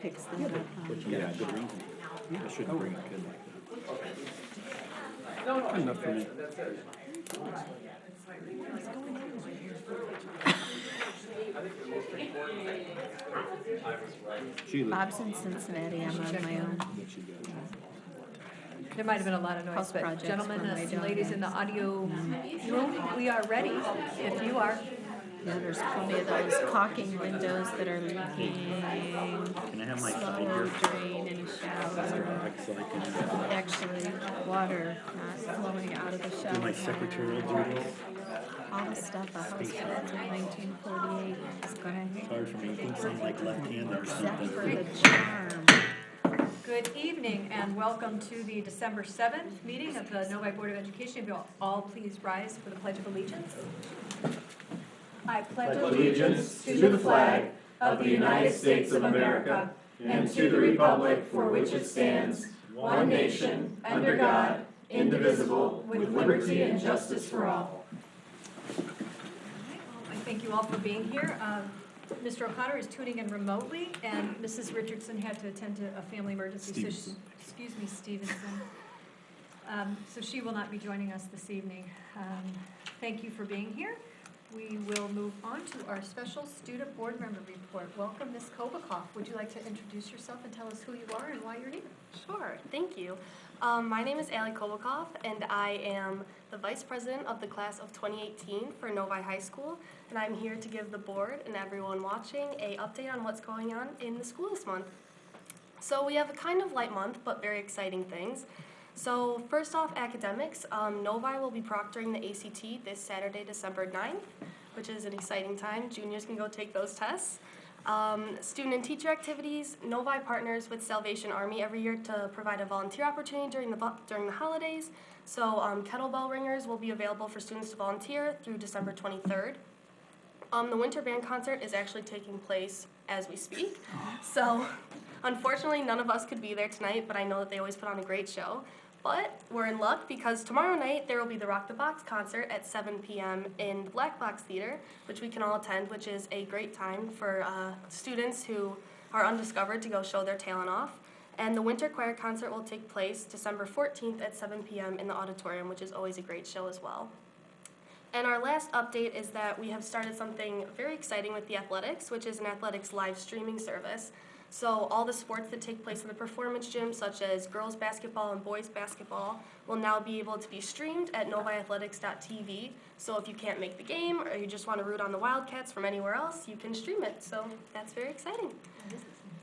picks that up. Yeah, good reason. I shouldn't bring a kid like that. Enough for me. Bob's in Cincinnati. I'm on my own. There might have been a lot of noise, House but projects gentlemen for my and daughter. ladies in the audio room, we are ready, if you are. Yeah, there's plenty of those caulking windows that are leaking. Can I have my side Slow here? drain in a shower. So I can Actually, water not flowing out of the shower. do my secretarial duties. All the stuff a house built in 1948 is gonna Sorry for making sound like left-handed or except something. for the charm. Good evening and welcome to the December 7th meeting of the Novi Board of Education. If you'll all please rise for the Pledge of Allegiance. I pledge allegiance to the flag of the United States of America and to the republic for which it stands, one nation, under God, indivisible, with liberty and justice for all. I thank you all for being here. Mr. O'Connor is tuning in remotely, and Mrs. Richardson had to attend to a family emergency. Stevenson. Excuse me, Stevenson. So she will not be joining us this evening. Thank you for being here. We will move on to our special student board member report. Welcome, Ms. Kobakoff. Would you like to introduce yourself and tell us who you are and why you're here? Sure, thank you. My name is Allie Kobakoff, and I am the Vice President of the class of 2018 for Novi High School, and I'm here to give the board and everyone watching an update on what's going on in the school this month. So we have a kind of light month, but very exciting things. So first off, academics. Novi will be proctoring the ACT this Saturday, December 9th, which is an exciting time. Juniors can go take those tests. Student and teacher activities. Novi partners with Salvation Army every year to provide a volunteer opportunity during the holidays. So kettlebell ringers will be available for students to volunteer through December 23rd. The winter band concert is actually taking place as we speak. So unfortunately, none of us could be there tonight, but I know that they always put on a great show. But we're in luck because tomorrow night there will be the Rock the Box concert at 7 p.m. in the Black Box Theater, which we can all attend, which is a great time for students who are undiscovered to go show their talent off. And the Winter Choir concert will take place December 14th at 7 p.m. in the auditorium, which is always a great show as well. And our last update is that we have started something very exciting with the athletics, which is an athletics live streaming service. So all the sports that take place in the performance gym, such as girls basketball and boys basketball, will now be able to be streamed at noviathletics.tv. So if you can't make the game or you just want to root on the Wildcats from anywhere else, you can stream it. So that's very exciting.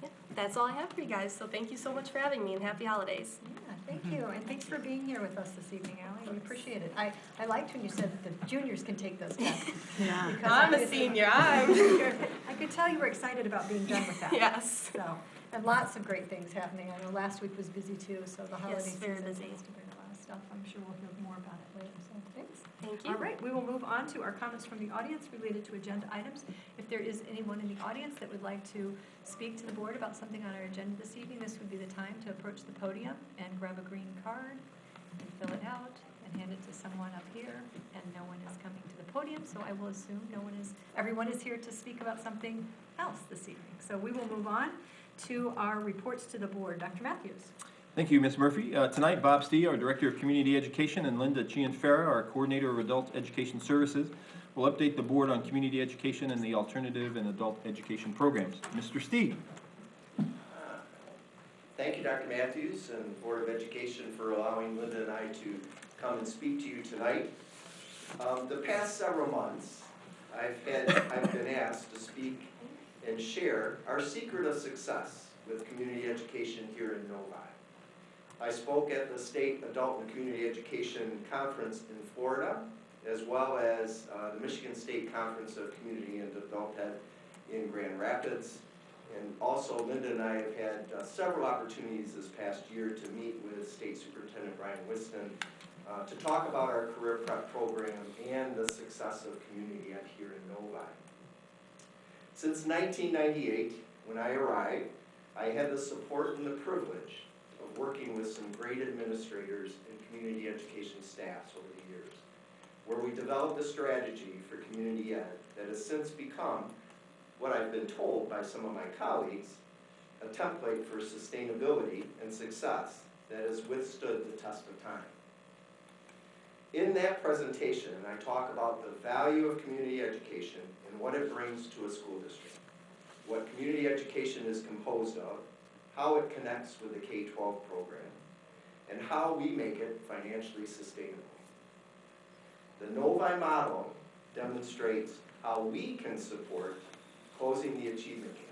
Yeah, that's all I have for you guys. So thank you so much for having me and happy holidays. Yeah, thank you, and thanks for being here with us this evening, Allie. We appreciate it. I liked when you said that the juniors can take those tests. Yeah. Because I'm a senior. I could tell you were excited about being done with that. Yes. So, and lots of great things happening. I know last week was busy too, so the holiday Yes, very season busy. tends to bring a lot of stuff. I'm sure we'll hear more about it later, so thanks. Thank you. All right, we will move on to our comments from the audience related to agenda items. If there is anyone in the audience that would like to speak to the board about something on our agenda this evening, this would be the time to approach the podium and grab a green card and fill it out and hand it to someone up here. And no one is coming to the podium, so I will assume everyone is here to speak about something else this evening. So we will move on to our reports to the board. Dr. Matthews. Thank you, Ms. Murphy. Tonight, Bob Stee, our Director of Community Education, and Linda Chianfera, our Coordinator of Adult Education Services, will update the board on community education and the alternative and adult education programs. Mr. Stee. Thank you, Dr. Matthews and Board of Education for allowing Linda and I to come and speak to you tonight. The past several months, I've been asked to speak and share our secret of success with community education here in Novi. I spoke at the State Adult and Community Education Conference in Florida, as well as the Michigan State Conference of Community and Adult Ed in Grand Rapids. And also, Linda and I have had several opportunities this past year to meet with State Superintendent Brian Whiston to talk about our career prep program and the success of community ed here in Novi. Since 1998, when I arrived, I had the support and the privilege of working with some great administrators and community education staffs over the years, where we developed a strategy for community ed that has since become what I've been told by some of my colleagues a template for sustainability and success that has withstood the test of time. In that presentation, I talk about the value of community education and what it brings to a school district, what community education is composed of, how it connects with the K-12 program, and how we make it financially sustainable. The Novi model demonstrates how we can support closing the achievement gap.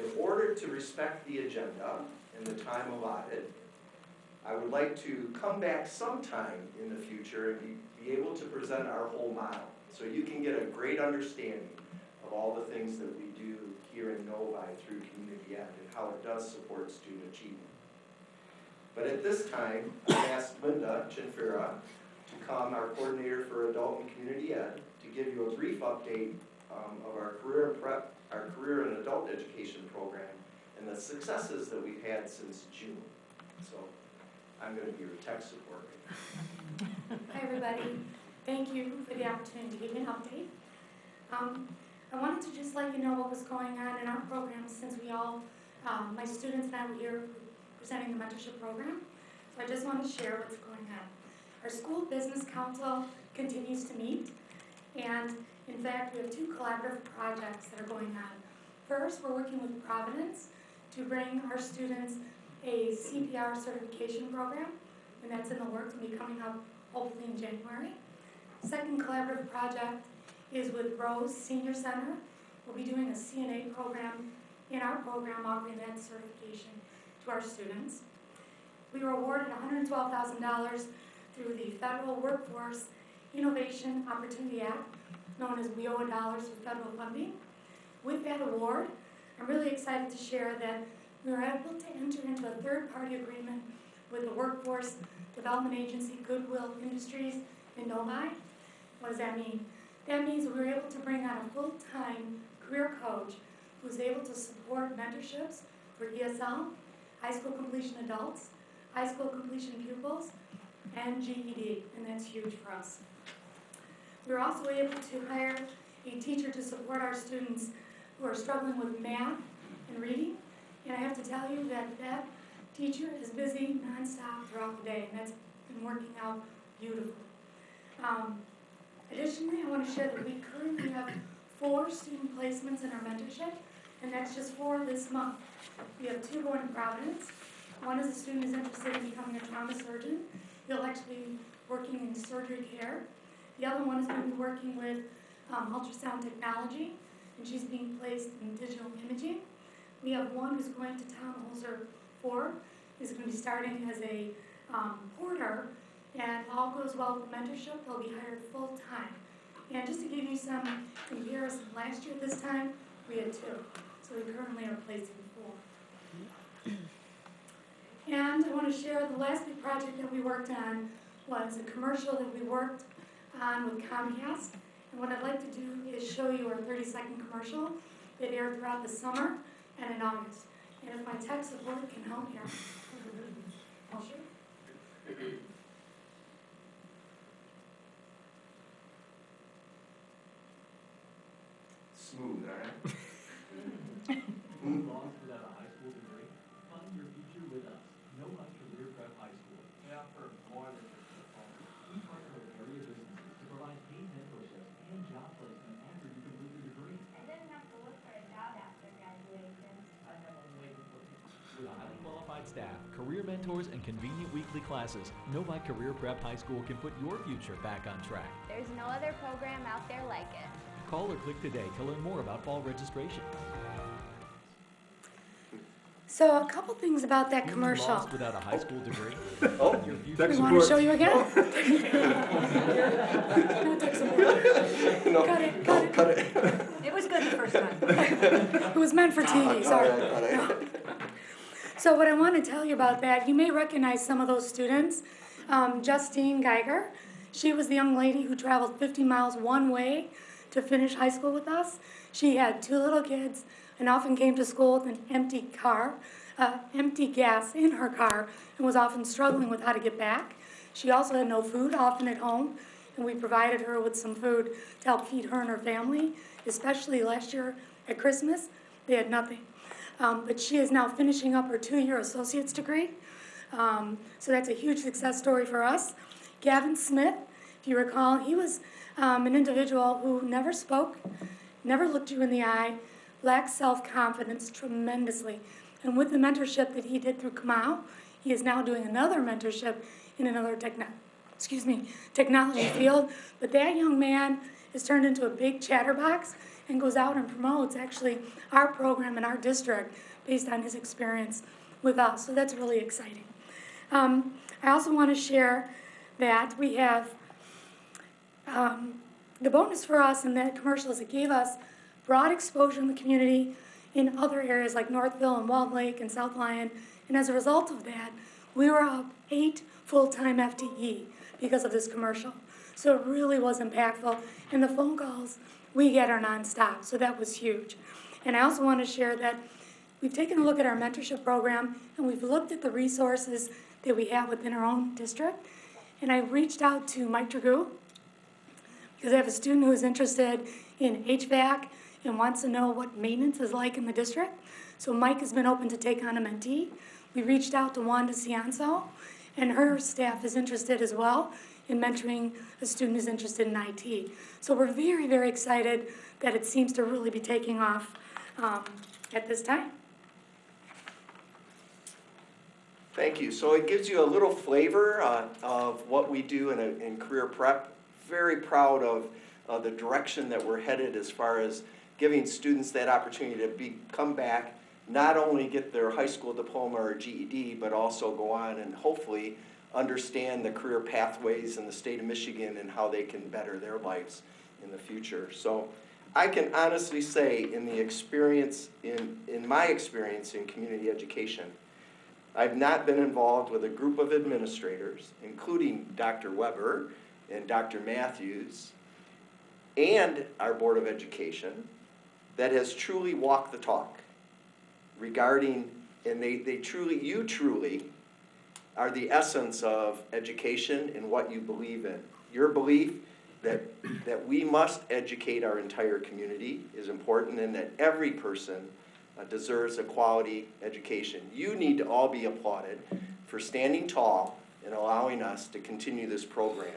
In order to respect the agenda and the time allotted, I would like to come back sometime in the future and be able to present our whole model, so you can get a great understanding of all the things that we do here in Novi through Community Ed and how it does support student achievement. But at this time, I asked Linda Chinfera to come, our coordinator for Adult and Community Ed, to give you a brief update of our career and adult education program and the successes that we've had since June. So I'm going to be your tech support right now. Hi everybody, thank you for the opportunity to give you an update. I wanted to just let you know what was going on in our program since we all, my students and I were here presenting the mentorship program. So I just want to share what's going on. Our school business council continues to meet, and in fact we have 2 collaborative projects that are going on. First, we're working with Providence to bring our students a CPR certification program, and that's in the works and be coming up hopefully in January. Second collaborative project is with Rose Senior Center. We'll be doing a CNA program in our program, offering that certification to our students. We were awarded $112,000 through the Federal Workforce Innovation Opportunity Act, known as BOE dollars for federal funding. With that award, I'm really excited to share that we were able to enter into a third-party agreement with the Workforce Development Agency, Goodwill Industries in Novi. What does that mean? That means we were able to bring on a full-time career coach who's able to support mentorships for ESL, high school completion adults, high school completion pupils, and GED, and that's huge for us. We were also able to hire a teacher to support our students who are struggling with math and reading, and I have to tell you that that teacher is busy nonstop throughout the day, and that's been working out beautifully. Additionally, I want to share that we currently have 4 student placements in our mentorship, and that's just 4 this month. We have 2 going to Providence. One is a student who's interested in becoming a trauma surgeon. He'll actually be working in surgery care. The other one is going to be working with ultrasound technology, and she's being placed in digital imaging. We have one who's going to Townsville 4, who's going to be starting as a porter, and all goes well with mentorship, they'll be hired full-time. And just to give you some comparison, last year this time, we had 2. So we currently are placing 4. And I want to share the last big project that we worked on was a commercial that we worked on with Comcast. And what I'd like to do is show you our 30-second commercial that aired throughout the summer and in August. And if my tech support can help here, I'll show you. Smooth, all right? Lost without a high school degree? Find your future with us. Novi Career Prep High School. They offer more than just a diploma. We partner with area businesses to provide paid mentorships and job placement after you complete your degree. I didn't have to look for a job after graduation. I have one waiting for you. With a highly qualified staff, career mentors, and convenient weekly classes, Novi Career Prep High School can put your future back on track. There's no other program out there like it. Call or click today to learn more about fall registration. So a couple things about that Feeling commercial. lost without a high school degree? Oh, Your future tech You want me to support. show you again? No tech support. No, Cut it, no, cut it. cut it. It was good the first time. It was meant for TV, sorry. Cut it. So what I want to tell you about that, you may recognize some of those students. Justine Geiger, she was the young lady who traveled 50 miles one way to finish high school with us. She had 2 little kids and often came to school with an empty gas in her car, and was often struggling with how to get back. She also had no food, often at home, and we provided her with some food to help feed her and her family, especially last year at Christmas. They had nothing. but she is now finishing up her 2-year associate's degree. So that's a huge success story for us. Gavin Smith, if you recall, he was an individual who never spoke, never looked you in the eye, lacked self-confidence tremendously. And with the mentorship that he did through Kamau, he is now doing another mentorship in another technology field. But that young man is turned into a big chatterbox and goes out and promotes actually our program in our district based on his experience with us. So that's really exciting. I also want to share that we have the bonus for us in that commercial is it gave us broad exposure in the community in other areas like Northville and Walled Lake and South Lyon. And as a result of that, we were up 8 full-time FTE because of this commercial. So it really was impactful. And the phone calls we get are nonstop, so that was huge. And I also want to share that we've taken a look at our mentorship program and we've looked at the resources that we have within our own district. And I reached out to Mike Dragoo because I have a student who is interested in HVAC and wants to know what maintenance is like in the district. So Mike has been open to take on a mentee. We reached out to Wanda Cianzo, and her staff is interested as well in mentoring a student who's interested in IT. So we're very, very excited that it seems to really be taking off at this time. Thank you. So it gives you a little flavor of what we do in career prep. Very proud of the direction that we're headed as far as giving students that opportunity to come back, not only get their high school diploma or GED, but also go on and hopefully understand the career pathways in the state of Michigan and how they can better their lives in the future. So I can honestly say in the experience, in my experience in community education, I've not been involved with a group of administrators, including Dr. Weber and Dr. Matthews and our Board of Education, that has truly walked the talk regarding, and you truly are the essence of education and what you believe in. Your belief that we must educate our entire community is important, and that every person deserves a quality education. You need to all be applauded for standing tall and allowing us to continue this program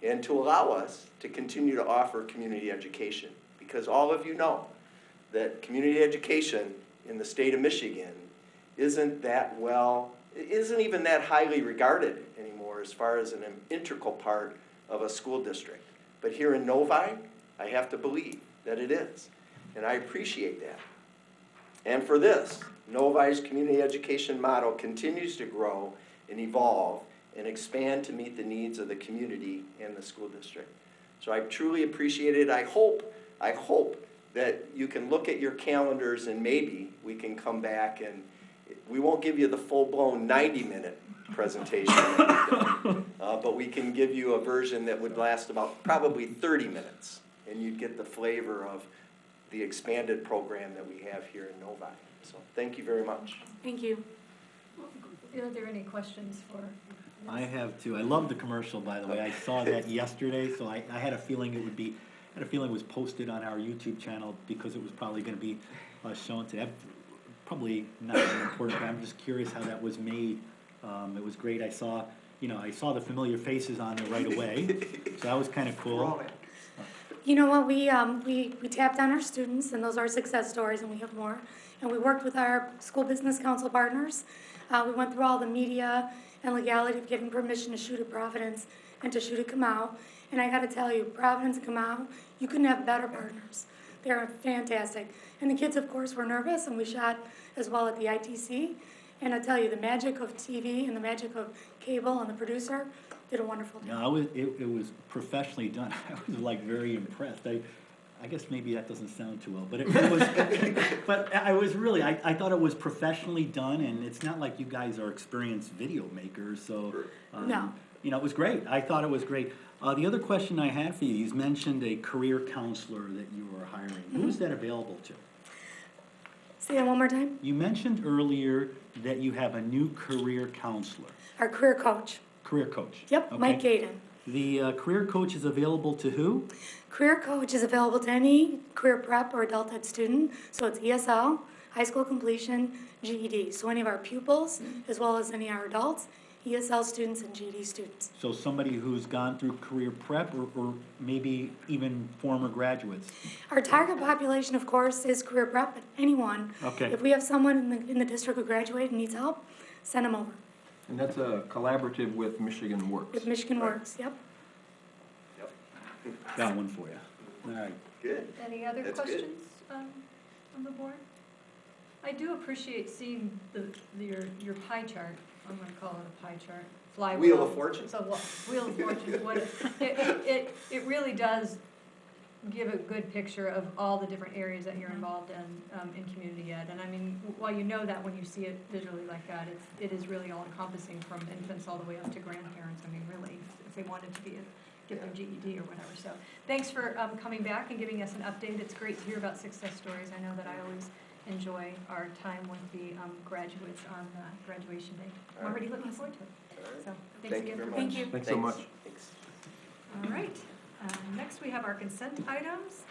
and to allow us to continue to offer community education, because all of you know that community education in the state of Michigan isn't even that highly regarded anymore as far as an integral part of a school district. But here in Novi, I have to believe that it is, and I appreciate that. And for this, Novi's community education model continues to grow and evolve and expand to meet the needs of the community and the school district. So I truly appreciate it. I hope that you can look at your calendars and maybe we can come back and we won't give you the full-blown 90-minute presentation, but we can give you a version that would last about probably 30 minutes, and you'd get the flavor of the expanded program that we have here in Novi. So thank you very much. Thank you. Are there any questions for? I have too. I love the commercial, by the way. I saw that yesterday, so I had a feeling it was posted on our YouTube channel because it was probably going to be shown today. Probably not an important, but I'm just curious how that was made. It was great. I saw the familiar faces on there right away, so that was kind of cool. You know what, we tapped on our students, and those are success stories, and we have more. And we worked with our school business council partners. We went through all the media and legality of getting permission to shoot at Providence and to shoot at Kamau. And I gotta tell you, Providence and Kamau, you couldn't have better partners. They're fantastic. And the kids, of course, were nervous, and we shot as well at the ITC. And I tell you, the magic of TV and the magic of cable and the producer did a wonderful job. No, it was professionally done. I was like very impressed. I guess maybe that doesn't sound too well, but it was. But I was really. I thought it was professionally done, and it's not like you guys are experienced video makers. So No. it was great. I thought it was great. The other question I had for you mentioned a career counselor that you were hiring. Mm-hmm. Who is that available to? Say that one more time. You mentioned earlier that you have a new career counselor. Our career coach. Career coach. Yep, Okay. Mike Gaden. The career coach is available to who? Career coach is available to any career prep or adult ed student. So it's ESL, high school completion, GED. So any of our pupils, as well as any of our adults, ESL students and GED students. So somebody who's gone through career prep or maybe even former graduates? Our target population, of course, is career prep, but anyone. Okay. If we have someone in the district who graduated and needs help, send them over. And that's a collaborative with Michigan Works. With Michigan Works, yep. Yep. Got one for you. All right. Good. Any other That's good. questions from the board? I do appreciate seeing your pie chart. I'm gonna call it a pie chart. Flywheel. Wheel of Fortune. So Wheel of Fortune. What it really does give a good picture of all the different areas that you're involved in community ed. And I mean, while you know that when you see it visually like that, it is really all encompassing from infants all the way up to grandparents. I mean, really, if they wanted to get their GED or whatever. So thanks for coming back and giving us an update. It's great to hear about success stories. I know that I always enjoy our time with the graduates on graduation day. I'm already looking forward to it. So thanks Thank you again very for much. Thank you. Thanks so much. Thanks. all right. Next, we have our consent items.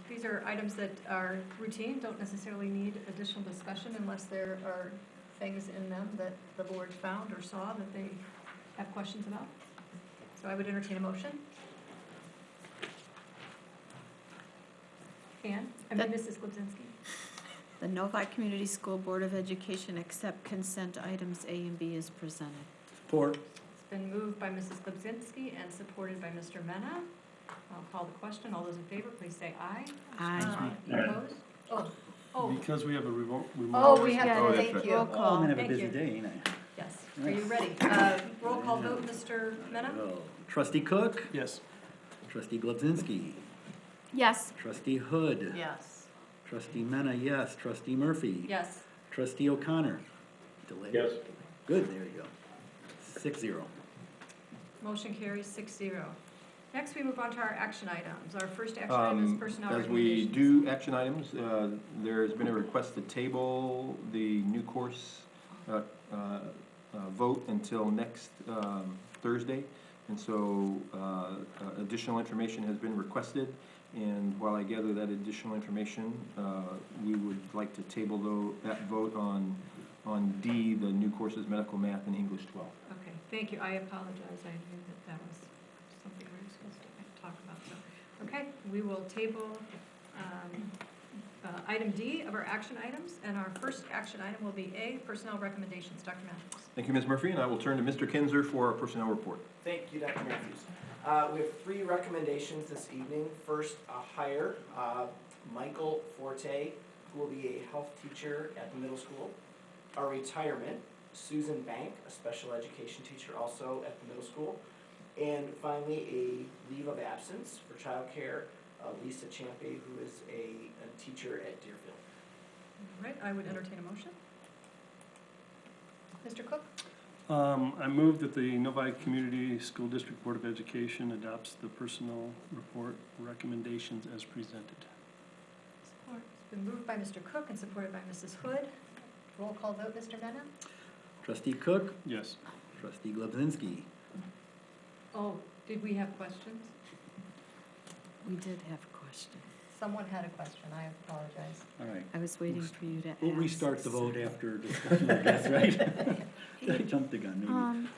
These are items that are routine, don't necessarily need additional discussion unless there are things in them that the board found or saw that they have questions about. So I would entertain a motion. Mrs. Glebzinski. The Novi Community School Board of Education accept consent items A and B as presented. Support. It's been moved by Mrs. Glebzinski and supported by Mr. Mena. I'll call the question. All those in favor, please say aye. Aye. Opposed? Oh, Because we have a remote. we have Oh, to, that's thank right. you. Roll Oh, I'm call. gonna have a Thank busy you. day, ain't I? Yes, are you ready? Roll call vote, Mr. Mena? Well, Trustee Cook? Yes. Trustee Glebzinski? Yes. Trustee Hood? Yes. Trustee Mena, yes. Trustee Murphy? Yes. Trustee O'Connor? Delay. Yes. Good, there you go. 6-0. Motion carries 6-0. Next, we move on to our action items. Our first action item is personnel As we recommendations. do action items, there's been a request to table the new course vote until next Thursday. And so additional information has been requested. And while I gather that additional information, we would like to table that vote on D, the new courses, medical, math, and English 12. Okay, thank you. I apologize. I knew that was something we were supposed to talk about. So, okay, we will table item D of our action items. And our first action item will be A, personnel recommendations. Dr. Matthews. Thank you, Ms. Murphy, and I will turn to Mr. Kinzer for our personnel report. Thank you, Dr. Matthews. We have 3 recommendations this evening. First, a hire, Michael Forte, who will be a health teacher at the middle school. A retirement, Susan Bank, a special education teacher also at the middle school. And finally, a leave of absence for childcare, Lisa Champey, who is a teacher at Deerfield. All right, I would entertain a motion. Mr. Cook? I move that the Novi Community School District Board of Education adopts the personnel report recommendations as presented. Support. It's been moved by Mr. Cook and supported by Mrs. Hood. Roll call vote, Mr. Mena? Trustee Cook? Yes. Trustee Glebzinski? Oh, did we have questions? We did have a question. Someone had a question. I apologize. All right. I was waiting for you to ask. We'll restart the vote after discussion, I guess, right? I jumped the gun, maybe.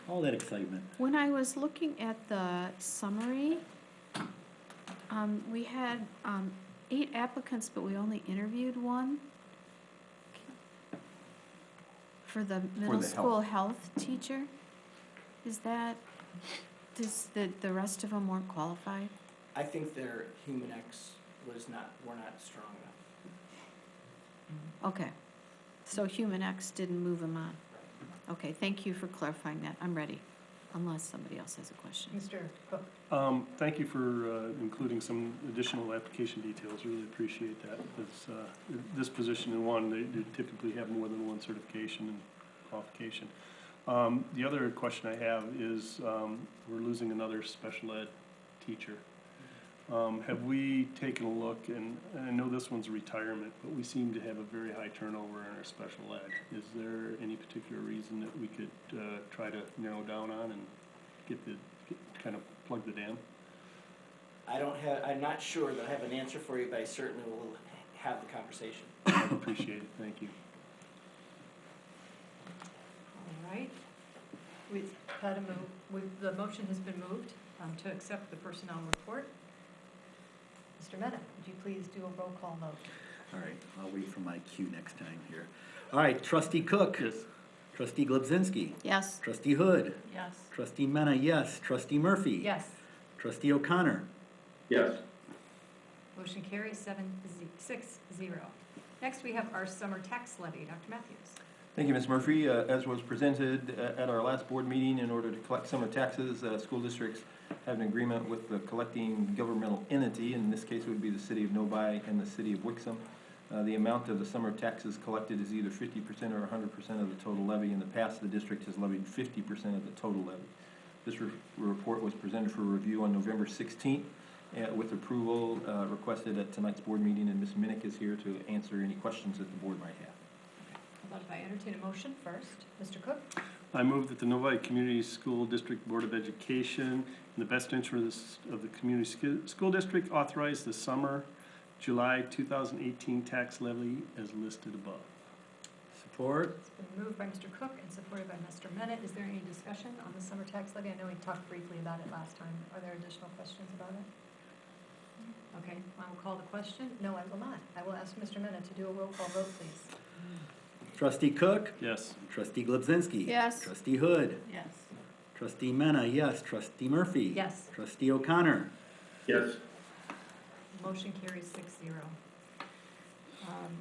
All that excitement. When I was looking at the summary, we had 8 applicants, but we only interviewed 1 for the middle the school health teacher. Is that, the rest of them weren't qualified? I think their Human X were not strong enough. Okay, so Human X didn't move them on. Okay, thank you for clarifying that. I'm ready, unless somebody else has a question. Mr. Cook? Thank you for including some additional application details. Really appreciate that. This position in one, they typically have more than 1 certification and qualification. The other question I have is we're losing another special ed teacher. Have we taken a look, and I know this one's retirement, but we seem to have a very high turnover in our special ed. Is there any particular reason that we could try to narrow down on and kind of plug the dam? I'm not sure that I have an answer for you, but I certainly will have the conversation. I appreciate it, thank you. All right. We've had a the motion has been moved to accept the personnel report. Mr. Meta, would you please do a roll call vote? All right, I'll wait for my cue next time here. All right, Trustee Cook. Yes. Trustee Glebzinski. Yes. Trustee Hood. Yes. Trustee Mena, yes. Trustee Murphy. Yes. Trustee O'Connor. Yes. Motion carries 6-0. Next, we have our summer tax levy. Dr. Matthews. Thank you, Ms. Murphy. As was presented at our last board meeting, in order to collect summer taxes, school districts have an agreement with the collecting governmental entity. In this case, it would be the city of Novi and the city of Wixom. The amount of the summer taxes collected is either 50% or 100% of the total levy. In the past, the district has levied 50% of the total levy. This report was presented for review on November 16th with approval requested at tonight's board meeting, and Ms. Minnick is here to answer any questions that the board might have. How about if I entertain a motion first? Mr. Cook? I move that the Novi Community School District Board of Education, in the best interest of the community school district, authorize the summer July 2018 tax levy as listed above. Support. It's been moved by Mr. Cook and supported by Mr. Mennett. Is there any discussion on the summer tax levy? I know we talked briefly about it last time. Are there additional questions about it? Okay, I will call the question. No, I will not. I will ask Mr. Mennett to do a roll call vote, please. Trustee Cook. Yes. Trustee Glebzinski. Yes. Trustee Hood. Yes. Trustee Mena, yes. Trustee Murphy. Yes. Trustee O'Connor. Yes. Motion carries 6-0.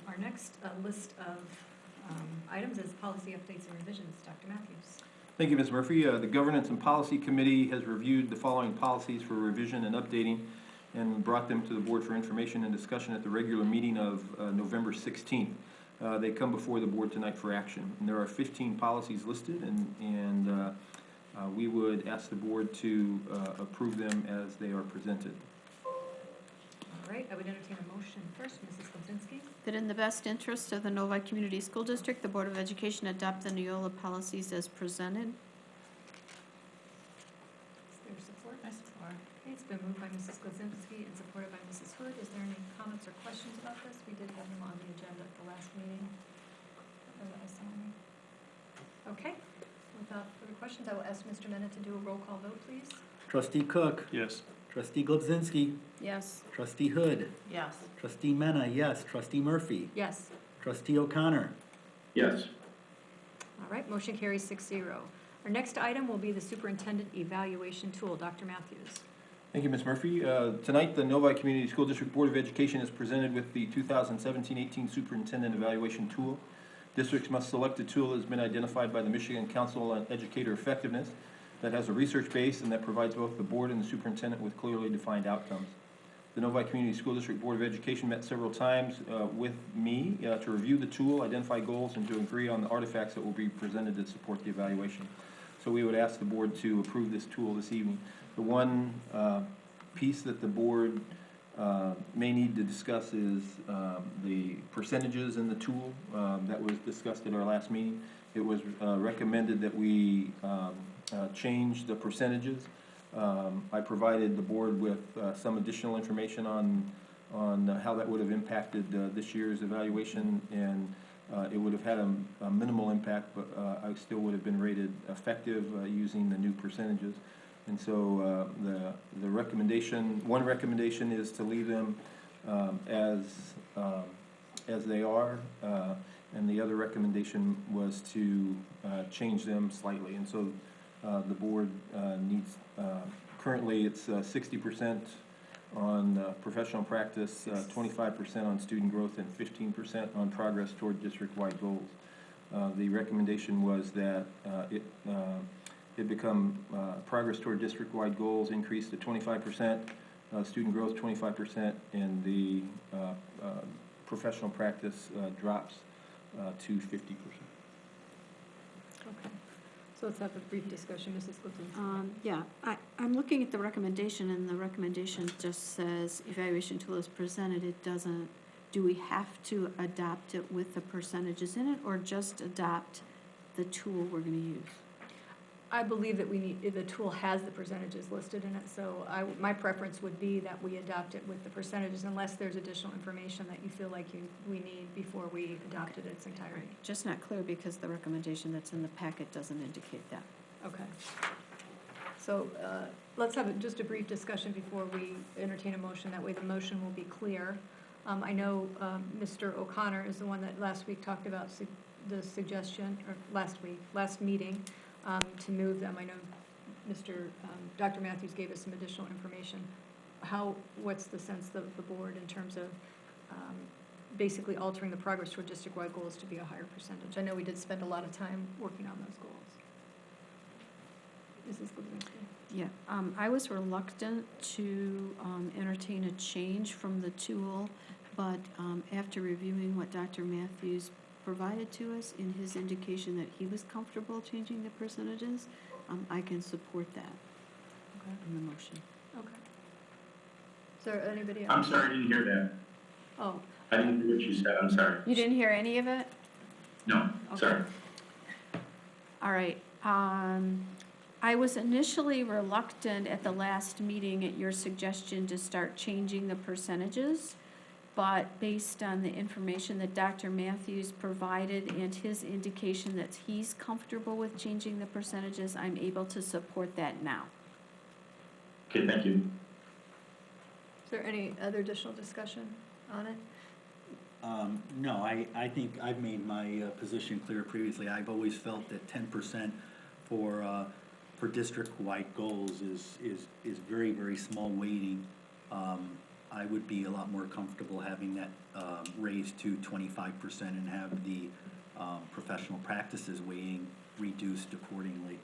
Our next list of items is policy updates and revisions. Dr. Matthews. Thank you, Ms. Murphy. The Governance and Policy Committee has reviewed the following policies for revision and updating and brought them to the board for information and discussion at the regular meeting of November 16th. They come before the board tonight for action. And there are 15 policies listed, and we would ask the board to approve them as they are presented. All right, I would entertain a motion first. Mrs. Kobzinski. That in the best interest of the Novi Community School District, the Board of Education adopt the Neola policies as presented. Is there support? I support. Okay, it's been moved by Mrs. Kobzinski and supported by Mrs. Hood. Is there any comments or questions about this? We did have them on the agenda at the last meeting. Okay, without further questions, I will ask Mr. Mennett to do a roll call vote, please. Trustee Cook. Yes. Trustee Glebzinski. Yes. Trustee Hood. Yes. Trustee Mena, yes. Trustee Murphy. Yes. Trustee O'Connor. Yes. All right, motion carries 6-0. Our next item will be the superintendent evaluation tool. Dr. Matthews. Thank you, Ms. Murphy. Tonight, the Novi Community School District Board of Education is presented with the 2017-18 Superintendent Evaluation Tool. Districts must select a tool that has been identified by the Michigan Council on Educator Effectiveness that has a research base and that provides both the board and the superintendent with clearly defined outcomes. The Novi Community School District Board of Education met several times with me to review the tool, identify goals, and to agree on the artifacts that will be presented to support the evaluation. So we would ask the board to approve this tool this evening. The one piece that the board may need to discuss is the percentages in the tool that was discussed at our last meeting. It was recommended that we change the percentages. I provided the board with some additional information on how that would have impacted this year's evaluation, and it would have had a minimal impact, but I still would have been rated effective using the new percentages. And so the recommendation, one recommendation is to leave them as they are, and the other recommendation was to change them slightly. And so the board needs, currently it's 60% on professional practice, 25% on student growth, and 15% on progress toward district-wide goals. The recommendation was that it become progress toward district-wide goals increased to 25%, student growth 25%, and the professional practice drops to 50%. Okay. So let's have a brief discussion. Mrs. Kobzinski. Yeah, I'm looking at the recommendation, and the recommendation just says evaluation tool is presented. It doesn't, do we have to adopt it with the percentages in it, or just adopt the tool we're gonna use? I believe that the tool has the percentages listed in it, so my preference would be that we adopt it with the percentages unless there's additional information that you feel like we need before we adopt it in its entirety. Just not clear because the recommendation that's in the packet doesn't indicate that. Okay. So let's have just a brief discussion before we entertain a motion. That way the motion will be clear. I know Mr. O'Connor is the one that last week talked about the suggestion, or last meeting, to move them. I know Dr. Matthews gave us some additional information. What's the sense of the board in terms of basically altering the progress toward district-wide goals to be a higher percentage? I know we did spend a lot of time working on those goals. Mrs. Glowinski. Yeah, I was reluctant to entertain a change from the tool, but after reviewing what Dr. Matthews provided to us in his indication that he was comfortable changing the percentages, I can support that in the motion. Okay. Is there anybody else? I'm sorry, I didn't hear that. Oh. I didn't hear what you said, I'm sorry. You didn't hear any of it? No, Okay. sorry. All right. I was initially reluctant at the last meeting at your suggestion to start changing the percentages, but based on the information that Dr. Matthews provided and his indication that he's comfortable with changing the percentages, I'm able to support that now. Okay, thank you. Is there any other additional discussion on it? No, I think I've made my position clear previously. I've always felt that 10% for district-wide goals is very, very small weighting. I would be a lot more comfortable having that raised to 25% and have the professional practices weighting reduced accordingly.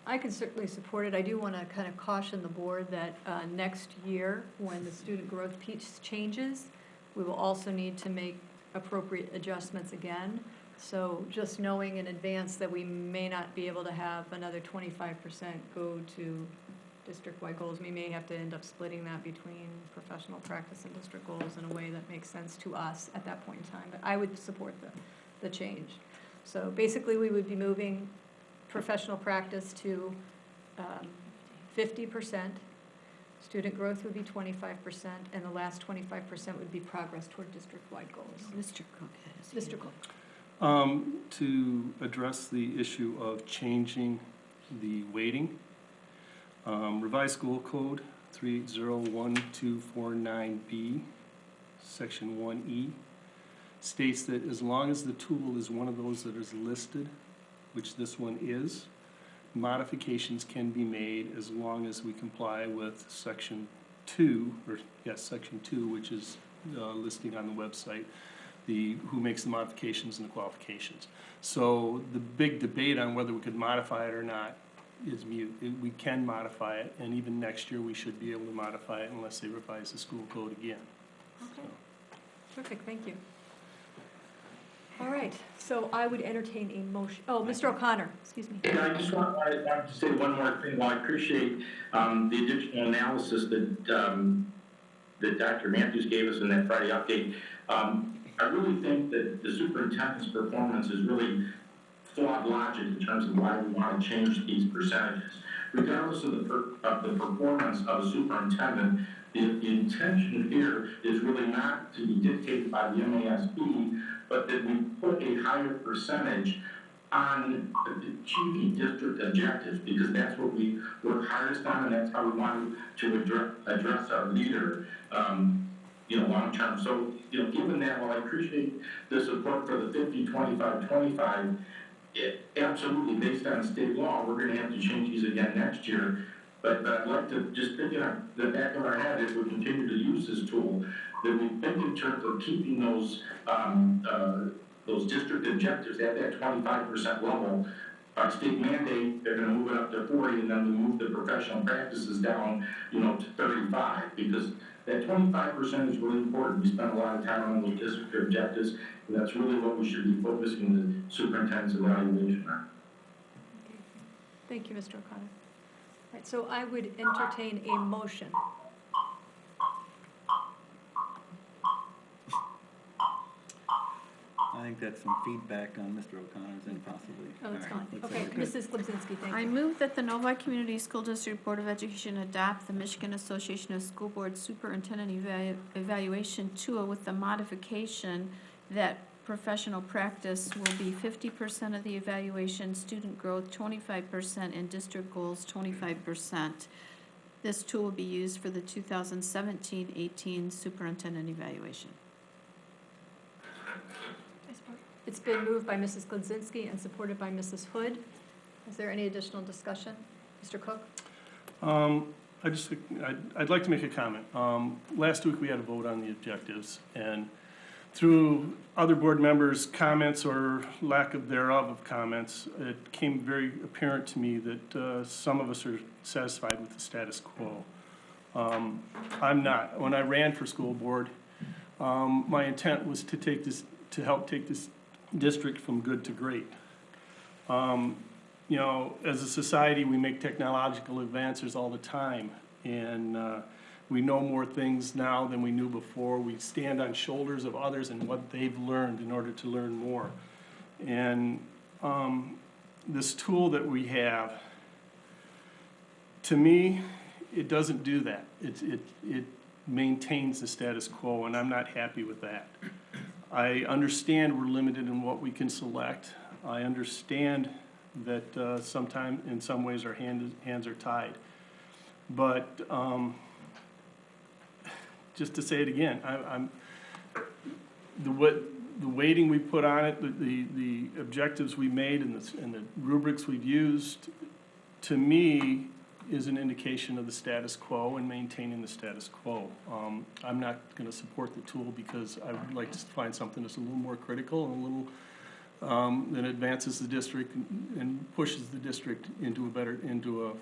I can certainly support it. I do want to kind of caution the board that next year, when the student growth piece changes, we will also need to make appropriate adjustments again. So just knowing in advance that we may not be able to have another 25% go to district-wide goals, we may have to end up splitting that between professional practice and district goals in a way that makes sense to us at that point in time. But I would support the change. So basically, we would be moving professional practice to 50%, student growth would be 25%, and the last 25% would be progress toward district-wide goals. Mr. Cook has his Mr. hand Cook. To address the issue of changing the weighting, revised school code 3801249B, section 1E, states that as long as the tool is one of those that is listed, which this one is, modifications can be made as long as we comply with section 2, which is listing on the website, who makes the modifications and the qualifications. So the big debate on whether we could modify it or not is mute. We can modify it, and even next year we should be able to modify it unless they revise the school code again. Okay. Terrific, thank you. All right, so I would entertain a motion. Oh, Mr. O'Connor, excuse me. Yeah, I just wanted to say one more thing. Well, I appreciate the additional analysis that Dr. Matthews gave us in that Friday update. I really think that the superintendent's performance is really flawed logic in terms of why we want to change these percentages. Regardless of the performance of a superintendent, the intention here is really not to be dictated by the MASB, but that we put a higher percentage on achieving district objectives, because that's what we work hardest on, and that's how we want to address our leader, long term. So, given that, while I appreciate the support for the 50-25-25, absolutely, based on state law, we're going to have to change these again next year. But I'd like to just think in the back of our head, if we continue to use this tool, that we think in terms of keeping those district objectives at that 25% level. By state mandate, they're going to move it up to 40, and then we move the professional practices down, to 35, because that 25% is really important. We spend a lot of time on those district objectives, and that's really what we should be focusing the superintendent's evaluation on. Okay. Thank you, Mr. O'Connor. All right, so I would entertain a motion. I think that's some feedback on Mr. O'Connor's end possibly. Oh, that's All right, fine. looks Okay, like we're good. Mrs. Glebzinski, thank I you. move that the Novi Community School District Board of Education adopt the Michigan Association of School Board Superintendent Evaluation Tool with the modification that professional practice will be 50% of the evaluation, student growth 25%, and district goals 25%. This tool will be used for the 2017-18 superintendent evaluation. It's been moved by Mrs. Glebzinski and supported by Mrs. Hood. Is there any additional discussion? Mr. Cook? I'd like to make a comment. Last week, we had a vote on the objectives, and through other board members' comments or lack of thereof of comments, it became very apparent to me that some of us are satisfied with the status quo. I'm not. When I ran for school board, my intent was to help take this district from good to great. You know, as a society, we make technological advances all the time, and we know more things now than we knew before. We stand on shoulders of others and what they've learned in order to learn more. And this tool that we have, to me, it doesn't do that. It maintains the status quo, and I'm not happy with that. I understand we're limited in what we can select. I understand that in some ways our hands are tied. But just to say it again, the weighting we put on it, the objectives we made, and the rubrics we've used, to me, is an indication of the status quo and maintaining the status quo. I'm not going to support the tool because I would like to find something that's a little more critical and a little that advances the district and pushes the district into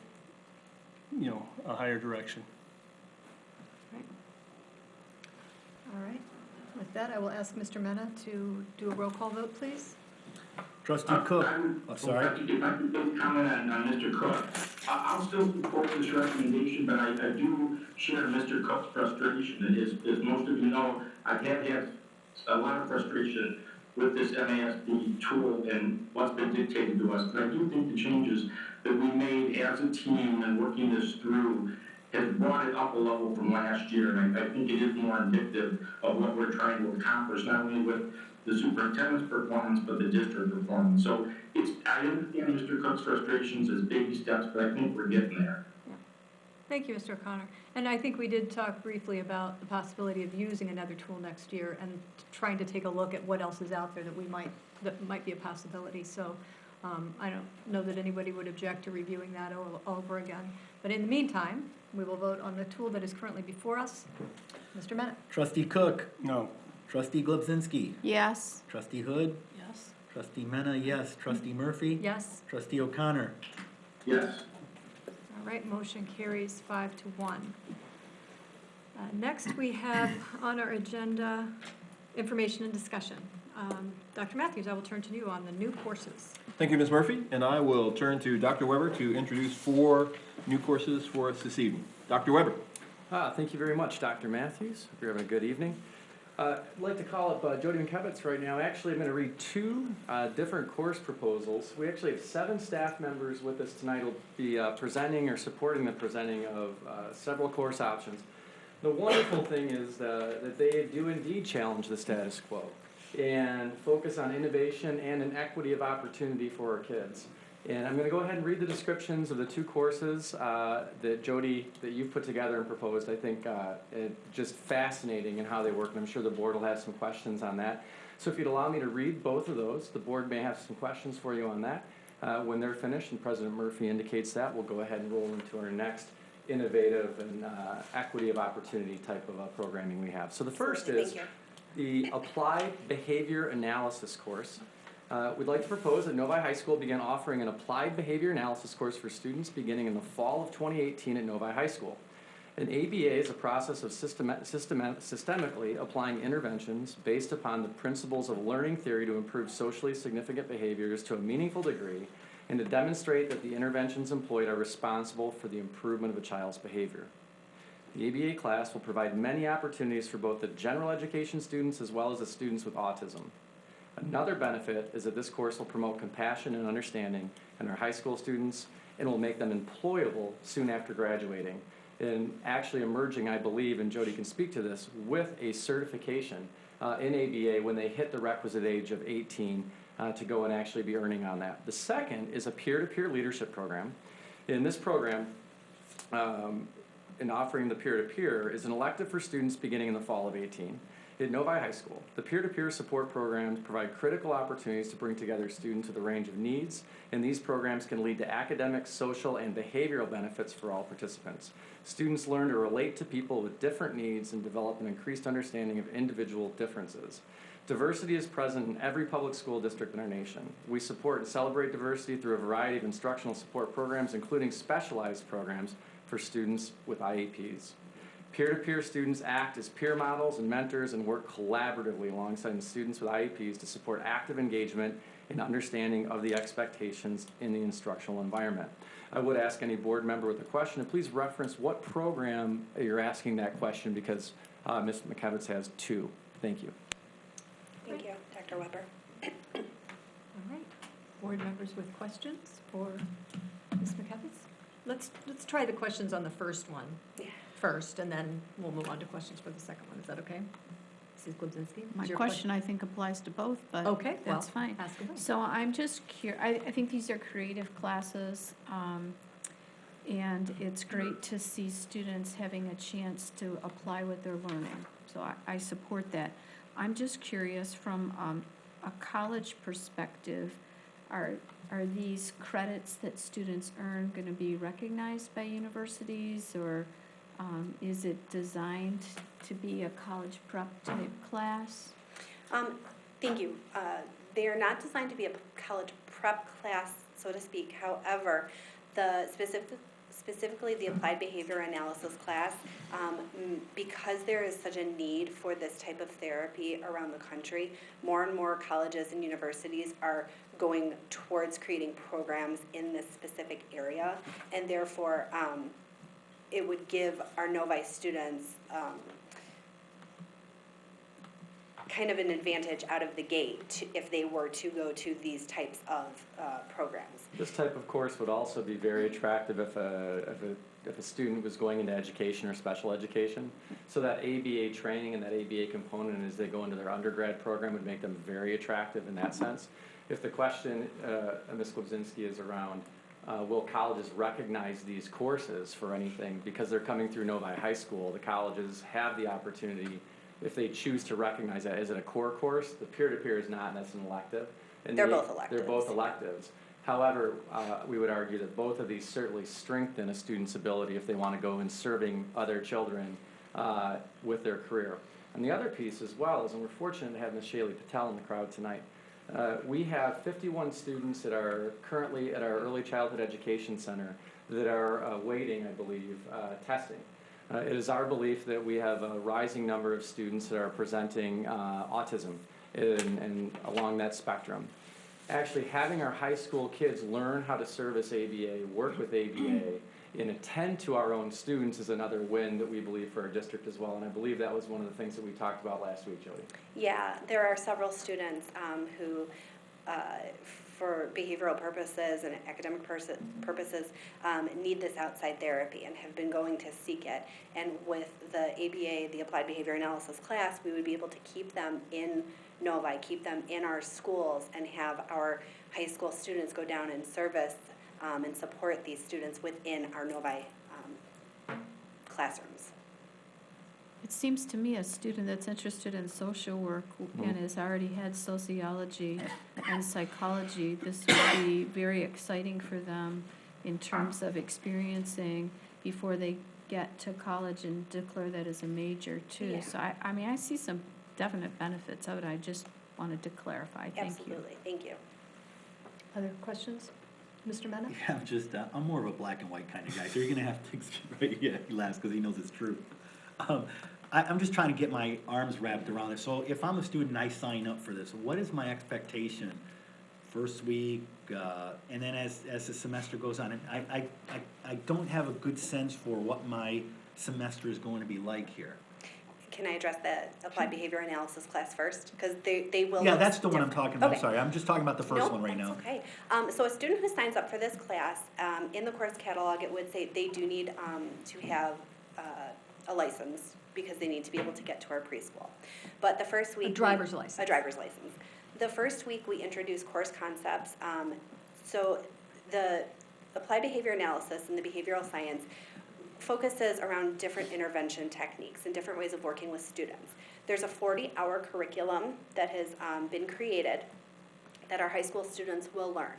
a higher direction. All right. With that, I will ask Mr. Mena to do a roll call vote, please. Trustee Cook, sorry. If I could just comment on Mr. Cook. I'll still support this recommendation, but I do share Mr. Cook's frustration. As most of you know, I've had a lot of frustration with this MASB tool and what's been dictated to us. But I do think the changes that we made as a team and working this through has brought it up a level from last year. And I think it is more indicative of what we're trying to accomplish, not only with the superintendent's performance, but the district performance. So I understand Mr. Cook's frustrations as baby steps, but I think we're getting there. Yeah. Thank you, Mr. O'Connor. And I think we did talk briefly about the possibility of using another tool next year and trying to take a look at what else is out there that might be a possibility. So I don't know that anybody would object to reviewing that all over again. But in the meantime, we will vote on the tool that is currently before us. Mr. Mena? Trustee Cook, No. Trustee Glebzinski, Yes. Trustee Hood, Yes. Trustee Mena, yes. Trustee Murphy? Yes. Trustee O'Connor? Yes. All right, motion carries 5-1. Next, we have on our agenda information and discussion. Dr. Matthews, I will turn to you on the new courses. Thank you, Ms. Murphy, and I will turn to Dr. Weber to introduce 4 new courses for us this evening. Dr. Weber. Thank you very much, Dr. Matthews. Hope you're having a good evening. I'd like to call up Jody McKevitz right now. Actually, I'm going to read 2 different course proposals. We actually have 7 staff members with us tonight who will be presenting or supporting the presenting of several course options. The wonderful thing is that they do indeed challenge the status quo and focus on innovation and an equity of opportunity for our kids. And I'm going to go ahead and read the descriptions of the 2 courses that Jody, that you've put together and proposed. I think just fascinating in how they work, and I'm sure the board will have some questions on that. So if you'd allow me to read both of those, the board may have some questions for you on that. When they're finished, and President Murphy indicates that, we'll go ahead and roll into our next innovative and equity of opportunity type of programming we have. So the first is the Applied Behavior Analysis course. We'd like to propose that Novi High School begin offering an applied behavior analysis course for students beginning in the fall of 2018 at Novi High School. An ABA is a process of systemically applying interventions based upon the principles of learning theory to improve socially significant behaviors to a meaningful degree and to demonstrate that the interventions employed are responsible for the improvement of a child's behavior. The ABA class will provide many opportunities for both the general education students as well as the students with autism. Another benefit is that this course will promote compassion and understanding in our high school students and will make them employable soon after graduating. And actually emerging, I believe, and Jody can speak to this, with a certification in ABA when they hit the requisite age of 18 to go and actually be earning on that. The second is a peer-to-peer leadership program. In this program, in offering the peer-to-peer, is an elective for students beginning in the fall of 18. At Novi High School, the peer-to-peer support programs provide critical opportunities to bring together students with a range of needs, and these programs can lead to academic, social, and behavioral benefits for all participants. Students learn to relate to people with different needs and develop an increased understanding of individual differences. Diversity is present in every public school district in our nation. We support and celebrate diversity through a variety of instructional support programs, including specialized programs for students with IEPs. Peer-to-peer students act as peer models and mentors and work collaboratively alongside students with IEPs to support active engagement and understanding of the expectations in the instructional environment. I would ask any board member with a question to please reference what program you're asking that question, because Ms. McKevitz has two. Thank you. Thank you, Dr. Weber. All right. Board members with questions for Ms. McKevitz? Let's try the questions on the first one first, and then we'll move on to questions for the second one. Is that okay? Mrs. Glebzinski? My question, I think, applies to both, but Okay, well, that's fine. ask away. So I'm just curious, I think these are creative classes, and it's great to see students having a chance to apply what they're learning. So I support that. I'm just curious, from a college perspective, are these credits that students earn going to be recognized by universities, or is it designed to be a college prep type class? Thank you. They are not designed to be a college prep class, so to speak. However, the specifically the applied behavior analysis class, because there is such a need for this type of therapy around the country, more and more colleges and universities are going towards creating programs in this specific area, and therefore it would give our Novi students kind of an advantage out of the gate if they were to go to these types of programs. This type of course would also be very attractive if a student was going into education or special education. So that ABA training and that ABA component as they go into their undergrad program would make them very attractive in that sense. If the question, Ms. Glebzinski, is around will colleges recognize these courses for anything, because they're coming through Novi High School, the colleges have the opportunity, if they choose to recognize that. Is it a core course? The peer-to-peer is not, and that's an elective. And they're both electives. They're both electives. However, we would argue that both of these certainly strengthen a student's ability if they want to go in serving other children with their career. And the other piece as well is, and we're fortunate to have Ms. Shaylee Patel in the crowd tonight, we have 51 students that are currently at our Early Childhood Education Center that are waiting, I believe, testing. It is our belief that we have a rising number of students that are presenting autism and along that spectrum. Actually, having our high school kids learn how to service ABA, work with ABA, and attend to our own students is another win that we believe for our district as well. And I believe that was one of the things that we talked about last week, Jody. Yeah, there are several students who, for behavioral purposes and academic purposes, need this outside therapy and have been going to seek it. And with the ABA, the Applied Behavior Analysis class, we would be able to keep them in Novi, keep them in our schools, and have our high school students go down and service and support these students within our Novi classrooms. It seems to me a student that's interested in social work and has already had sociology and psychology, this would be very exciting for them in terms of experiencing before they get to college and declare that as a major too. Yeah. So I mean, I see some definite benefits of it. I just wanted to clarify. Thank you. Absolutely, thank you. Other questions? Mr. Mena? Yeah, I'm more of a black and white kind of guy, so you're gonna have to, right, yeah, he laughs because he knows it's true. I'm just trying to get my arms wrapped around it. So if I'm a student and I sign up for this, what is my expectation first week, and then as the semester goes on? And I don't have a good sense for what my semester is going to be like here. can I address the applied behavior analysis class first? Because they will. Yeah, look that's the one I'm different. talking about, I'm Okay. sorry, I'm just talking about the first one right now. Nope, that's okay. So a student who signs up for this class, in the course catalog, it would say they do need to have a license because they need to be able to get to our preschool. But the first week. A driver's license. A driver's license. The first week, we introduce course concepts. So the applied behavior analysis and the behavioral science focuses around different intervention techniques and different ways of working with students. There's a 40-hour curriculum that has been created that our high school students will learn.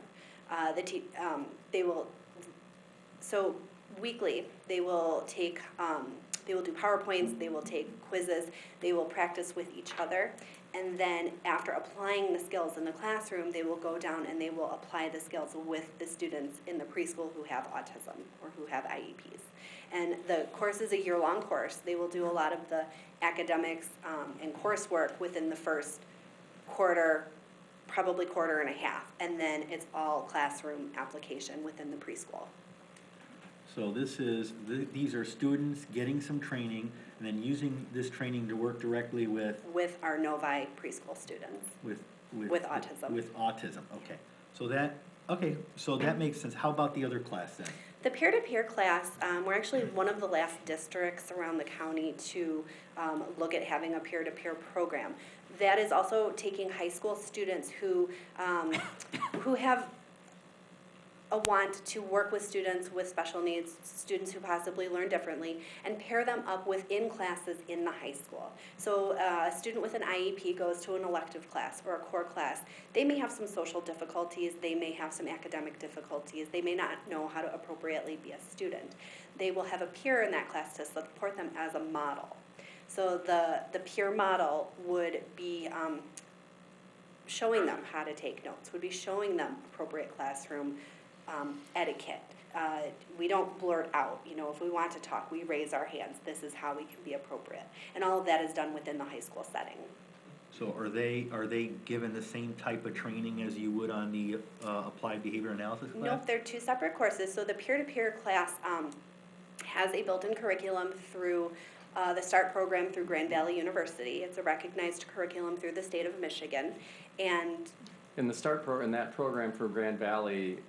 They will, so weekly, they will take, they will do PowerPoints, they will take quizzes, they will practice with each other, and then after applying the skills in the classroom, they will go down and they will apply the skills with the students in the preschool who have autism or who have IEPs. And the course is a year-long course. They will do a lot of the academics and coursework within the first quarter, probably quarter and a half, and then it's all classroom application within the preschool. So this is, these are students getting some training and then using this training to work directly with Our Novi preschool students. with autism. With autism, okay. So that makes sense. How about the other class then? The peer-to-peer class, we're actually one of the last districts around the county to look at having a peer-to-peer program. That is also taking high school students who have a want to work with students with special needs, students who possibly learn differently, and pair them up within classes in the high school. So a student with an IEP goes to an elective class or a core class. They may have some social difficulties, they may have some academic difficulties, they may not know how to appropriately be a student. They will have a peer in that class to support them as a model. So the peer model would be showing them how to take notes, would be showing them appropriate classroom etiquette. We don't blurt out, if we want to talk, we raise our hands. This is how we can be appropriate. And all of that is done within the high school setting. So are they given the same type of training as you would on the applied behavior analysis class? Nope, they're two separate courses. So the peer-to-peer class has a built-in curriculum through the START program through Grand Valley University. It's a recognized curriculum through the state of Michigan. And in the START in that program for Grand Valley,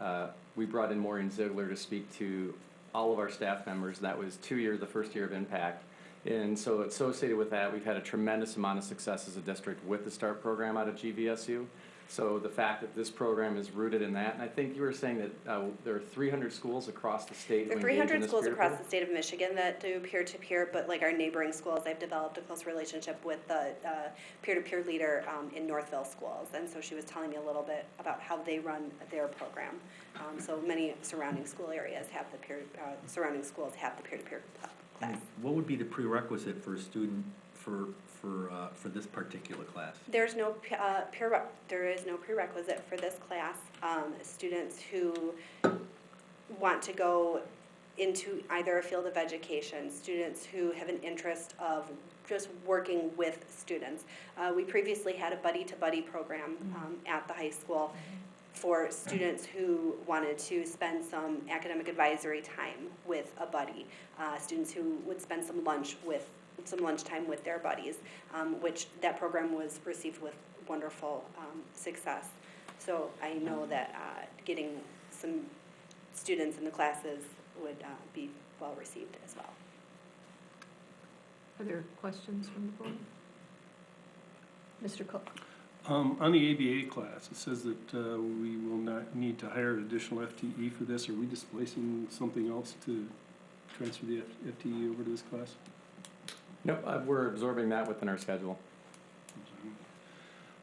we brought in Maureen Ziegler to speak to all of our staff members. That was 2 years, the first year of impact. And so associated with that, we've had a tremendous amount of success as a district with the START program out of GVSU. So the fact that this program is rooted in that, and I think you were saying that there are 300 schools across the state who there are engage in 300 this schools peer-to-peer? across the state of Michigan that do peer-to-peer, but like our neighboring schools, I've developed a close relationship with the peer-to-peer leader in Northville schools. And so she was telling me a little bit about how they run their program. So many surrounding school areas have the surrounding schools have the peer-to-peer class. What would be the prerequisite for a student for this particular class? There is no prerequisite for this class. Students who want to go into either a field of education, students who have an interest of just working with students. We previously had a buddy-to-buddy program at the high school for students who wanted to spend some academic advisory time with a buddy, students who would spend some lunchtime with their buddies, which that program was received with wonderful success. So I know that getting some students in the classes would be well received as well. Are there questions from the board? Mr. Cook? On the ABA class, it says that we will not need to hire additional FTE for this. Are we displacing something else to transfer the FTE over to this class? Nope, we're absorbing that within our schedule.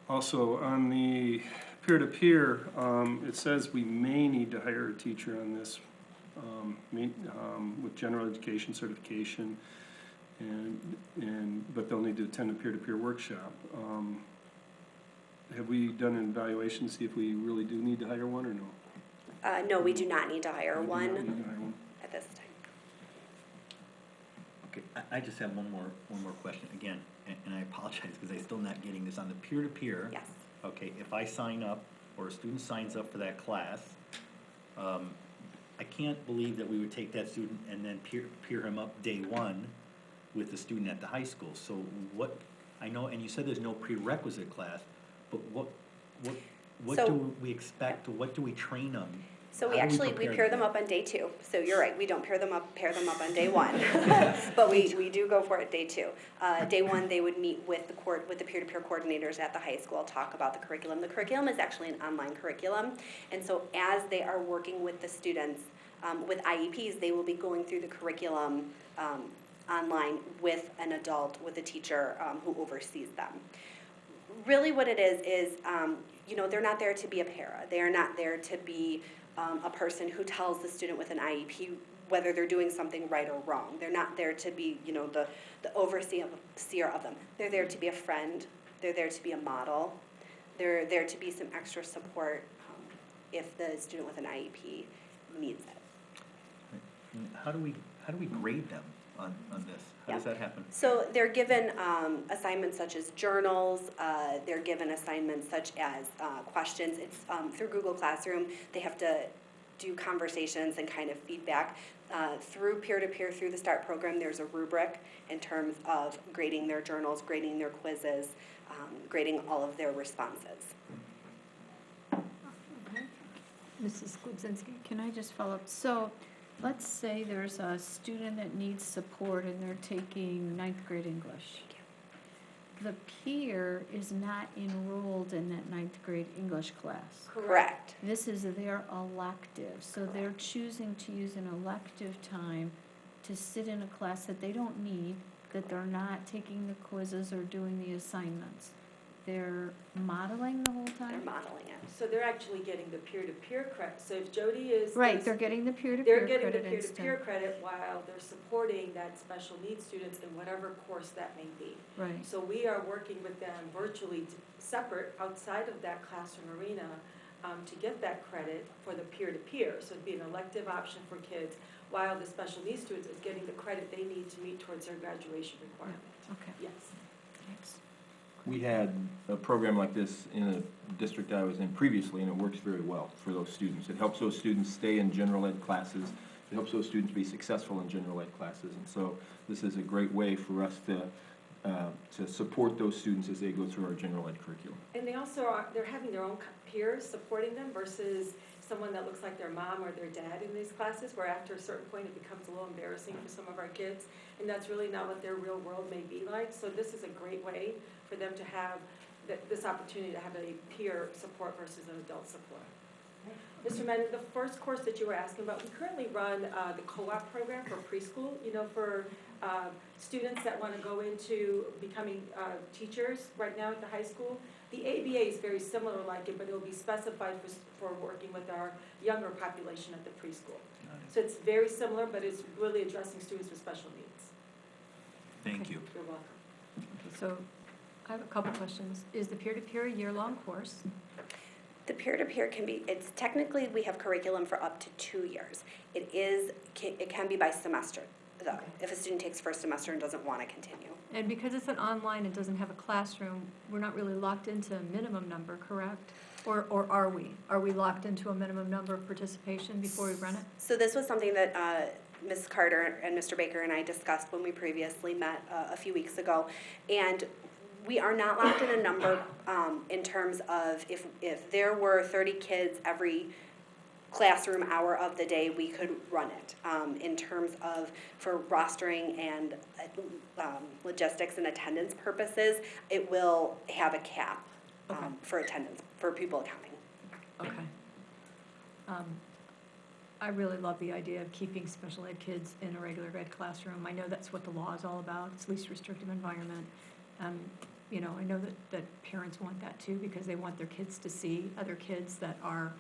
Also, on the peer-to-peer, it says we may need to hire a teacher on this with general education certification, but they'll need to attend a peer-to-peer workshop. Have we done an evaluation to see if we really do need to hire one or no? No, we do not need to hire We do one not need to hire one. at this time. Okay, I just have one more question again, and I apologize because I'm still not getting this on the peer-to-peer. Yes. Okay, if I sign up or a student signs up for that class, I can't believe that we would take that student and then peer him up day one with the student at the high school. So what, I know, and you said there's no prerequisite class, but what So- do we expect, or what do we train them? So How we do actually, we prepare pair them up on day 2. So you're right, we don't pair them up on day 1. But we do go for it day 2. Day 1, they would meet with the peer-to-peer coordinators at the high school, talk about the curriculum. The curriculum is actually an online curriculum. And so as they are working with the students, with IEPs, they will be going through the curriculum online with an adult, with a teacher who oversees them. Really what it is, they're not there to be a para. They are not there to be a person who tells the student with an IEP whether they're doing something right or wrong. They're not there to be, the overseer of them. They're there to be a friend. They're there to be a model. They're there to be some extra support if the student with an IEP needs it. And how do we grade them on this? How does that happen? So they're given assignments such as journals, they're given assignments such as questions. It's through Google Classroom. They have to do conversations and kind of feedback. Through peer-to-peer, through the START program, there's a rubric in terms of grading their journals, grading their quizzes, grading all of their responses. Mrs. Glubzinski? Can I just follow up? So, let's say there's a student that needs support and they're taking 9th grade English. The peer is not enrolled in that 9th grade English class. Correct. This is their elective, so they're choosing to use an elective time to sit in a class that they don't need, that they're not taking the quizzes or doing the assignments. They're modeling the whole They're time? modeling it. So they're actually getting the peer-to-peer credit. So if Jody is. Right, they're getting the peer-to-peer They're getting the credit peer-to-peer instead. credit while they're supporting that special needs students in whatever course that may be. Right, So we are working with them virtually separate outside of that classroom arena to get that credit for the peer-to-peer. So it'd be an elective option for kids while the special needs students is getting the credit they need to meet towards their graduation requirement. okay, Yes. thanks. We had a program like this in a district I was in previously, and it works very well for those students. It helps those students stay in general ed classes. It helps those students be successful in general ed classes. And so this is a great way for us to support those students as they go through our general ed curriculum. And they also they're having their own peers supporting them versus someone that looks like their mom or their dad in these classes, where after a certain point it becomes a little embarrassing for some of our kids, and that's really not what their real world may be like. So this is a great way for them to have this opportunity to have a peer support versus an adult support. Mr. Madden, the first course that you were asking about, we currently run the co-op program for preschool, for students that want to go into becoming teachers right now at the high school. The ABA is very similar like it, but it will be specified for working with our younger population at the preschool. So it's very similar, but it's really addressing students with special needs. Thank you. You're welcome. Okay, so I have a couple questions. Is the peer-to-peer a year-long course? The peer-to-peer it's technically, we have curriculum for up to 2 years. It can be by semester, though, if a student takes first semester and doesn't want to continue. And because it's an online and doesn't have a classroom, we're not really locked into a minimum number, correct? Or are we? Are we locked into a minimum number of participation before we run it? So this was something that Ms. Carter and Mr. Baker and I discussed when we previously met a few weeks ago. And we are not locked in a number in terms of if there were 30 kids every classroom hour of the day, we could run it. In terms of for rostering and logistics and attendance purposes, it will have a cap for attendance, for pupil counting. Okay. I really love the idea of keeping special ed kids in a regular ed classroom. I know that's what the law is all about. It's least restrictive environment. I know that parents want that too, because they want their kids to see other kids that are,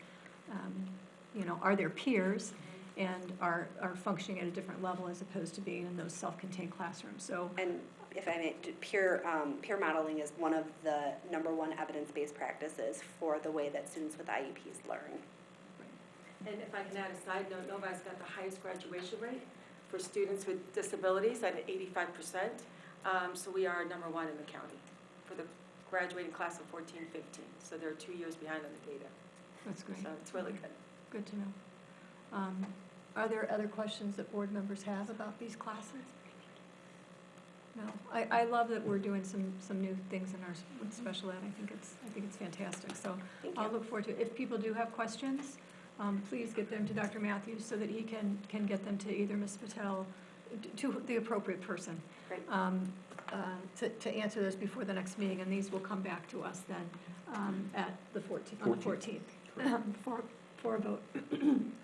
are their peers and are functioning at a different level as opposed to being in those self-contained classrooms. So, and if I may, peer modeling is one of the #1 evidence-based practices for the way that students with IEPs learn. And if I can add a side note, Novi's got the highest graduation rate for students with disabilities at 85%. So we are #1 in the county for the graduating class of 14-15. So they're 2 years behind on the data. that's great. So it's really good. Good to know. Are there other questions that board members have about these classes? No, I love that we're doing some new things in our, with special ed. I think it's fantastic, so Thank I'll you. look forward to it. If people do have questions, please get them to Dr. Matthews so that he can get them to either Ms. Patel, to the appropriate person. Great. To answer those before the next meeting, and these will come back to us then, at the 14th, on the 14th, for a vote.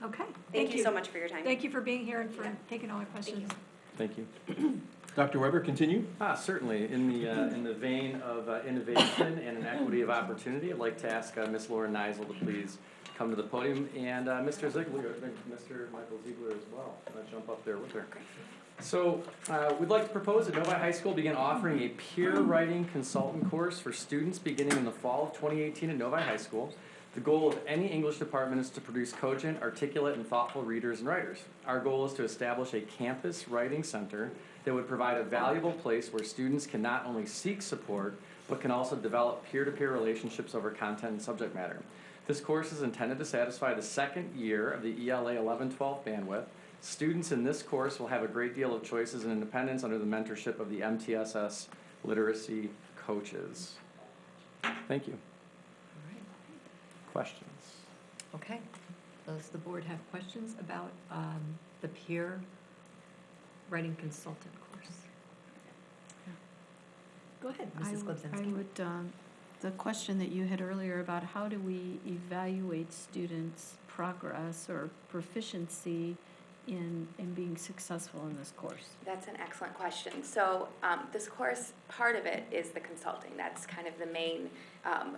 Okay. Thank you so much for your time. Thank you for being here and for taking all our questions. Thank you. Dr. Weber, continue. Certainly. In the vein of innovation and an equity of opportunity, I'd like to ask Ms. Lauren Neisel to please come to the podium, and Mr. Ziegler, Mr. Michael Ziegler as well. Jump up there with her. So we'd like to propose that Novi High School begin offering a peer writing consultant course for students beginning in the fall of 2018 at Novi High School. The goal of any English department is to produce cogent, articulate, and thoughtful readers and writers. Our goal is to establish a campus writing center that would provide a valuable place where students can not only seek support, but can also develop peer-to-peer relationships over content and subject matter. This course is intended to satisfy the second year of the ELA 11-12 bandwidth. Students in this course will have a great deal of choices and independence under the mentorship of the MTSS literacy coaches. Thank you. Questions? Okay. Does the board have questions about the peer writing consultant course? Go ahead, Mrs. Glebzinski. I would, the question that you had earlier about how do we evaluate students' progress or proficiency in being successful in this course? That's an excellent question. So this course, part of it is the consulting. That's kind of the main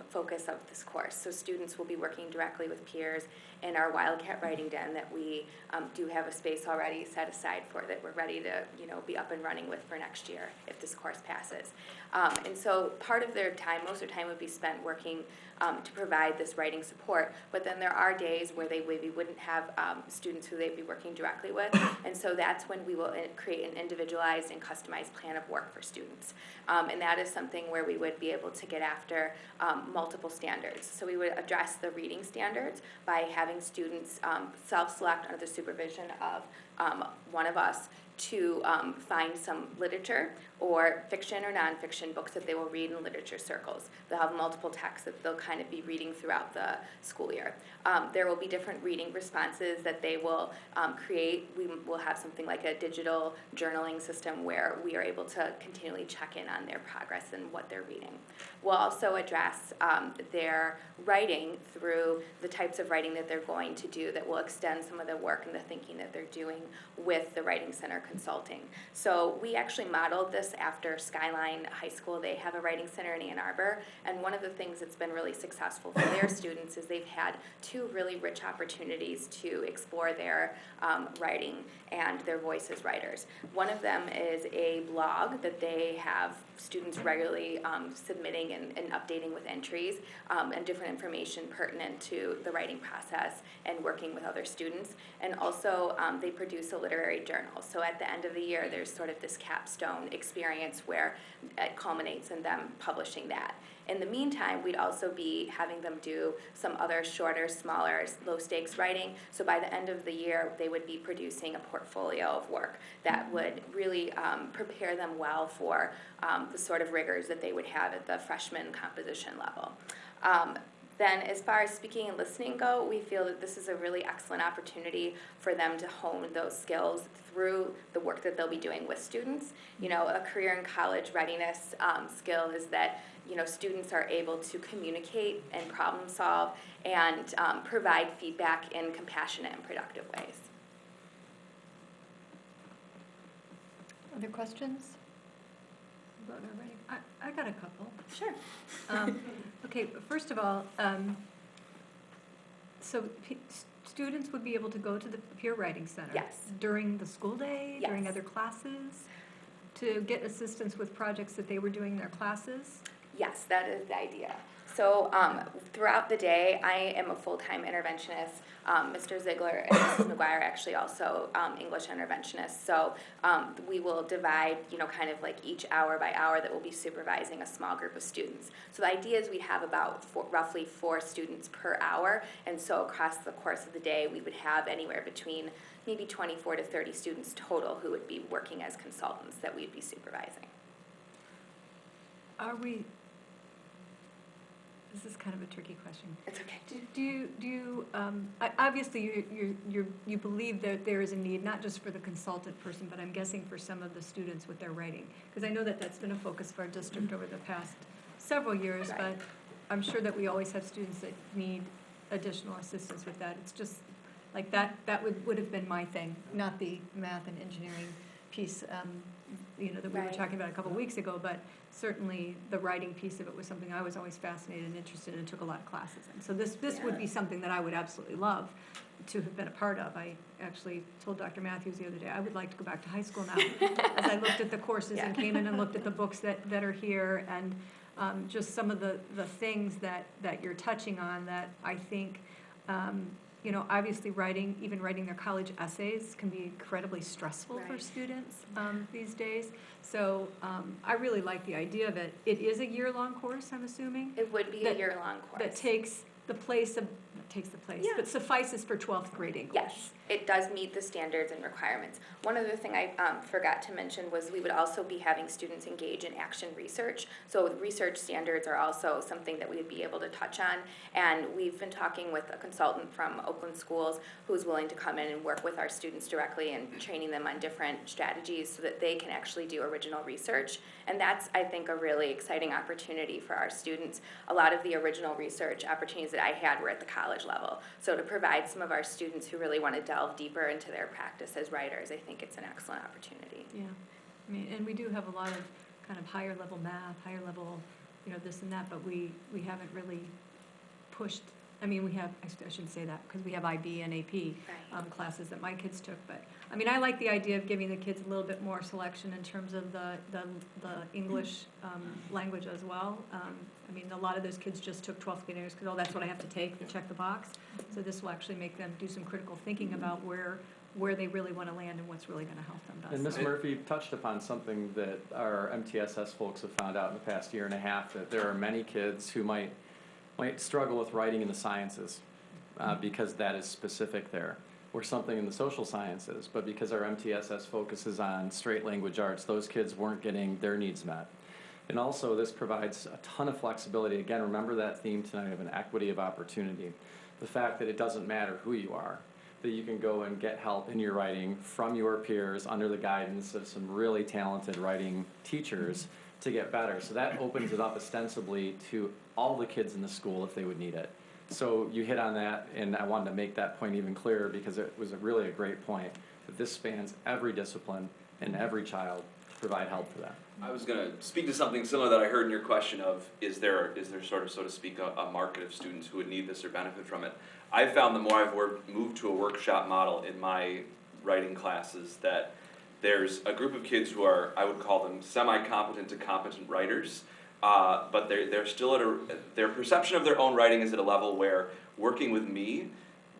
focus of this course. So students will be working directly with peers in our Wildcat Writing Den that we do have a space already set aside for, that we're ready to be up and running with for next year if this course passes. And so part of their time, most of their time would be spent working to provide this writing support, but then there are days where they maybe wouldn't have students who they'd be working directly with, and so that's when we will create an individualized and customized plan of work for students. And that is something where we would be able to get after multiple standards. So we would address the reading standards by having students self-select under the supervision of one of us to find some literature or fiction or nonfiction books that they will read in literature circles. They'll have multiple texts that they'll kind of be reading throughout the school year. There will be different reading responses that they will create. We will have something like a digital journaling system where we are able to continually check in on their progress and what they're reading. We'll also address their writing through the types of writing that they're going to do that will extend some of the work and the thinking that they're doing with the Writing Center Consulting. So we actually modeled this after Skyline High School. They have a writing center in Ann Arbor, and one of the things that's been really successful for their students is they've had two really rich opportunities to explore their writing and their voice as writers. One of them is a blog that they have students regularly submitting and updating with entries and different information pertinent to the writing process and working with other students. And also they produce a literary journal. So at the end of the year, there's sort of this capstone experience where it culminates in them publishing that. In the meantime, we'd also be having them do some other shorter, smaller, low-stakes writing. So by the end of the year, they would be producing a portfolio of work that would really prepare them well for the sort of rigors that they would have at the freshman composition level. Then as far as speaking and listening go, we feel that this is a really excellent opportunity for them to hone those skills through the work that they'll be doing with students. You know, a career in college readiness skill is that, you know, students are able to communicate and problem solve and provide feedback in compassionate and productive ways. Other questions about our writing? I got a couple. Sure. Okay, first of all, so students would be able to go to the peer writing center? Yes. During the school day, Yes. during other classes, to get assistance with projects that they were doing in their classes? Yes, that is the idea. So throughout the day, I am a full-time interventionist. Mr. Ziegler and Mrs. McGuire are actually also English interventionists. So we will divide, you know, kind of like each hour by hour that we'll be supervising a small group of students. So the idea is we'd have about roughly 4 students per hour. And so across the course of the day, we would have anywhere between maybe 24 to 30 students total who would be working as consultants that we'd be supervising. Are we, this is kind of a tricky question. It's okay. Do you, obviously, you believe that there is a need, not just for the consultant person, but I'm guessing for some of the students with their writing? Because I know that that's been a focus of our district over the past several years, Right. but I'm sure that we always have students that need additional assistance with that. It's just, like, that would have been my thing, not the math and engineering piece, that we were Right. talking about a couple weeks ago, but certainly the writing piece of it was something I was always fascinated and interested in and took a lot of classes in. So this would be something that I would absolutely love to have been a part of. I actually told Dr. Matthews the other day, I would like to go back to high school now. As I looked at the courses and came in and looked at the books that are here, and just some of the things that you're touching on that I think, obviously even writing their college essays can be incredibly stressful for Right. students these days. So I really like the idea of it. It is a year-long course, I'm assuming? It would be a year-long course. That takes the place, Yeah. but suffices for 12th grade English. Yes, it does meet the standards and requirements. One other thing I forgot to mention was we would also be having students engage in action research. So research standards are also something that we would be able to touch on. And we've been talking with a consultant from Oakland Schools who's willing to come in and work with our students directly and training them on different strategies so that they can actually do original research. And that's, I think, a really exciting opportunity for our students. A lot of the original research opportunities that I had were at the college level. So to provide some of our students who really want to delve deeper into their practice as writers, I think it's an excellent opportunity. Yeah, I mean, and we do have a lot of kind of higher level math, higher level, this and that, but we haven't really pushed, we have, I shouldn't say that, because we have IB and AP classes that my kids took, but, I like the idea of giving the kids a little bit more selection in terms of the English language as well. A lot of those kids just took 12th grade English because, that's what I have to take, check the box. So this will actually make them do some critical thinking about where they really want to land and what's really going to help them best. And Ms. Murphy touched upon something that our MTSS folks have found out in the past year and a half, that there are many kids who might struggle with writing in the sciences because that is specific there, or something in the social sciences, but because our MTSS focuses on straight language arts, those kids weren't getting their needs met. And also, this provides a ton of flexibility. Again, remember that theme tonight of an equity of opportunity. The fact that it doesn't matter who you are, that you can go and get help in your writing from your peers under the guidance of some really talented writing teachers to get better. So that opens it up ostensibly to all the kids in the school if they would need it. So you hit on that, and I wanted to make that point even clearer because it was really a great point, that this spans every discipline and every child to provide help for that. I was going to speak to something similar that I heard in your question of, is there sort of, so to speak, a market of students who would need this or benefit from it? I've found the more I've moved to a workshop model in my writing classes that there's a group of kids who are, I would call them semi-competent to competent writers, but they're still their perception of their own writing is at a level where working with me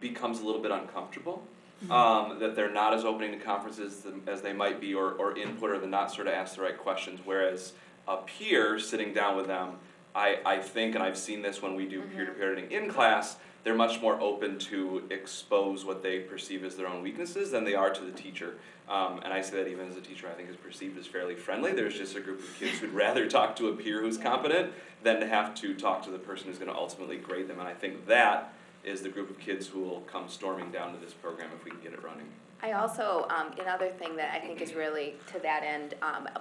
becomes a little bit uncomfortable. That they're not as opening to conferences as they might be, or input, or they're not sort of ask the right questions, whereas a peer sitting down with them, I think, and I've seen this when we do peer-to-peer editing in class, they're much more open to expose what they perceive as their own weaknesses than they are to the teacher. And I say that even as a teacher I think is perceived as fairly friendly. There's just a group of kids who'd rather talk to a peer who's competent than to have to talk to the person who's going to ultimately grade them, and I think that is the group of kids who will come storming down to this program if we can get it running. I also, another thing that I think is really to that end,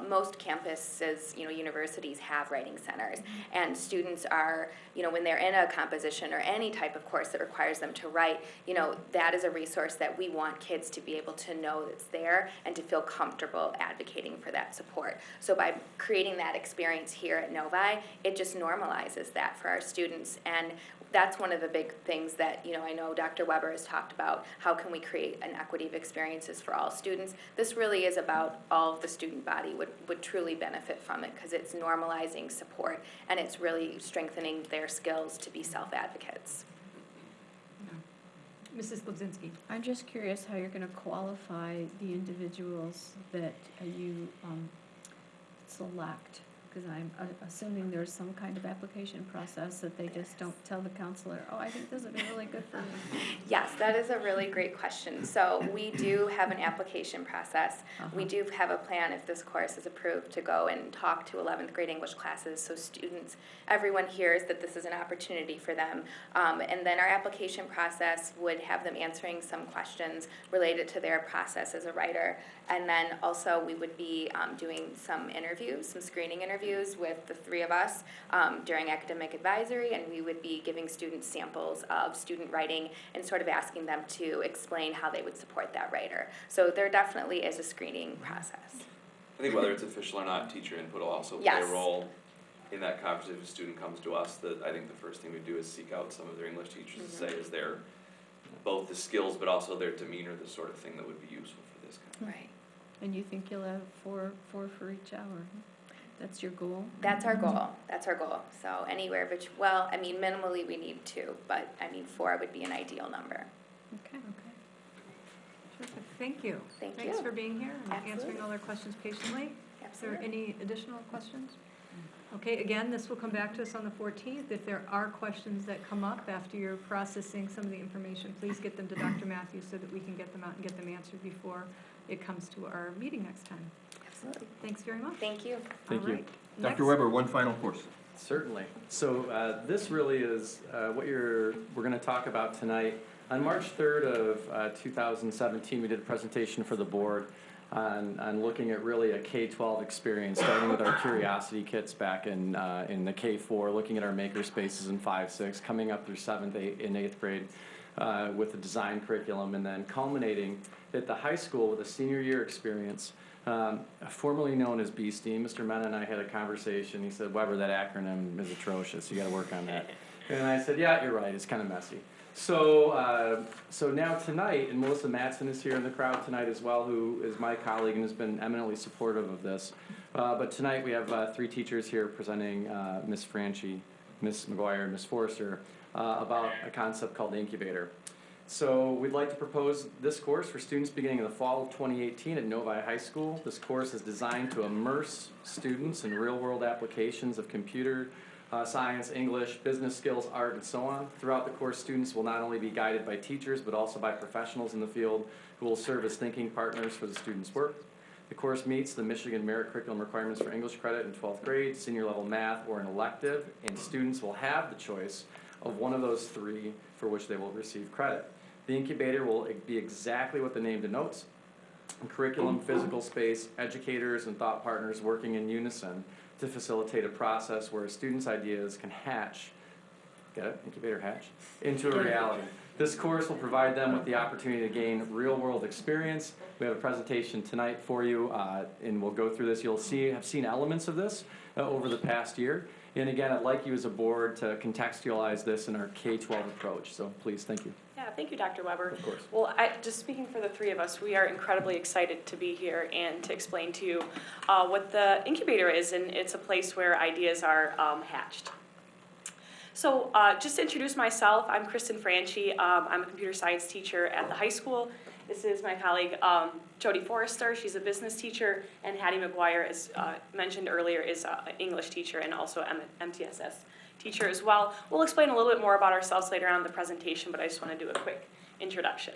most campuses, universities have writing centers, and students are, when they're in a composition or any type of course that requires them to write, that is a resource that we want kids to be able to know that's there and to feel comfortable advocating for that support. So by creating that experience here at Novi, it just normalizes that for our students, and that's one of the big things that, I know Dr. Weber has talked about, how can we create an equity of experiences for all students. This really is about all of the student body would truly benefit from it, because it's normalizing support and it's really strengthening their skills to be self-advocates. Mrs. Lubzinski. I'm just curious how you're going to qualify the individuals that you select, Because I'm assuming there's some kind of application process that they just don't tell the counselor, oh, I think this would be really good for you. Yes, that is a really great question. So we do have an application process. We do have a plan, if this course is approved, to go and talk to 11th grade English classes so students, everyone hears that this is an opportunity for them. And then our application process would have them answering some questions related to their process as a writer. And then also we would be doing some interviews, some screening interviews with the three of us during academic advisory, and we would be giving students samples of student writing and sort of asking them to explain how they would support that writer. So there definitely is a screening process. I think whether it's official or not, teacher input will also play Yes. a role in that conversation. If a student comes to us, that I think the first thing we do is seek out some of their English teachers to say, is there both the skills but also their demeanor the sort of thing that would be useful for this kind of Right. And you think you'll have four for each hour? That's your goal? That's our goal. That's our goal. So anywhere well, I mean, minimally we need 2, but I mean 4 would be an ideal number. Okay. Terrific, thank you. Thank Thanks you. for being here and answering Absolutely. all our questions patiently. Is there Absolutely. any additional questions? Okay, again, this will come back to us on the 14th. If there are questions that come up after you're processing some of the information, please get them to Dr. Matthews so that we can get them out and get them answered before it comes to our meeting next time. Absolutely. Thanks very much. Thank you. Thank All you. right. Dr. Next. Weber, one final course. Certainly. So this really is what we're going to talk about tonight. On March 3rd of 2017, we did a presentation for the board on looking at really a K-12 experience, starting with our curiosity kits back in the K-4, looking at our maker spaces in 5, 6, coming up through 7th, 8th, and 8th grade with the design curriculum, and then culminating at the high school with a senior year experience, formerly known as B-STEAM. Mr. Mena and I had a conversation. He said, Weber, that acronym is atrocious. You got to work on that. And I said, yeah, you're right. It's kind of messy. So now tonight, and Melissa Matson is here in the crowd tonight as well, who is my colleague and has been eminently supportive of this. But tonight we have 3 teachers here presenting Ms. Franchi, Ms. McGuire, and Ms. Forrester about a concept called the incubator. So we'd like to propose this course for students beginning in the fall of 2018 at Novi High School. This course is designed to immerse students in real-world applications of computer science, English, business skills, art, and so on. Throughout the course, students will not only be guided by teachers, but also by professionals in the field who will serve as thinking partners for the students' work. The course meets the Michigan Merit Curriculum requirements for English credit in 12th grade, senior level math, or an elective, and students will have the choice of one of those 3 for which they will receive credit. The incubator will be exactly what the name denotes: curriculum, physical space, educators, and thought partners working in unison to facilitate a process where a student's ideas can hatch, get it, incubator hatch, into a reality. This course will provide them with the opportunity to gain real-world experience. We have a presentation tonight for you, and we'll go through this. You'll have seen elements of this over the past year. And again, I'd like you as a board to contextualize this in our K-12 approach. So please, thank you. Yeah, thank you, Dr. Weber. Of course. Well, just speaking for the 3 of us, we are incredibly excited to be here and to explain to you what the incubator is, and it's a place where ideas are hatched. So just to introduce myself, I'm Kristen Franchi. I'm a computer science teacher at the high school. This is my colleague, Jody Forrester. She's a business teacher, and Hattie McGuire, as mentioned earlier, is an English teacher and also MTSS teacher as well. We'll explain a little bit more about ourselves later on in the presentation, but I just want to do a quick introduction.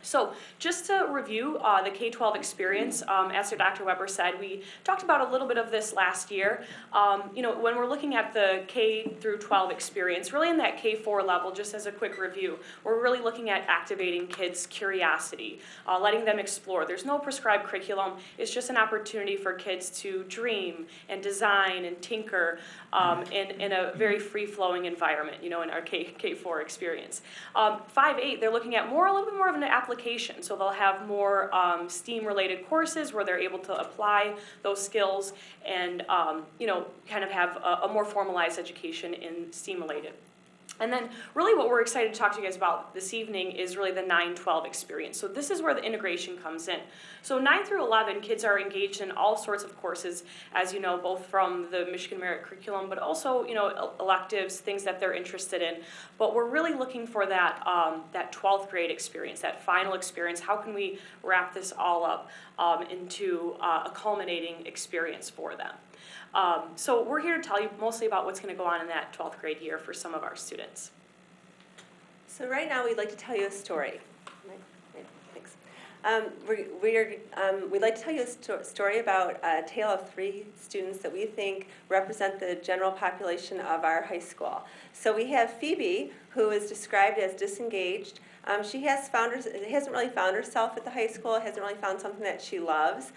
So just to review the K-12 experience, as Dr. Weber said, we talked about a little bit of this last year. When we're looking at the K through 12 experience, really in that K-4 level, just as a quick review, we're really looking at activating kids' curiosity, letting them explore. There's no prescribed curriculum. It's just an opportunity for kids to dream and design and tinker in a very free-flowing environment, in our K-4 experience. 5-8, they're looking at a little bit more of an application. So they'll have more STEAM-related courses where they're able to apply those skills and, kind of have a more formalized education in STEAM-related. And then really what we're excited to talk to you guys about this evening is really the 9-12 experience. So this is where the integration comes in. So 9 through 11, kids are engaged in all sorts of courses, as you know, both from the Michigan Merit Curriculum, but also, electives, things that they're interested in. But we're really looking for that 12th grade experience, that final experience. How can we wrap this all up into a culminating experience for them? So we're here to tell you mostly about what's going to go on in that 12th grade year for some of our students. So right now, we'd like to tell you a story. Thanks. We'd like to tell you a story about a tale of 3 students that we think represent the general population of our high school. So we have Phoebe, who is described as disengaged. She hasn't really found herself at the high school, hasn't really found something that she loves.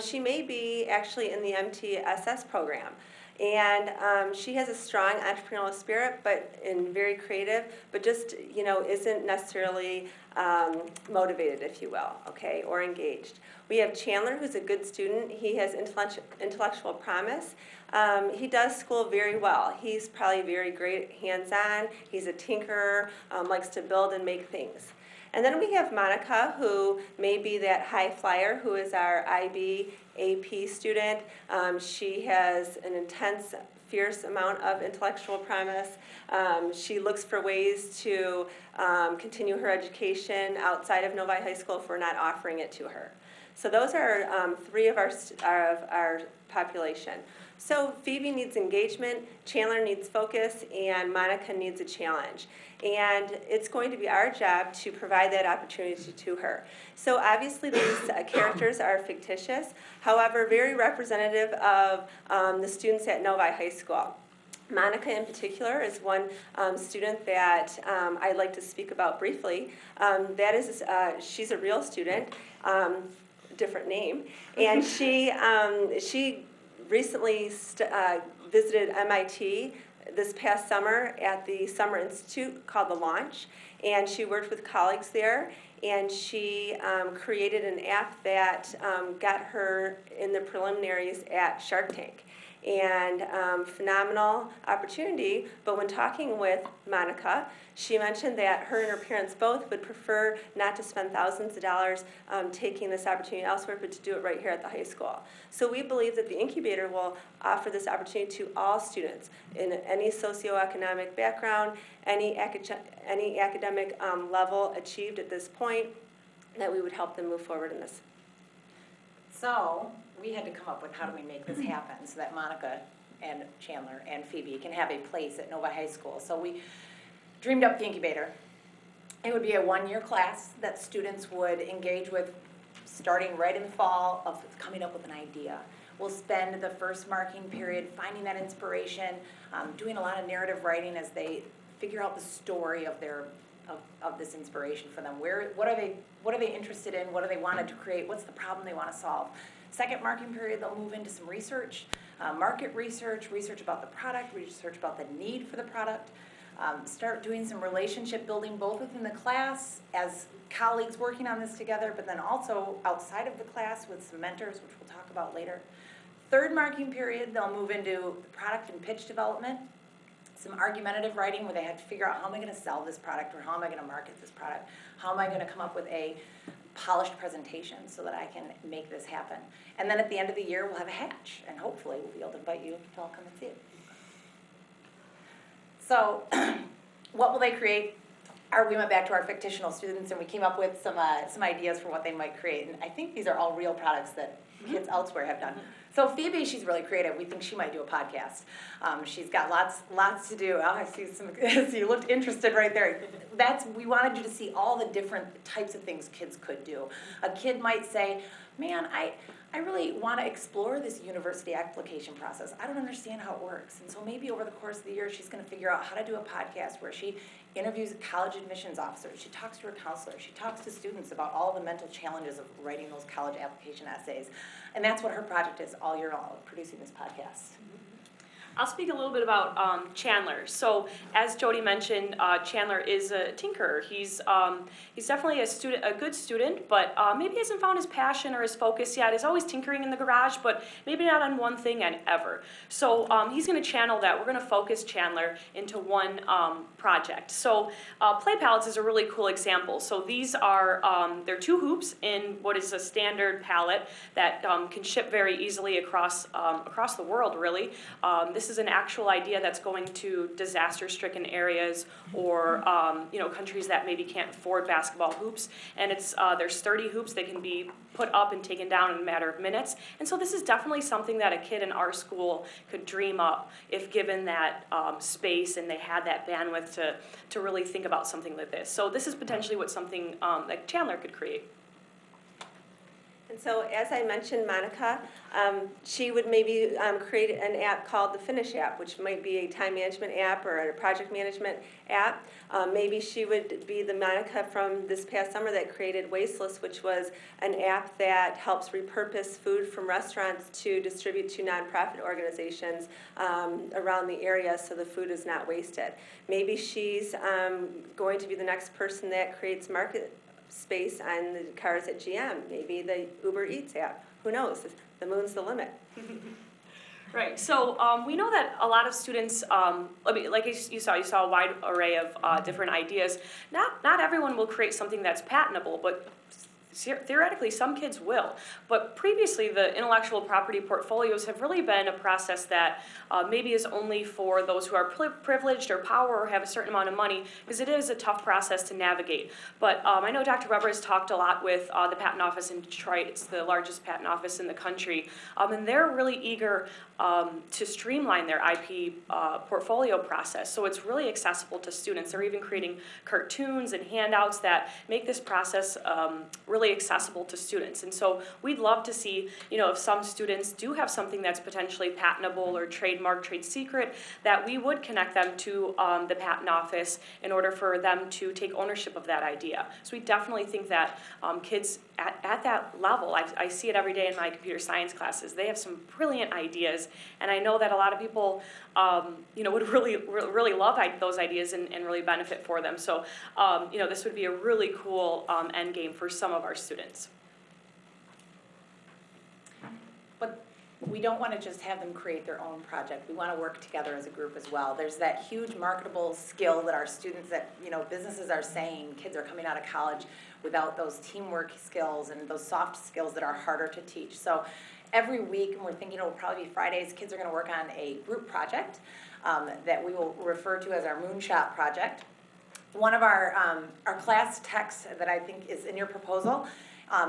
She may be actually in the MTSS program. And she has a strong entrepreneurial spirit, and very creative, but just, isn't necessarily motivated, if you will, okay, or engaged. We have Chandler, who's a good student. He has intellectual promise. He does school very well. He's probably very great hands-on. He's a tinkerer, likes to build and make things. And then we have Monica, who may be that high flyer, who is our IB AP student. She has an intense, fierce amount of intellectual promise. She looks for ways to continue her education outside of Novi High School if we're not offering it to her. So those are 3 of our population. So Phoebe needs engagement, Chandler needs focus, and Monica needs a challenge. And it's going to be our job to provide that opportunity to her. So obviously these characters are fictitious, however, very representative of the students at Novi High School. Monica in particular is one student that I'd like to speak about briefly. That is, she's a real student, different name, and she recently visited MIT this past summer at the Summer Institute called The Launch, and she worked with colleagues there, and she created an app that got her in the preliminaries at Shark Tank. And phenomenal opportunity, but when talking with Monica, she mentioned that her and her parents both would prefer not to spend thousands of dollars taking this opportunity elsewhere, but to do it right here at the high school. So we believe that the incubator will offer this opportunity to all students in any socioeconomic background, any academic level achieved at this point, that we would help them move forward in this. So we had to come up with how do we make this happen so that Monica and Chandler and Phoebe can have a place at Novi High School. So we dreamed up the incubator. It would be a 1-year class that students would engage with starting right in the fall of coming up with an idea. We'll spend the first marking period finding that inspiration, doing a lot of narrative writing as they figure out the story of this inspiration for them. What are they interested in? What do they want to create? What's the problem they want to solve? Second marking period, they'll move into some research, market research, research about the product, research about the need for the product, start doing some relationship building both within the class as colleagues working on this together, but then also outside of the class with some mentors, which we'll talk about later. Third marking period, they'll move into product and pitch development, some argumentative writing where they had to figure out how am I going to sell this product or how am I going to market this product, how am I going to come up with a polished presentation so that I can make this happen. And then at the end of the year, we'll have a hatch, and hopefully we'll be able to invite you to all come and see it. So what will they create? We went back to our fictional students and we came up with some ideas for what they might create. And I think these are all real products that kids elsewhere have done. So Phoebe, she's really creative. We think she might do a podcast. She's got lots to do. Oh, I see some. You looked interested right there. We wanted you to see all the different types of things kids could do. A kid might say, "Man, I really want to explore this university application process. I don't understand how it works." And so maybe over the course of the year, she's going to figure out how to do a podcast where she interviews college admissions officers. She talks to her counselor. She talks to students about all the mental challenges of writing those college application essays. And that's what her project is all year long, producing this podcast. I'll speak a little bit about Chandler. So, as Jody mentioned, Chandler is a tinkerer. He's definitely a good student, but maybe hasn't found his passion or his focus yet. He's always tinkering in the garage, but maybe not on one thing and ever. So he's going to channel that. We're going to focus Chandler into one project. So play palettes is a really cool example. So these are they're 2 hoops in what is a standard palette that can ship very easily across the world. Really, this This is an actual idea that's going to disaster-stricken areas or countries that maybe can't afford basketball hoops. And they're sturdy hoops. They can be put up and taken down in a matter of minutes. And so this is definitely something that a kid in our school could dream up if given that space and they had that bandwidth to really think about something like this. So this is potentially what something like Chandler could create. And so, as I mentioned, Monica, she would maybe create an app called the Finish app, which might be a time management app or a project management app. Maybe she would be the Monica from this past summer that created Wasteless, which was an app that helps repurpose food from restaurants to distribute to nonprofit organizations around the area so the food is not wasted. Maybe she's going to be the next person that creates market space on the cars at GM, maybe the Uber Eats app. Who knows? The moon's the limit. Right. So we know that a lot of students, like you saw a wide array of different ideas. Not everyone will create something that's patentable, but theoretically some kids will. But previously, the intellectual property portfolios have really been a process that maybe is only for those who are privileged or power or have a certain amount of money, because it is a tough process to navigate. But I know Dr. Weber has talked a lot with the patent office in Detroit. It's the largest patent office in the country. And they're really eager to streamline their IP portfolio process. So it's really accessible to students. They're even creating cartoons and handouts that make this process really accessible to students. And so we'd love to see, if some students do have something that's potentially patentable or trademark, trade secret, that we would connect them to the patent office in order for them to take ownership of that idea. So we definitely think that kids at that level, I see it every day in my computer science classes, they have some brilliant ideas, and I know that a lot of people would really love those ideas and really benefit for them. So this would be a really cool end game for some of our students. But we don't want to just have them create their own project. We want to work together as a group as well. There's that huge marketable skill that our students, businesses are saying, kids are coming out of college without those teamwork skills and those soft skills that are harder to teach. So every week, and we're thinking it'll probably be Fridays, kids are going to work on a group project that we will refer to as our Moonshot project. One of our class texts that I think is in your proposal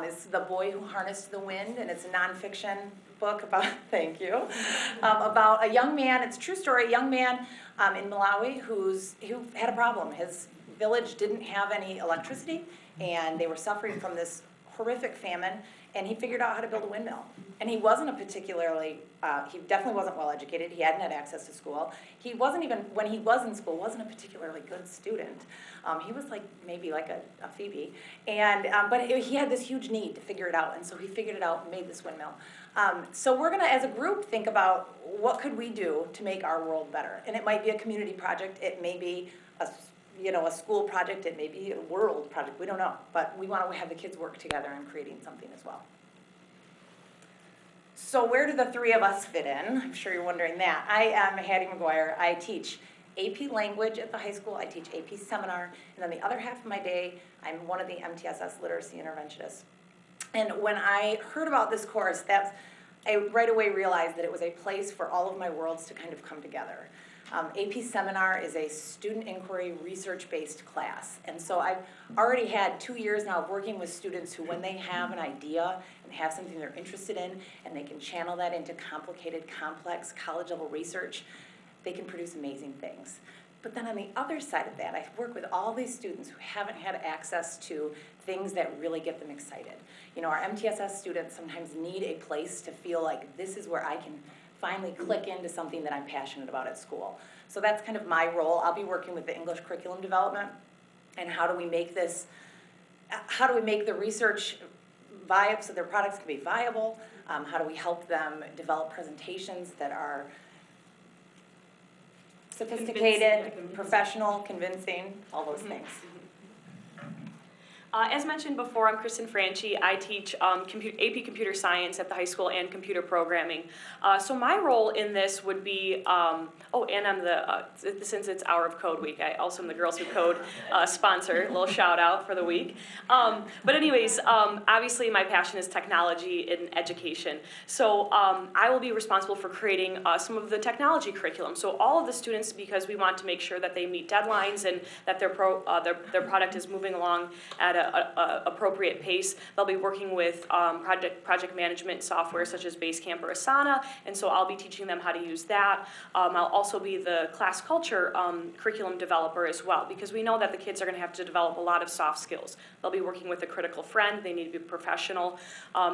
is The Boy Who Harnessed the Wind, and it's a nonfiction book about, thank you, about a young man, it's a true story, a young man in Malawi who had a problem. His village didn't have any electricity, and they were suffering from this horrific famine, and he figured out how to build a windmill. And he wasn't he definitely wasn't well educated. He hadn't had access to school. He wasn't even, when he was in school, wasn't a particularly good student. He was maybe like a Phoebe. And, but he had this huge need to figure it out, and so he figured it out and made this windmill. So we're gonna, as a group, think about what could we do to make our world better. And it might be a community project, it may be a school project, it may be a world project, we don't know. But we want to have the kids work together in creating something as well. So where do the three of us fit in? I'm sure you're wondering that. I am Hattie McGuire. I teach AP Language at the high school. I teach AP Seminar. And then the other half of my day, I'm one of the MTSS Literacy Interventionists. And when I heard about this course, I right away realized that it was a place for all of my worlds to kind of come together. AP Seminar is a student inquiry research-based class. And so I've already had 2 years now of working with students who, when they have an idea and have something they're interested in, and they can channel that into complicated, complex, college-level research, they can produce amazing things. But then on the other side of that, I work with all these students who haven't had access to things that really get them excited. Our MTSS students sometimes need a place to feel like this is where I can finally click into something that I'm passionate about at school. So that's kind of my role. I'll be working with the English curriculum development and how do we make the research viable so their products can be viable? How do we help them develop presentations that are sophisticated, professional, convincing, all those things. As mentioned before, I'm Kristen Franchi. I teach AP Computer Science at the high school and computer programming. So my role in this would be, and I'm the, since it's Hour of Code Week, I also am the Girls Who Code sponsor, a little shout out for the week. But anyways, obviously my passion is technology and education. So I will be responsible for creating some of the technology curriculum. So all of the students, because we want to make sure that they meet deadlines and that their product is moving along at a appropriate pace. They'll be working with project management software such as Basecamp or Asana, and so I'll be teaching them how to use that. I'll also be the class culture curriculum developer as well, because we know that the kids are going to have to develop a lot of soft skills. They'll be working with a critical friend, they need to be professional.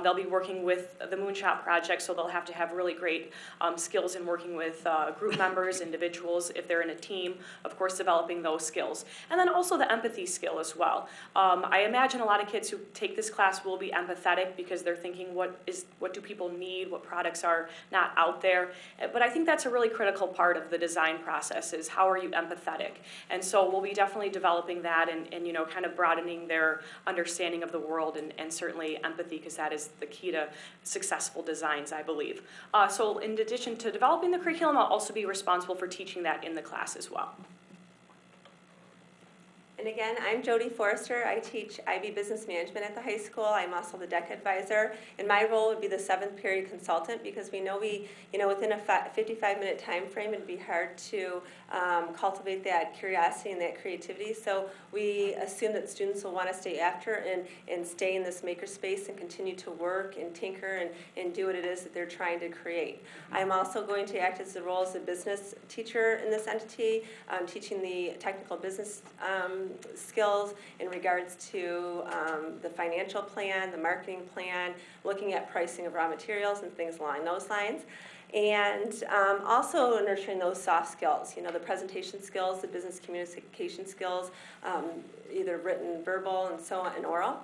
They'll be working with the Moonshot Project, so they'll have to have really great skills in working with group members, individuals, if they're in a team, of course developing those skills. And then also the empathy skill as well. I imagine a lot of kids who take this class will be empathetic because they're thinking, what do people need, what products are not out there. But I think that's a really critical part of the design process, is how are you empathetic? And so we'll be definitely developing that and you know, kind of broadening their understanding of the world and certainly empathy, because that is the key to successful designs, I believe. So in addition to developing the curriculum, I'll also be responsible for teaching that in the class as well. And again, I'm Jody Forrester. I teach IB Business Management at the high school. I'm also the deck advisor, and my role would be the 7th period consultant, because we know within a 55-minute time frame, it'd be hard to cultivate that curiosity and that creativity. So we assume that students will want to stay after and stay in this maker space and continue to work and tinker and do what it is that they're trying to create. I'm also going to act as the role as a business teacher in this entity, teaching the technical business skills in regards to the financial plan, the marketing plan, looking at pricing of raw materials and things along those lines. And also nurturing those soft skills, you know, the presentation skills, the business communication skills, either written, verbal, and so on, and oral.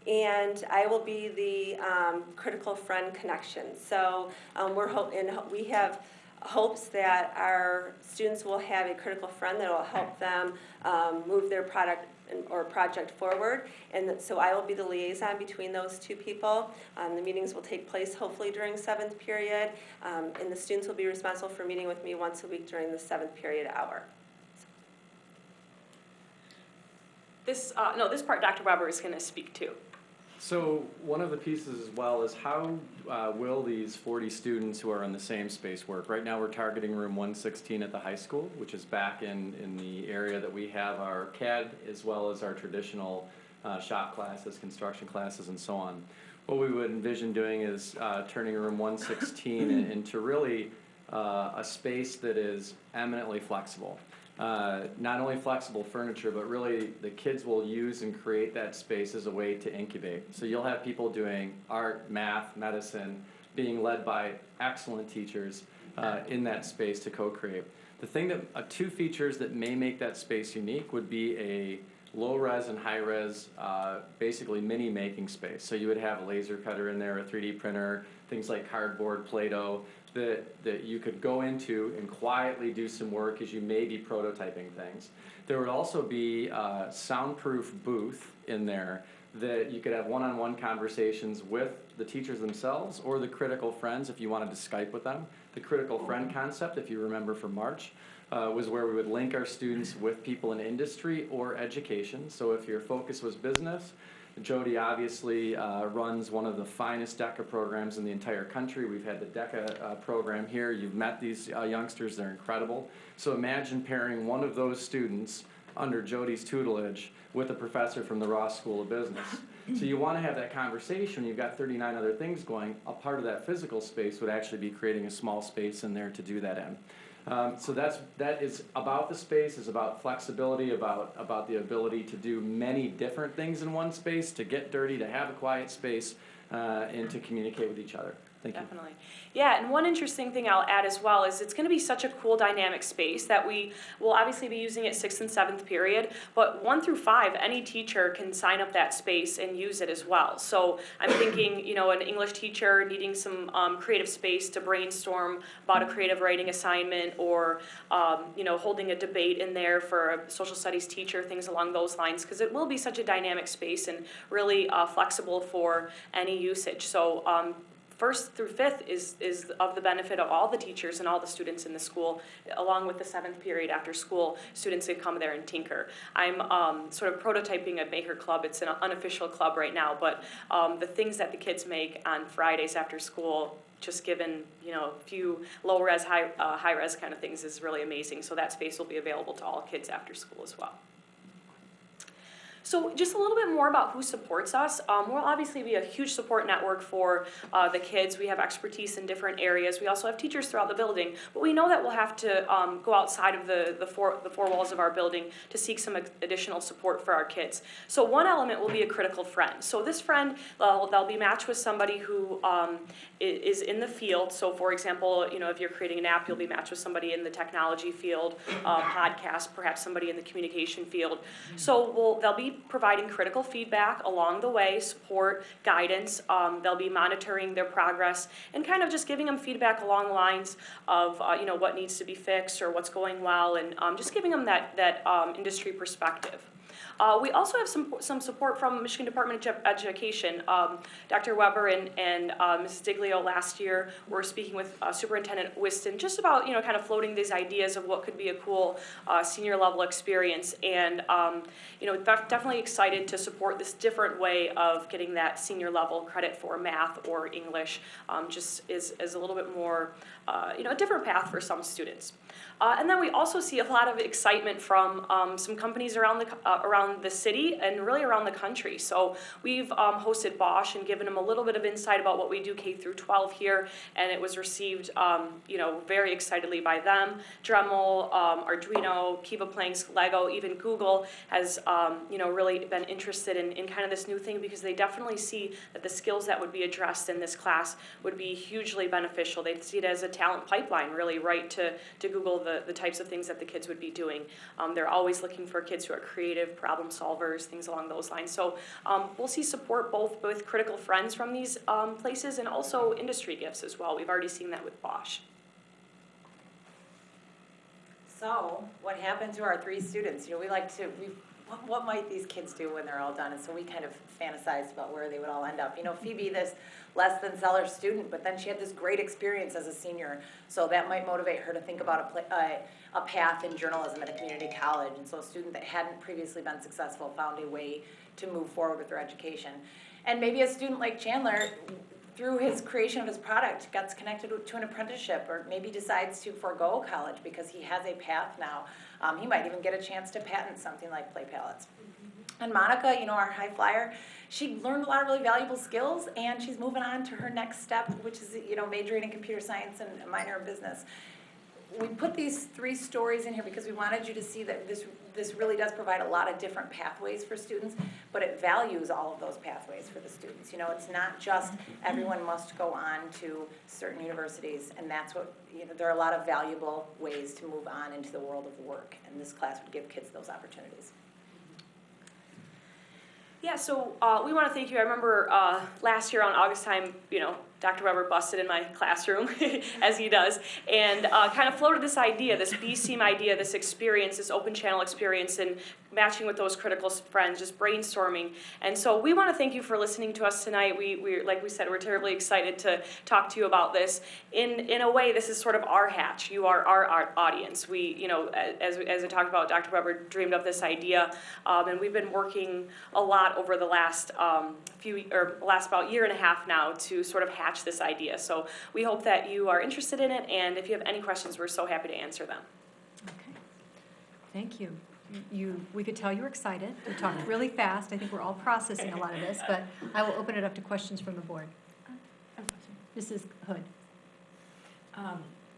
And I will be the critical friend connection. So we have hopes that our students will have a critical friend that will help them move their product or project forward, and so I will be the liaison between those two people. The meetings will take place hopefully during 7th period, and the students will be responsible for meeting with me once a week during the 7th period hour. This part Dr. Weber is going to speak to. So one of the pieces as well is how will these 40 students who are in the same space work? Right now we're targeting room 116 at the high school, which is back in the area that we have our CAD as well as our traditional shop classes, construction classes, and so on. What we would envision doing is turning room 116 into really a space that is eminently flexible. Not only flexible furniture, but really the kids will use and create that space as a way to incubate. So you'll have people doing art, math, medicine, being led by excellent teachers in that space to co-create. The thing that, two features that may make that space unique would be a low-res and high-res, basically mini-making space. So you would have a laser cutter in there, a 3D printer, things like cardboard, Play-Doh, that you could go into and quietly do some work as you may be prototyping things. There would also be a soundproof booth in there that you could have one-on-one conversations with the teachers themselves or the critical friends if you wanted to Skype with them. The critical friend concept, if you remember from March, was where we would link our students with people in industry or education. So if your focus was business, Jody obviously runs one of the finest DECA programs in the entire country. We've had the DECA program here. You've met these youngsters. They're incredible. So imagine pairing one of those students under Jody's tutelage with a professor from the Ross School of Business. So you want to have that conversation. You've got 39 other things going. A part of that physical space would actually be creating a small space in there to do that in. So that is about the space, is about flexibility, about the ability to do many different things in one space, to get dirty, to have a quiet space, and to communicate with each other. Thank you. Definitely. Yeah, and one interesting thing I'll add as well is it's going to be such a cool dynamic space that we will obviously be using it 6th and 7th period, but 1 through 5, any teacher can sign up that space and use it as well. So I'm thinking, you know, an English teacher needing some creative space to brainstorm about a creative writing assignment, or, you know, holding a debate in there for a social studies teacher, things along those lines, because it will be such a dynamic space and really flexible for any usage. So 1st through 5th is of the benefit of all the teachers and all the students in the school, along with the 7th period after school. Students can come there and tinker. I'm sort of prototyping a maker club. It's an unofficial club right now, but the things that the kids make on Fridays after school, just given, you know, a few low res, high res kind of things, is really amazing. So that space will be available to all kids after school as well. So just a little bit more about who supports us. We'll obviously be a huge support network for the kids. We have expertise in different areas. We also have teachers throughout the building, but we know that we'll have to go outside of the four walls of our building to seek some additional support for our kids. So one element will be a critical friend. So this friend, they'll be matched with somebody who is in the field. So for example, you know, if you're creating an app, you'll be matched with somebody in the technology field, podcast, perhaps somebody in the communication field. So they'll be providing critical feedback along the way, support, guidance. They'll be monitoring their progress and kind of just giving them feedback along the lines of you know, what needs to be fixed or what's going well, and just giving them that industry perspective. We also have some support from Michigan Department of Education. Dr. Weber and Mrs. Diglio last year were speaking with Superintendent Whiston just about, you know, kind of floating these ideas of what could be a cool senior level experience, and you know, definitely excited to support this different way of getting that senior level credit for math or English. Just is a little bit more, you know, a different path for some students. And then we also see a lot of excitement from some companies around the city and really around the country. So we've hosted Bosch and given them a little bit of insight about what we do K through 12 here, and it was received, you know, very excitedly by them. Dremel, Arduino, Kiva Planks, Lego, even Google has, you know, really been interested in kind of this new thing, because they definitely see that the skills that would be addressed in this class would be hugely beneficial. They see it as a talent pipeline, really, right to Google the types of things that the kids would be doing. They're always looking for kids who are creative, problem solvers, things along those lines. So we'll see support both with critical friends from these places and also industry gifts as well. We've already seen that with Bosch. So what happened to our 3 students? You know, what might these kids do when they're all done? And so we kind of fantasized about where they would all end up. You know, Phoebe, this less than stellar student, but then she had this great experience as a senior, so that might motivate her to think about a path in journalism at a community college. And so a student that hadn't previously been successful found a way to move forward with their education. And maybe a student like Chandler, through his creation of his product, gets connected to an apprenticeship, or maybe decides to forego college because he has a path now. He might even get a chance to patent something like play pallets. And Monica, you know, our high flyer, she learned a lot of really valuable skills, and she's moving on to her next step, which is, you know, majoring in computer science and a minor in business. We put these 3 stories in here because we wanted you to see that this really does provide a lot of different pathways for students, but it values all of those pathways for the students. You know, it's not just everyone must go on to certain universities, and that's what, you know, there are a lot of valuable ways to move on into the world of work, and this class would give kids those opportunities. Yeah, so we want to thank you. I remember last year on August time, you know, Dr. Weber busted in my classroom, as he does, and kind of floated this idea, this BSEAM idea, this experience, this open channel experience, and matching with those critical friends, just brainstorming. And so we want to thank you for listening to us tonight. We like we said, we're terribly excited to talk to you about this. In a way, this is sort of our hatch. You are our audience. We, you know, as I talked about, Dr. Weber dreamed up this idea, and we've been working a lot over the last last about year and a half now to sort of hatch this idea. So we hope that you are interested in it, and if you have any questions, we're so happy to answer them. Okay, thank you. We could tell you were excited. You talked really fast. I think we're all processing a lot of this, but I will open it up to questions from the board. Mrs. Hood.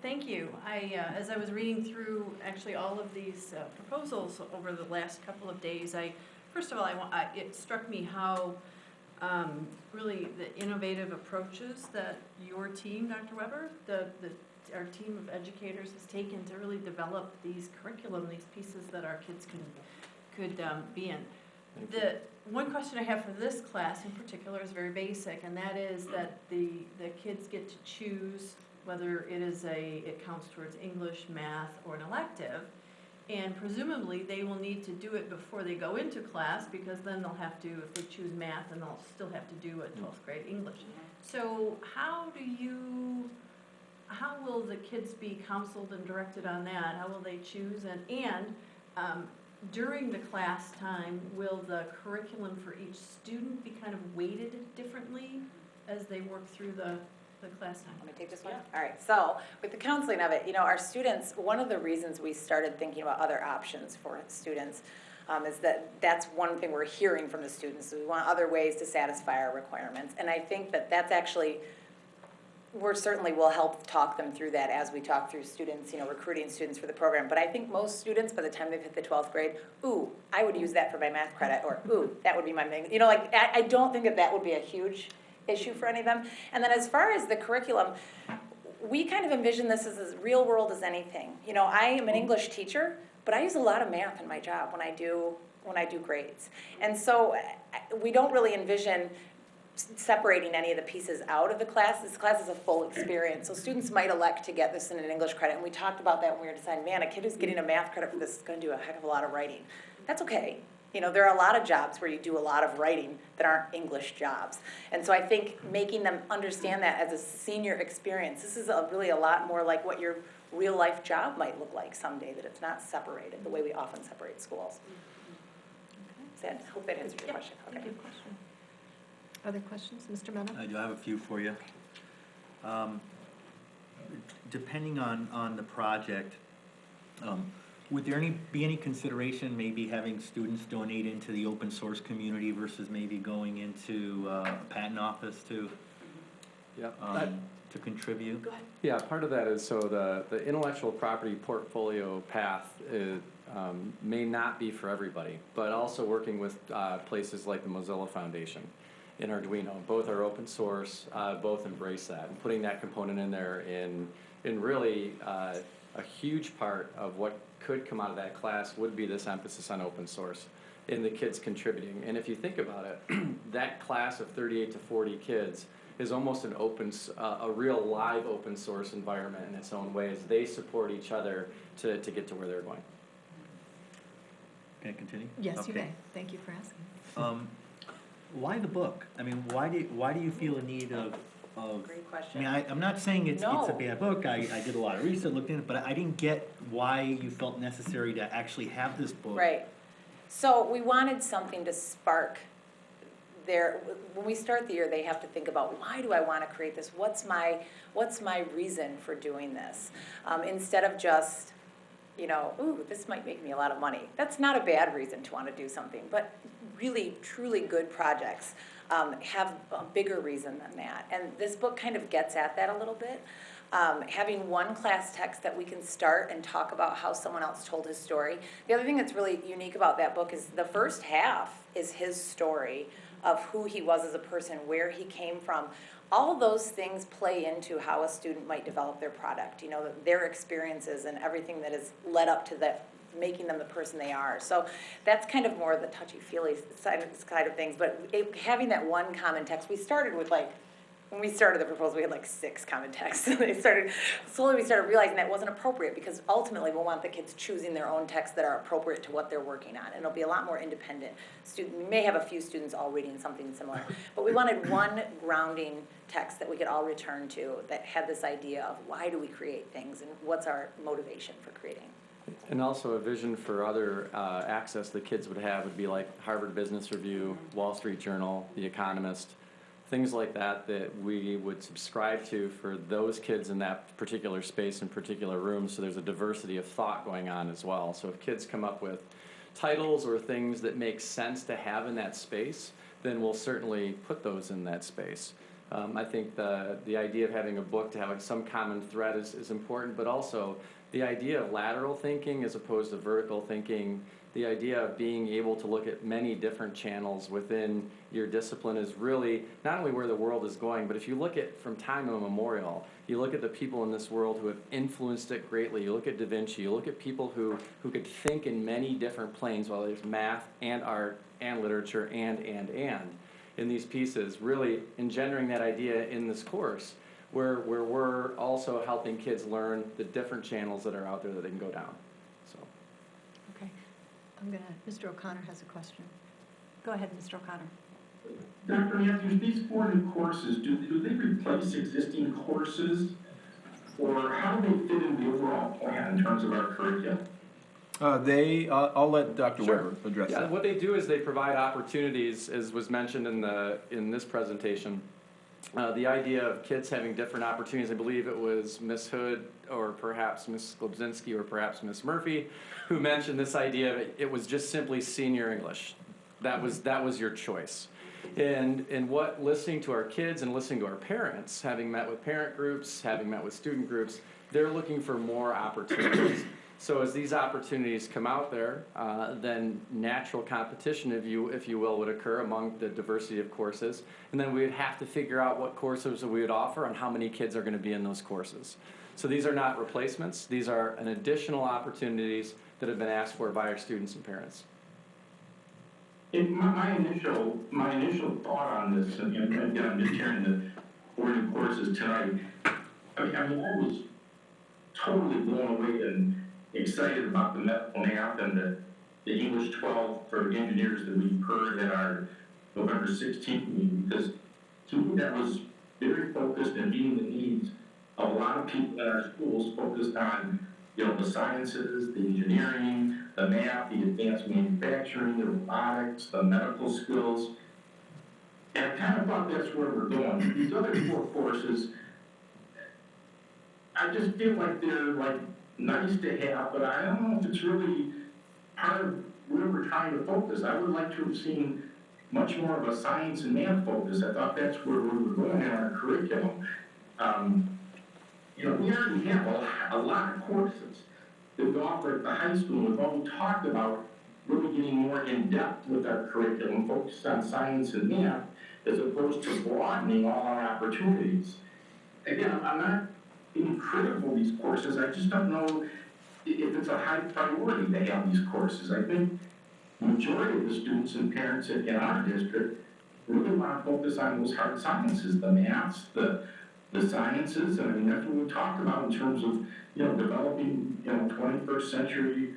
Thank you. As I was reading through actually all of these proposals over the last couple of days, first of all, it struck me how really the innovative approaches that your team, Dr. Weber, our team of educators has taken to really develop these curriculum, these pieces that our kids could be in. The one question I have for this class in particular is very basic, and that is that the kids get to choose whether it counts towards English, math, or an elective. And presumably, they will need to do it before they go into class, because then they'll have to, if they choose math, then they'll still have to do a 12th grade English. So how will the kids be counseled and directed on that? How will they choose? And during the class time, will the curriculum for each student be kind of weighted differently as they work through the class time? Let me take this one. All right, so with the counseling of it, our students, one of the reasons we started thinking about other options for students is that's one thing we're hearing from the students. We want other ways to satisfy our requirements. And I think that's actually, we certainly will help talk them through that as we talk through students, recruiting students for the program. But I think most students, by the time they've hit the 12th grade, ooh, I would use that for my math credit, or ooh, that would be my main, I don't think that would be a huge issue for any of them. And then as far as the curriculum, we kind of envision this as real world as anything. I am an English teacher, but I use a lot of math in my job when I do grades. And so we don't really envision separating any of the pieces out of the class. This class is a full experience. So students might elect to get this in an English credit. And we talked about that when we were deciding, man, a kid who's getting a math credit for this is going to do a heck of a lot of writing. That's okay. There are a lot of jobs where you do a lot of writing that aren't English jobs. And so I think making them understand that as a senior experience, this is really a lot more like what your real life job might look like someday, that it's not separated the way we often separate schools. I hope that answers your question. Okay. Thank you. Other questions? Mr. Mena? I do have a few for you. Depending on the project, would there be any consideration maybe having students donate into the open source community versus maybe going into a patent office to contribute? Go ahead. Yeah, part of that is so the intellectual property portfolio path may not be for everybody, but also working with places like the Mozilla Foundation in Arduino. Both are open source, both embrace that, and putting that component in there in really a huge part of what could come out of that class would be this emphasis on open source and the kids contributing. And if you think about it, that class of 38 to 40 kids is almost an a real live open source environment in its own way as they support each other to get to where they're going. Can I continue? Yes, okay. You may. Thank you for asking. Why the book? I mean, why do you feel a need of Great question. I mean, I'm not saying it's a bad book. I did a lot of research, looked in it, but I didn't get why you felt necessary to actually have this book. Right. So we wanted something to spark when we start the year, they have to think about, why do I want to create this? What's my reason for doing this? Instead of just, ooh, this might make me a lot of money. That's not a bad reason to want to do something, but really, truly good projects have a bigger reason than that. And this book kind of gets at that a little bit. Having one class text that we can start and talk about how someone else told his story. The other thing that's really unique about that book is the first half is his story of who he was as a person, where he came from. All of those things play into how a student might develop their product, their experiences and everything that has led up to that, making them the person they are. So that's kind of more the touchy-feely side of things. But having that one common text, we started with when we started the proposal, we had 6 common texts. Slowly we started realizing that wasn't appropriate because ultimately we'll want the kids choosing their own texts that are appropriate to what they're working on. And it'll be a lot more independent. We may have a few students all reading something similar. But we wanted one grounding text that we could all return to that had this idea of why do we create things and what's our motivation for creating. And also a vision for other access the kids would have would be like Harvard Business Review, Wall Street Journal, The Economist, things like that we would subscribe to for those kids in that particular space and particular room, so there's a diversity of thought going on as well. So if kids come up with titles or things that make sense to have in that space, then we'll certainly put those in that space. I think the idea of having a book to have some common thread is important, but also the idea of lateral thinking as opposed to vertical thinking the idea of being able to look at many different channels within your discipline is really not only where the world is going, but if you look at from time immemorial, you look at the people in this world who have influenced it greatly. You look at Da Vinci, you look at people who could think in many different planes, whether it's math and art and literature and in these pieces, really engendering that idea in this course where we're also helping kids learn the different channels that are out there that they can go down. So. Okay. Mr. O'Connor has a question. Go ahead, Mr. O'Connor. Dr. Matthews, these 4 new courses, do they replace existing courses, or how do they fit in the overall plan in terms of our curriculum? I'll let Dr. Sure. Weber address Yeah, that. what they do is they provide opportunities, as was mentioned in this presentation. The idea of kids having different opportunities, I believe it was Ms. Hood or perhaps Ms. Globzinski or perhaps Ms. Murphy who mentioned this idea of it was just simply senior English. That was your choice. And what listening to our kids and listening to our parents, having met with parent groups, having met with student groups, they're looking for more opportunities. So as these opportunities come out there, then natural competition, if you will, would occur among the diversity of courses. And then we would have to figure out what courses we would offer and how many kids are going to be in those courses. So these are not replacements. These are an additional opportunities that have been asked for by our students and parents. My initial thought on this, and again, I'm just hearing the 4 new courses tonight. I was totally blown away and excited about the medical math and the English 12 for engineers that we heard at our November 16th meeting, because to me that was very focused and meeting the needs of a lot of people in our schools, focused on the sciences, the engineering, the math, the advanced manufacturing, the robotics, the medical skills. And I kind of thought that's where we're going. These other 4 courses, I just feel like they're nice to have, but I don't know if it's really part of where we're trying to focus. I would like to have seen much more of a science and math focus. I thought that's where we were going in our curriculum. We already have a lot of courses that we offer at the high school. We've already talked about really getting more in depth with our curriculum, focused on science and math, as opposed to broadening all our opportunities. Again, I'm not being critical of these courses. I just don't know if it's a high priority to have these courses. I think the majority of the students and parents in our district really want to focus on those hard sciences, the maths, the sciences. And that's what we talked about in terms of developing 21st century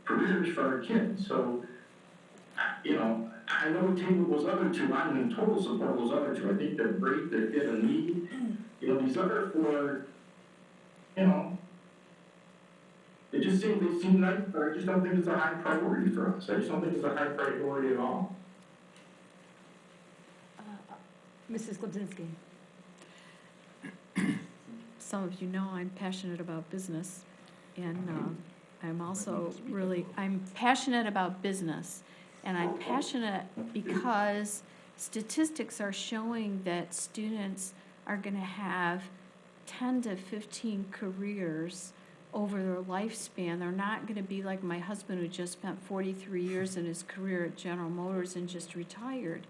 careers for our kids. So I know we table those other 2. I'm in total support of those other 2. I think they're great. They fit a need. These other 4. They seem nice, but I just don't think it's a high priority for us. I just don't think it's a high priority at all. Mrs. Globzinski. Some of you know I'm passionate about business, and I'm passionate about business, and I'm passionate because statistics are showing that students are going to have 10 to 15 careers over their lifespan. They're not going to be like my husband, who just spent 43 years in his career at General Motors and just retired.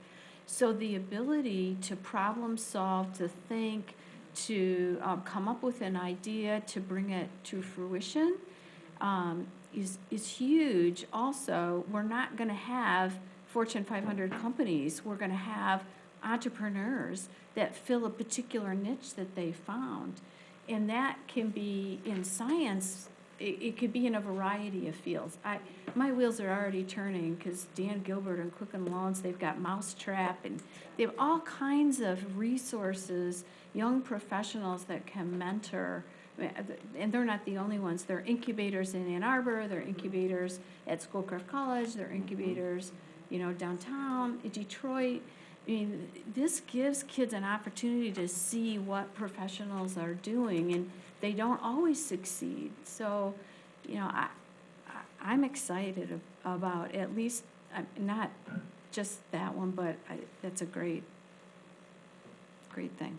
So the ability to problem solve, to think, to come up with an idea, to bring it to fruition is huge. Also, we're not going to have Fortune 500 companies. We're going to have entrepreneurs that fill a particular niche that they found. And that can be in science. It could be in a variety of fields. My wheels are already turning because Dan Gilbert and Quicken Loans, they've got Mousetrap, and they have all kinds of resources, young professionals that can mentor. And they're not the only ones. They're incubators in Ann Arbor, they're incubators at Schoolcraft College, they're incubators, downtown, in Detroit. This gives kids an opportunity to see what professionals are doing, and they don't always succeed. So, I'm excited about at least, not just that one, but that's a great thing.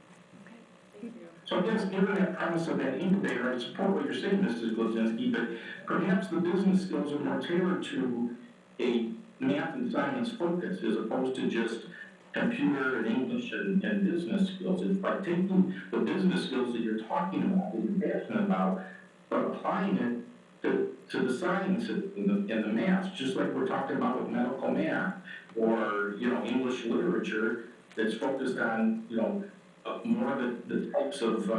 So I guess given that premise of that incubator, I support what you're saying, Mrs. Globzinski, but perhaps the business skills are more tailored to science focus as opposed to just computer and English and business skills. It's by taking the business skills that you're talking about, that you're passionate about, but applying it to the sciences and the math, just like we're talking about with medical math or, English literature that's focused on, more of the types of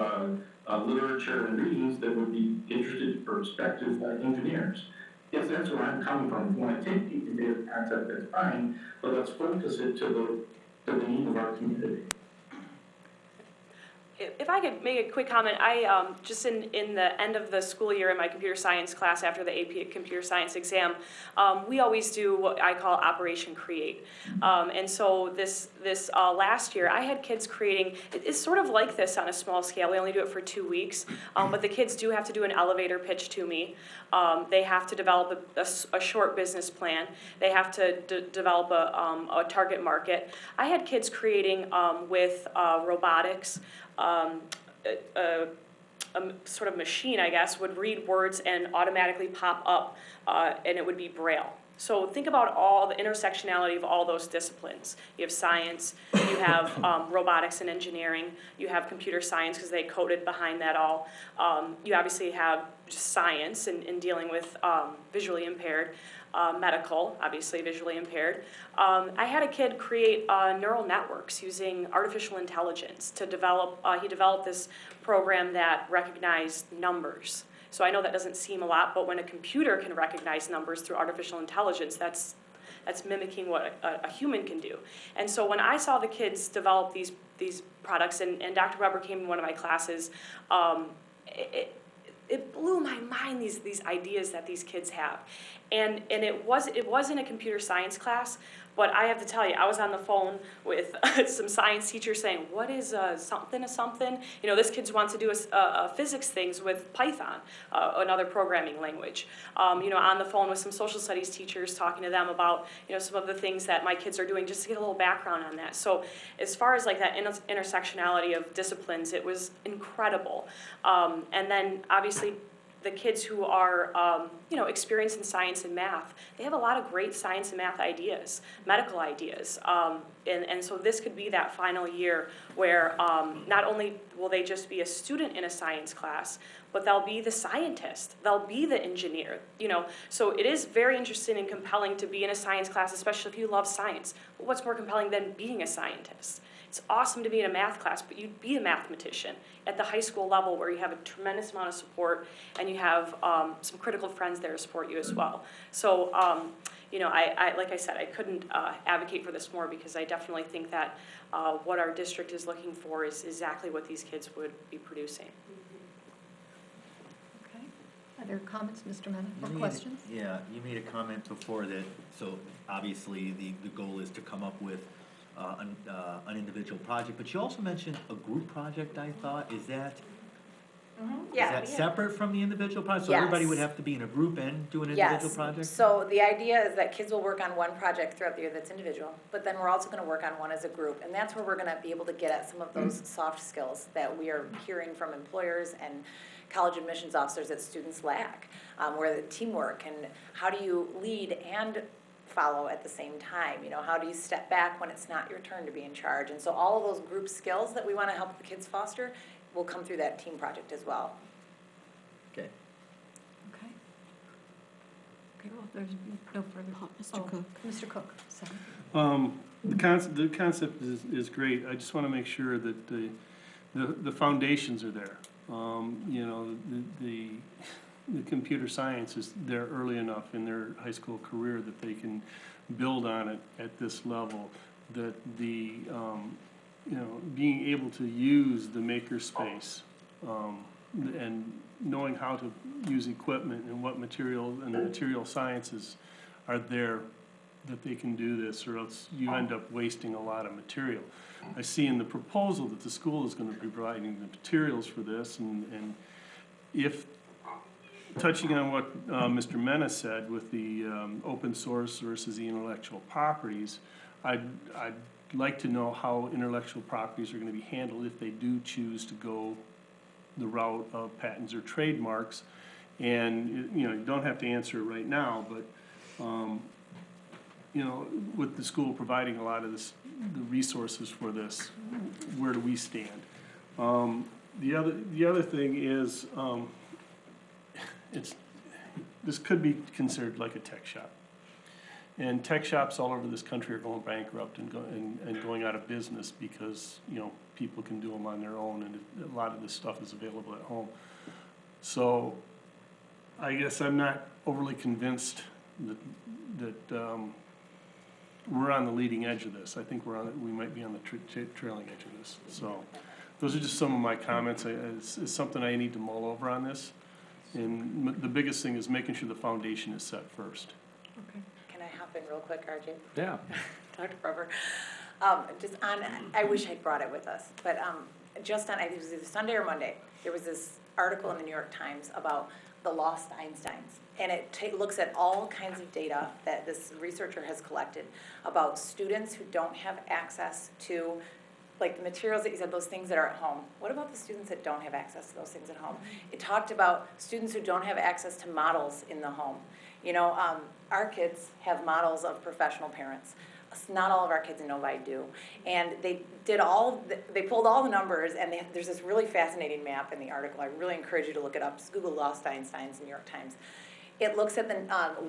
literature and readings that would be interested in prospective engineers. Yes, that's where I'm coming from. If you want to take the incubator concept, that's fine, but let's focus it to the need of our community. If I could make a quick comment, I just in the end of the school year in my computer science class after the AP computer science exam, we always do what I call Operation Create. And so this last year, I had kids creating, it's sort of like this on a small scale. We only do it for 2 weeks, but the kids do have to do an elevator pitch to me. They have to develop a short business plan. They have to develop a target market. I had kids creating with robotics. A sort of machine, I guess, would read words and automatically pop up, and it would be Braille. So think about all the intersectionality of all those disciplines. You have science, you have robotics and engineering, you have computer science because they coded behind that all. You obviously have just science in dealing with visually impaired. Medical, obviously visually impaired. I had a kid create neural networks using artificial intelligence to develop, he developed this program that recognized numbers. So I know that doesn't seem a lot, but when a computer can recognize numbers through artificial intelligence, that's mimicking what a human can do. And so when I saw the kids develop these products, and Dr. Weber came in one of my classes, it blew my mind, these ideas that these kids have. And it wasn't a computer science class, but I have to tell you, I was on the phone with some science teachers saying, what is something to something? This kid wants to do a physics things with Python, another programming language. On the phone with some social studies teachers, talking to them about, some of the things that my kids are doing, just to get a little background on that. So as far as like that intersectionality of disciplines, it was incredible. And then obviously, the kids who are, experienced in science and math, they have a lot of great science and math ideas, medical ideas. And so this could be that final year where not only will they just be a student in a science class, but they'll be the scientist, they'll be the engineer, So it is very interesting and compelling to be in a science class, especially if you love science. But what's more compelling than being a scientist? It's awesome to be in a math class, but you'd be a mathematician at the high school level where you have a tremendous amount of support and you have some critical friends there to support you as well. So, I like I said, I couldn't advocate for this more because I definitely think that what our district is looking for is exactly what these kids would be producing. Okay. Other comments, Mr. Mena, or questions? Yeah, you made a comment before that, so obviously the goal is to come up with an individual project, but you also mentioned a group project, I thought. Is that separate from the individual project? So everybody would have to be in a group and do an individual project? So the idea is that kids will work on one project throughout the year that's individual, but then we're also going to work on one as a group, and that's where we're going to be able to get at some of those soft skills that we are hearing from employers and college admissions officers that students lack, where the teamwork and how do you lead and follow at the same time. How do you step back when it's not your turn to be in charge? And so all of those group skills that we want to help the kids foster will come through that team project as well. Okay. Okay. Okay, well, there's no further. Mr. Cook. Mr. Cook, sorry. The concept is great. I just want to make sure that the foundations are there. The computer science is there early enough in their high school career that they can build on it at this level, that being able to use the maker space and knowing how to use equipment and what material and the material sciences are there that they can do this, or else you end up wasting a lot of material. I see in the proposal that the school is going to be providing the materials for this, and if touching on what Mr. Mena said with the open source versus the intellectual properties, I'd like to know how intellectual properties are going to be handled if they do choose to go the route of patents or trademarks. And you don't have to answer it right now, but you know, with the school providing a lot of this, the resources for this, where do we stand? The other thing is, this could be considered like a tech shop. And tech shops all over this country are going bankrupt and going out of business because, you know, people can do them on their own, and a lot of this stuff is available at home. So I guess I'm not overly convinced that we're on the leading edge of this. I think we might be on the trailing edge of this. So those are just some of my comments. It's something I need to mull over on this. And the biggest thing is making sure the foundation is set first. Okay. Can I hop in real quick, RJ? Yeah. Dr. Barber. Just on, I wish I'd brought it with us, but just on, it was either Sunday or Monday, there was this article in the New York Times about the lost Einsteins. And it looks at all kinds of data that this researcher has collected about students who don't have access to, like the materials that you said, those things that are at home. What about the students that don't have access to those things at home? It talked about students who don't have access to models in the home. You know, our kids have models of professional parents. Not all of our kids in Novi do. And they pulled all the numbers, and there's this really fascinating map in the article. I really encourage you to look it up. Just Google Lost Einsteins, New York Times. It looks at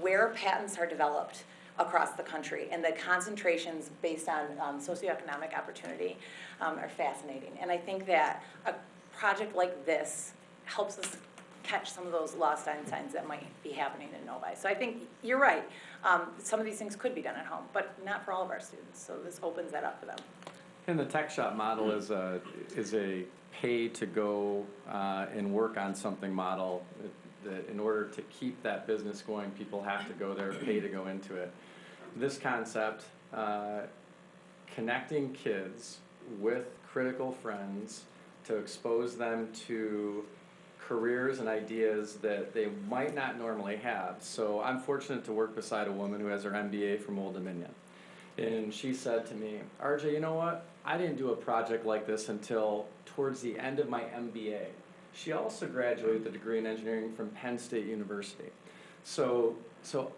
where patents are developed across the country, and the concentrations based on socioeconomic opportunity are fascinating. And I think that a project like this helps us catch some of those lost Einsteins that might be happening in Novi. So I think you're right. Some of these things could be done at home, but not for all of our students. So this opens that up for them. And the tech shop model is a pay to go and work on something model. That in order to keep that business going, people have to go there, pay to go into it. This concept, connecting kids with critical friends to expose them to careers and ideas that they might not normally have. So I'm fortunate to work beside a woman who has her MBA from Old Dominion. And she said to me, RJ, you know what? I didn't do a project like this until towards the end of my MBA. She also graduated with a degree in engineering from Penn State University. So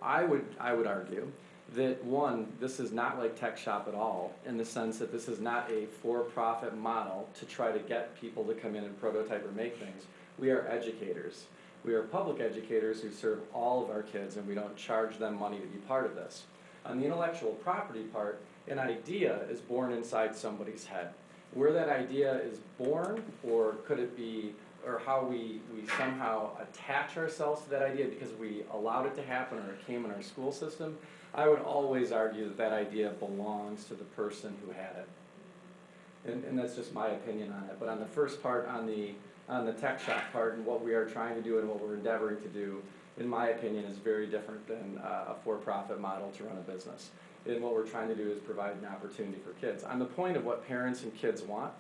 I would argue that, one, this is not like tech shop at all, in the sense that this is not a for-profit model to try to get people to come in and prototype or make things. We are educators. We are public educators who serve all of our kids, and we don't charge them money to be part of this. On the intellectual property part, an idea is born inside somebody's head. Where that idea is born, or could it be, or how we somehow attach ourselves to that idea because we allowed it to happen or it came in our school system, I would always argue that that idea belongs to the person who had it. And that's just my opinion on it. But on the first part, on the tech shop part, and what we are trying to do and what we're endeavoring to do, in my opinion, is very different than a for-profit model to run a business. And what we're trying to do is provide an opportunity for kids. On the point of what parents and kids want,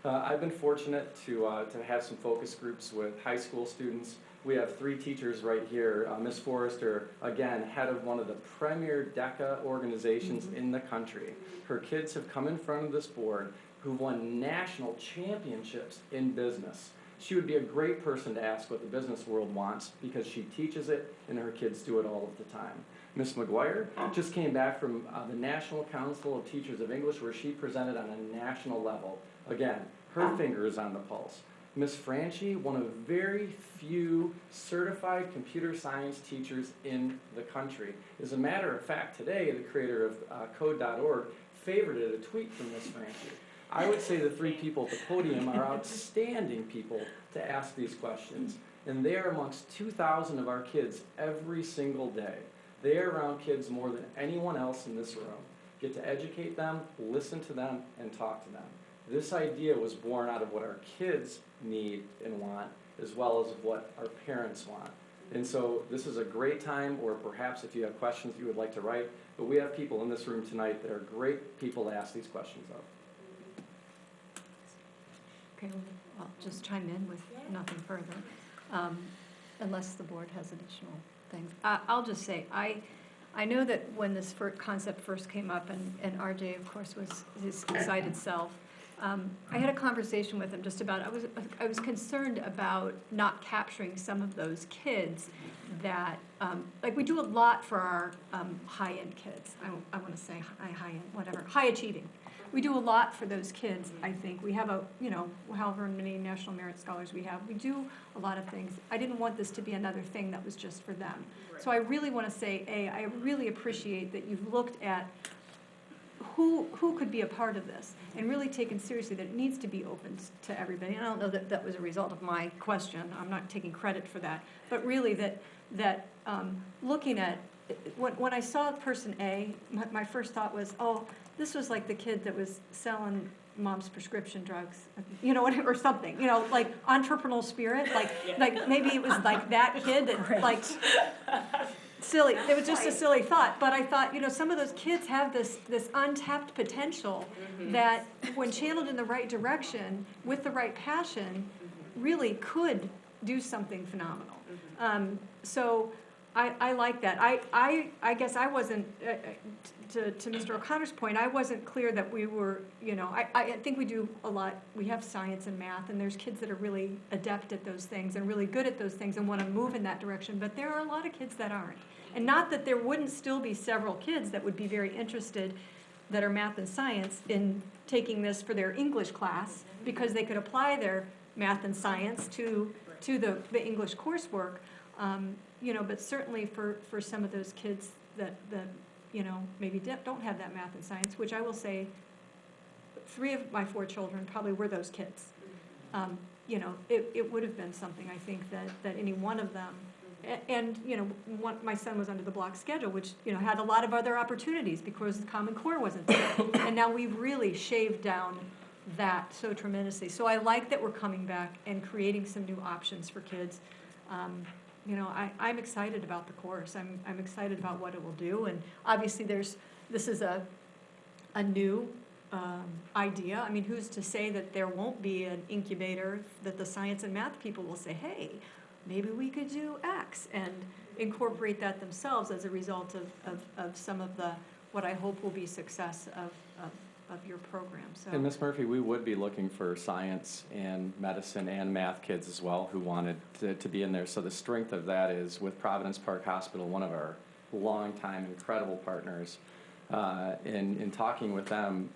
I've been fortunate to have some focus groups with high school students. We have 3 teachers right here. Ms. Forrester, again, head of one of the premier DECA organizations in the country. Her kids have come in front of this board who've won national championships in business. She would be a great person to ask what the business world wants because she teaches it and her kids do it all of the time. Ms. McGuire just came back from the National Council of Teachers of English where she presented on a national level. Again, her finger is on the pulse. Ms. Franchi, one of very few certified computer science teachers in the country. As a matter of fact, today, the creator of Code.org favorited a tweet from Ms. Franchi. I would say the 3 people at the podium are outstanding people to ask these questions. And they are amongst 2,000 of our kids every single day. They are around kids more than anyone else in this room. Get to educate them, listen to them, and talk to them. This idea was born out of what our kids need and want, as well as what our parents want. And so this is a great time, or perhaps if you have questions you would like to write, but we have people in this room tonight that are great people to ask these questions of. Okay, well, I'll just chime in with nothing further, unless the board has additional things. I'll just say, I know that when this concept first came up, and RJ, of course, was his excited self, I had a conversation with him just about, I was concerned about not capturing some of those kids that, like, we do a lot for our high-end kids. I want to say high-end, whatever, high-achieving. We do a lot for those kids, I think. We have however many National Merit Scholars we have. We do a lot of things. I didn't want this to be another thing that was just for them. So I really want to say, I really appreciate that you've looked at who could be a part of this and really taken seriously that it needs to be open to everybody. And I don't know that that was a result of my question. I'm not taking credit for that. But really that looking at, when I saw person A, my first thought was, oh, this was like the kid that was selling mom's prescription drugs, or something, like entrepreneurial spirit, like maybe it was like that kid that, like, silly. It was just a silly thought, but I thought, some of those kids have this untapped potential that, when channeled in the right direction with the right passion, really could do something phenomenal. So I like that. I guess I wasn't, to Mr. O'Connor's point, I wasn't clear that we were, I think we do a lot. We have science and math, and there's kids that are really adept at those things and really good at those things and want to move in that direction, but there are a lot of kids that aren't. And not that there wouldn't still be several kids that would be very interested, that are math and science, in taking this for their English class, because they could apply their math and science to the English coursework. But certainly for some of those kids that maybe don't have that math and science, which I will say 3 of my 4 children probably were those kids. It would have been something, I think, that any one of them, and my son was under the block schedule, which had a lot of other opportunities because the Common Core wasn't there. And now we've really shaved down that so tremendously. So I like that we're coming back and creating some new options for kids. I'm excited about the course. I'm excited about what it will do. And obviously this is a new idea. I mean, who's to say that there won't be an incubator that the science and math people will say, hey, maybe we could do X, and incorporate that themselves as a result of some of the, what I hope will be success of your program. So. And Ms. Murphy, we would be looking for science and medicine and math kids as well who wanted to be in there. So the strength of that is with Providence Park Hospital, one of our longtime incredible partners. In talking with them,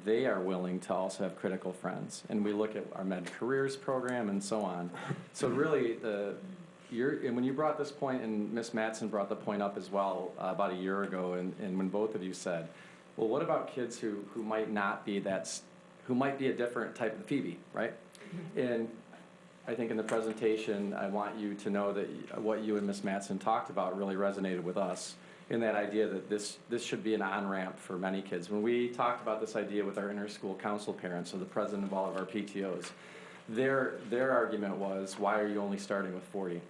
they are willing to also have critical friends. And we look at our Med Careers program and so on. So really, and when you brought this point, and Ms. Mattson brought the point up as well about a year ago, and when both of you said, well, what about kids who might not be who might be a different type of Phoebe, right? And I think in the presentation, I want you to know that what you and Ms. Mattson talked about really resonated with us, in that idea that this should be an on-ramp for many kids. When we talked about this idea with our inter-school council parents, so the president of all of our PTOs, their argument was, why are you only starting with 40?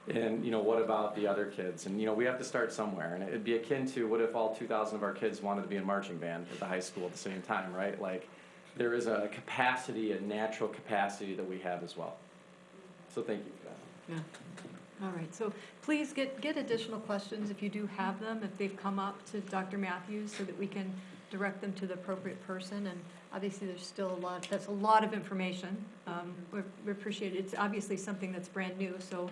And what about the other kids? And we have to start somewhere. And it'd be akin to, what if all 2,000 of our kids wanted to be in marching band at the high school at the same time, right? Like, there is a capacity, a natural capacity that we have as well. So thank you for that. Yeah. All right. So please get additional questions if you do have them, if they've come up to Dr. Matthews, so that we can direct them to the appropriate person. And obviously, there's still that's a lot of information. We appreciate it. It's obviously something that's brand new, so,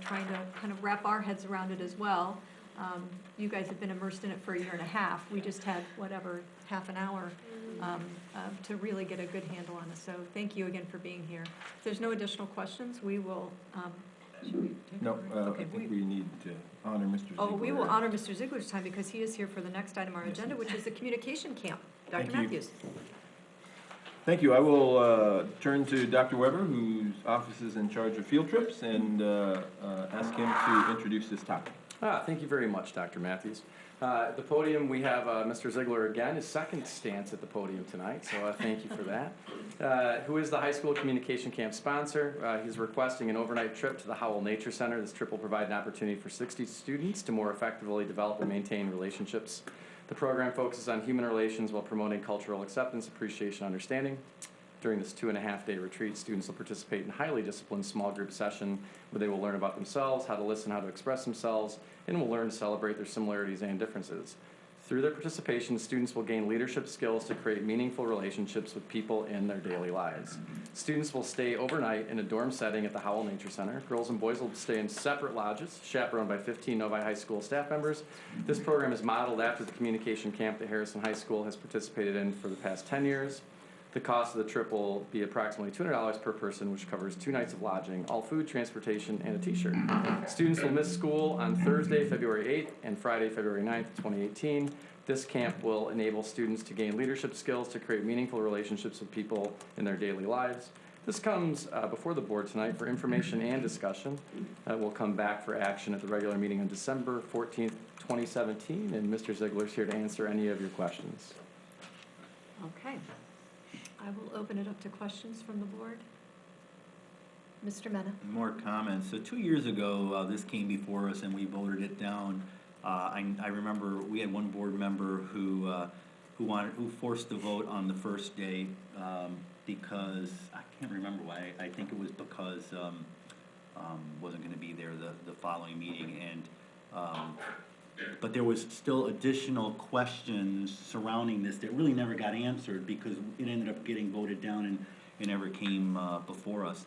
trying to kind of wrap our heads around it as well. You guys have been immersed in it for a year and a half. We just had, half an hour to really get a good handle on this. So thank you again for being here. If there's no additional questions, we will, should we take No, over? I think we need to honor Mr. Ziegler. Oh, we will honor Mr. Ziegler's time because he is here for the next item on our agenda, which is the communication camp. Dr. Thank you. Matthews. Thank you. I will turn to Dr. Weber, whose office is in charge of field trips, and ask him to introduce this topic. Thank you very much, Dr. Matthews. At the podium, we have Mr. Ziegler again, his second stance at the podium tonight, so thank you for that. Who is the high school communication camp sponsor. He's requesting an overnight trip to the Howell Nature Center. This trip will provide an opportunity for 60 students to more effectively develop and maintain relationships. The program focuses on human relations while promoting cultural acceptance, appreciation, understanding. During this 2.5-day retreat, students will participate in highly disciplined small group session where they will learn about themselves, how to listen, how to express themselves, and will learn to celebrate their similarities and differences. Through their participation, students will gain leadership skills to create meaningful relationships with people in their daily lives. Students will stay overnight in a dorm setting at the Howell Nature Center. Girls and boys will stay in separate lodges, chaperoned by 15 Novi High School staff members. This program is modeled after the communication camp that Harrison High School has participated in for the past 10 years. The cost of the trip will be approximately $200 per person, which covers 2 nights of lodging, all food, transportation, and a t-shirt. Students will miss school on Thursday, February 8th and Friday, February 9th, 2018. This camp will enable students to gain leadership skills to create meaningful relationships with people in their daily lives. This comes before the board tonight for information and discussion. We'll come back for action at the regular meeting on December 14th, 2017, and Mr. Ziegler's here to answer any of your questions. Okay. I will open it up to questions from the board. Mr. Mena. More comments. So 2 years ago, this came before us and we voted it down. I remember we had one board member who forced the vote on the first day because I can't remember why. I think it was because wasn't going to be there the following meeting, and but there was still additional questions surrounding this that really never got answered because it ended up getting voted down and it never came before us.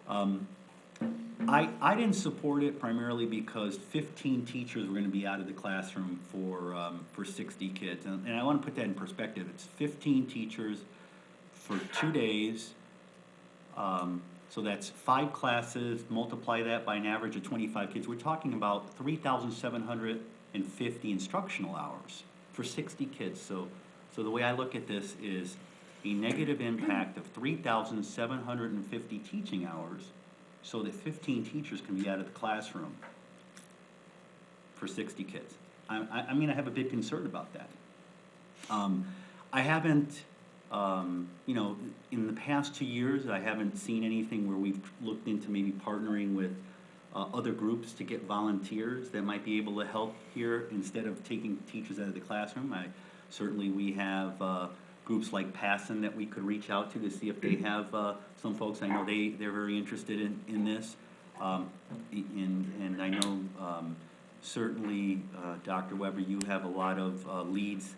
I didn't support it primarily because 15 teachers were going to be out of the classroom for 60 kids. And I want to put that in perspective. It's 15 teachers for 2 days. So that's 5 classes, multiply that by an average of 25 kids. We're talking about 3,750 instructional hours for 60 kids. So the way I look at this is a negative impact of 3,750 teaching hours so that 15 teachers can be out of the classroom for 60 kids. I mean, I have a big concern about that. I haven't, you know, in the past 2 years, I haven't seen anything where we've looked into maybe partnering with other groups to get volunteers that might be able to help here instead of taking teachers out of the classroom. Certainly we have groups like Passon that we could reach out to see if they have some folks. I know they're very interested in this. And I know certainly, Dr. Weber, you have a lot of leads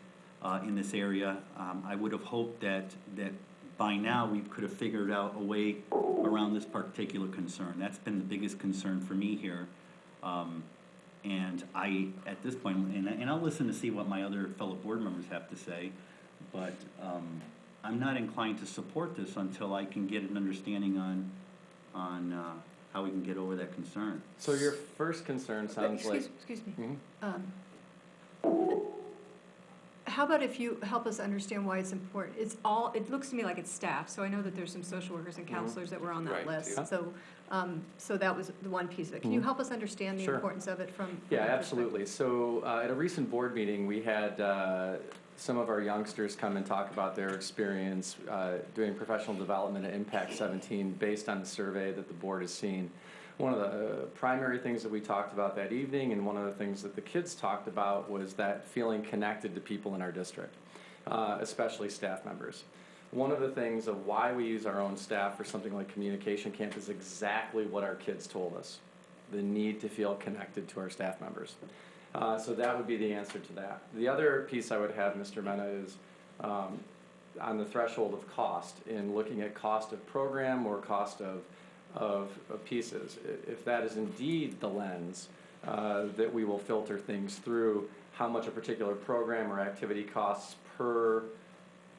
in this area. I would have hoped that by now we could have figured out a way around this particular concern. That's been the biggest concern for me here. And at this point, and I'll listen to see what my other fellow board members have to say, but I'm not inclined to support this until I can get an understanding on how we can get over that concern. So your first concern sounds like... Excuse me. Mm-hmm. How about if you help us understand why it's important? It looks to me like it's staff, so I know that there's some social workers and counselors that were on that list. Yeah. So that was the one piece of it. Can you help us understand the importance of it from Yeah, absolutely. So at a recent board meeting, we had some of our youngsters come and talk about their experience doing professional development at Impact 17 based on the survey that the board has seen. One of the primary things that we talked about that evening, and one of the things that the kids talked about, was that feeling connected to people in our district, especially staff members. One of the things of why we use our own staff for something like communication camp is exactly what our kids told us, the need to feel connected to our staff members. So that would be the answer to that. The other piece I would have, Mr. Mena, is on the threshold of cost, in looking at cost of program or cost of pieces. If that is indeed the lens that we will filter things through, how much a particular program or activity costs per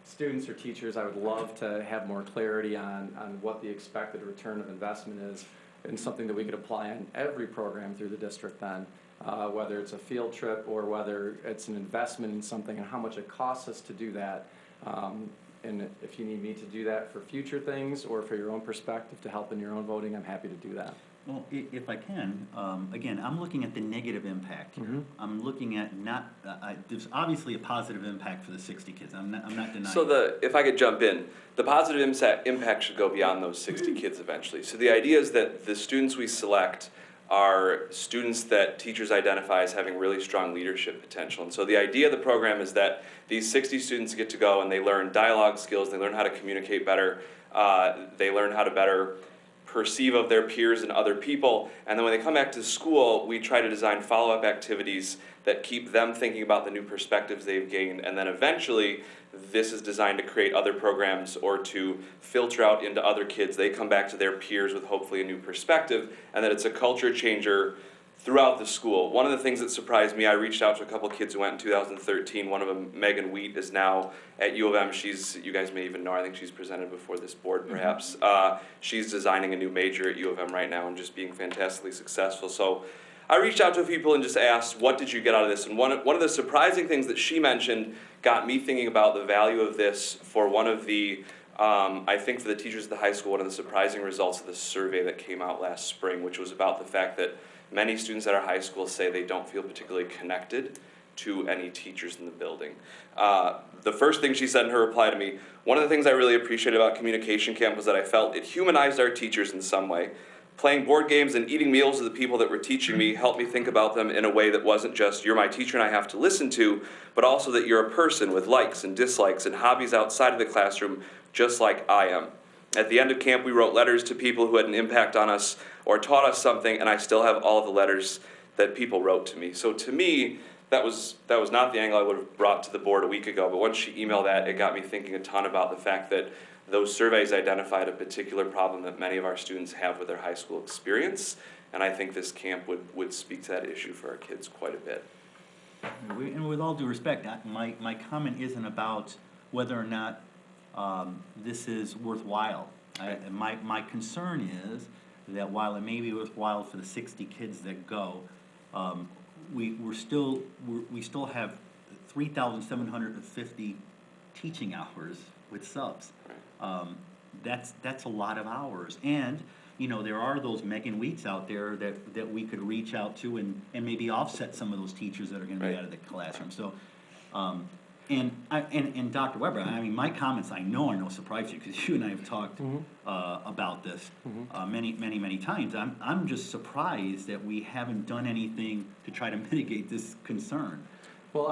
students or teachers, I would love to have more clarity on what the expected return of investment is, and something that we could apply on every program through the district then, whether it's a field trip or whether it's an investment in something and how much it costs us to do that. And if you need me to do that for future things or for your own perspective to help in your own voting, I'm happy to do that. Well, if I can, again, I'm looking at the negative impact here. I'm looking at there's obviously a positive impact for the 60 kids. I'm not denying. So if I could jump in, the positive impact should go beyond those 60 kids eventually. So the idea is that the students we select are students that teachers identify as having really strong leadership potential. And so the idea of the program is that these 60 students get to go and they learn dialogue skills, they learn how to communicate better, they learn how to better perceive of their peers and other people. And then when they come back to school, we try to design follow-up activities that keep them thinking about the new perspectives they've gained. And then eventually, this is designed to create other programs or to filter out into other kids. They come back to their peers with hopefully a new perspective, and that it's a culture changer throughout the school. One of the things that surprised me, I reached out to a couple kids who went in 2013. One of them, Megan Wheat, is now at U of M. You guys may even know her. I think she's presented before this board, perhaps. She's designing a new major at U of M right now and just being fantastically successful. So I reached out to a few people and just asked, what did you get out of this? And one of the surprising things that she mentioned got me thinking about the value of this for one of the, I think for the teachers at the high school, one of the surprising results of the survey that came out last spring, which was about the fact that many students at our high school say they don't feel particularly connected to any teachers in the building. The first thing she said in her reply to me, one of the things I really appreciated about Communication Camp was that I felt it humanized our teachers in some way. Playing board games and eating meals with the people that were teaching me helped me think about them in a way that wasn't just, you're my teacher and I have to listen to, but also that you're a person with likes and dislikes and hobbies outside of the classroom, just like I am. At the end of camp, we wrote letters to people who had an impact on us or taught us something, and I still have all of the letters that people wrote to me. So to me, that was not the angle I would have brought to the board a week ago, but once she emailed that, it got me thinking a ton about the fact that those surveys identified a particular problem that many of our students have with their high school experience, and I think this camp would speak to that issue for our kids quite a bit. And with all due respect, my comment isn't about whether or not this is worthwhile. My concern is that while it may be worthwhile for the 60 kids that go, we still have 3,750 teaching hours with subs. That's a lot of hours, and there are those Megan Wheats out there that we could reach out to and maybe offset some of those teachers that are going to be out of the classroom. So, and Dr. Weber, I mean, my comments I know are no surprise to you because you and I have talked about this many times. I'm just surprised that we haven't done anything to try to mitigate this concern. Well,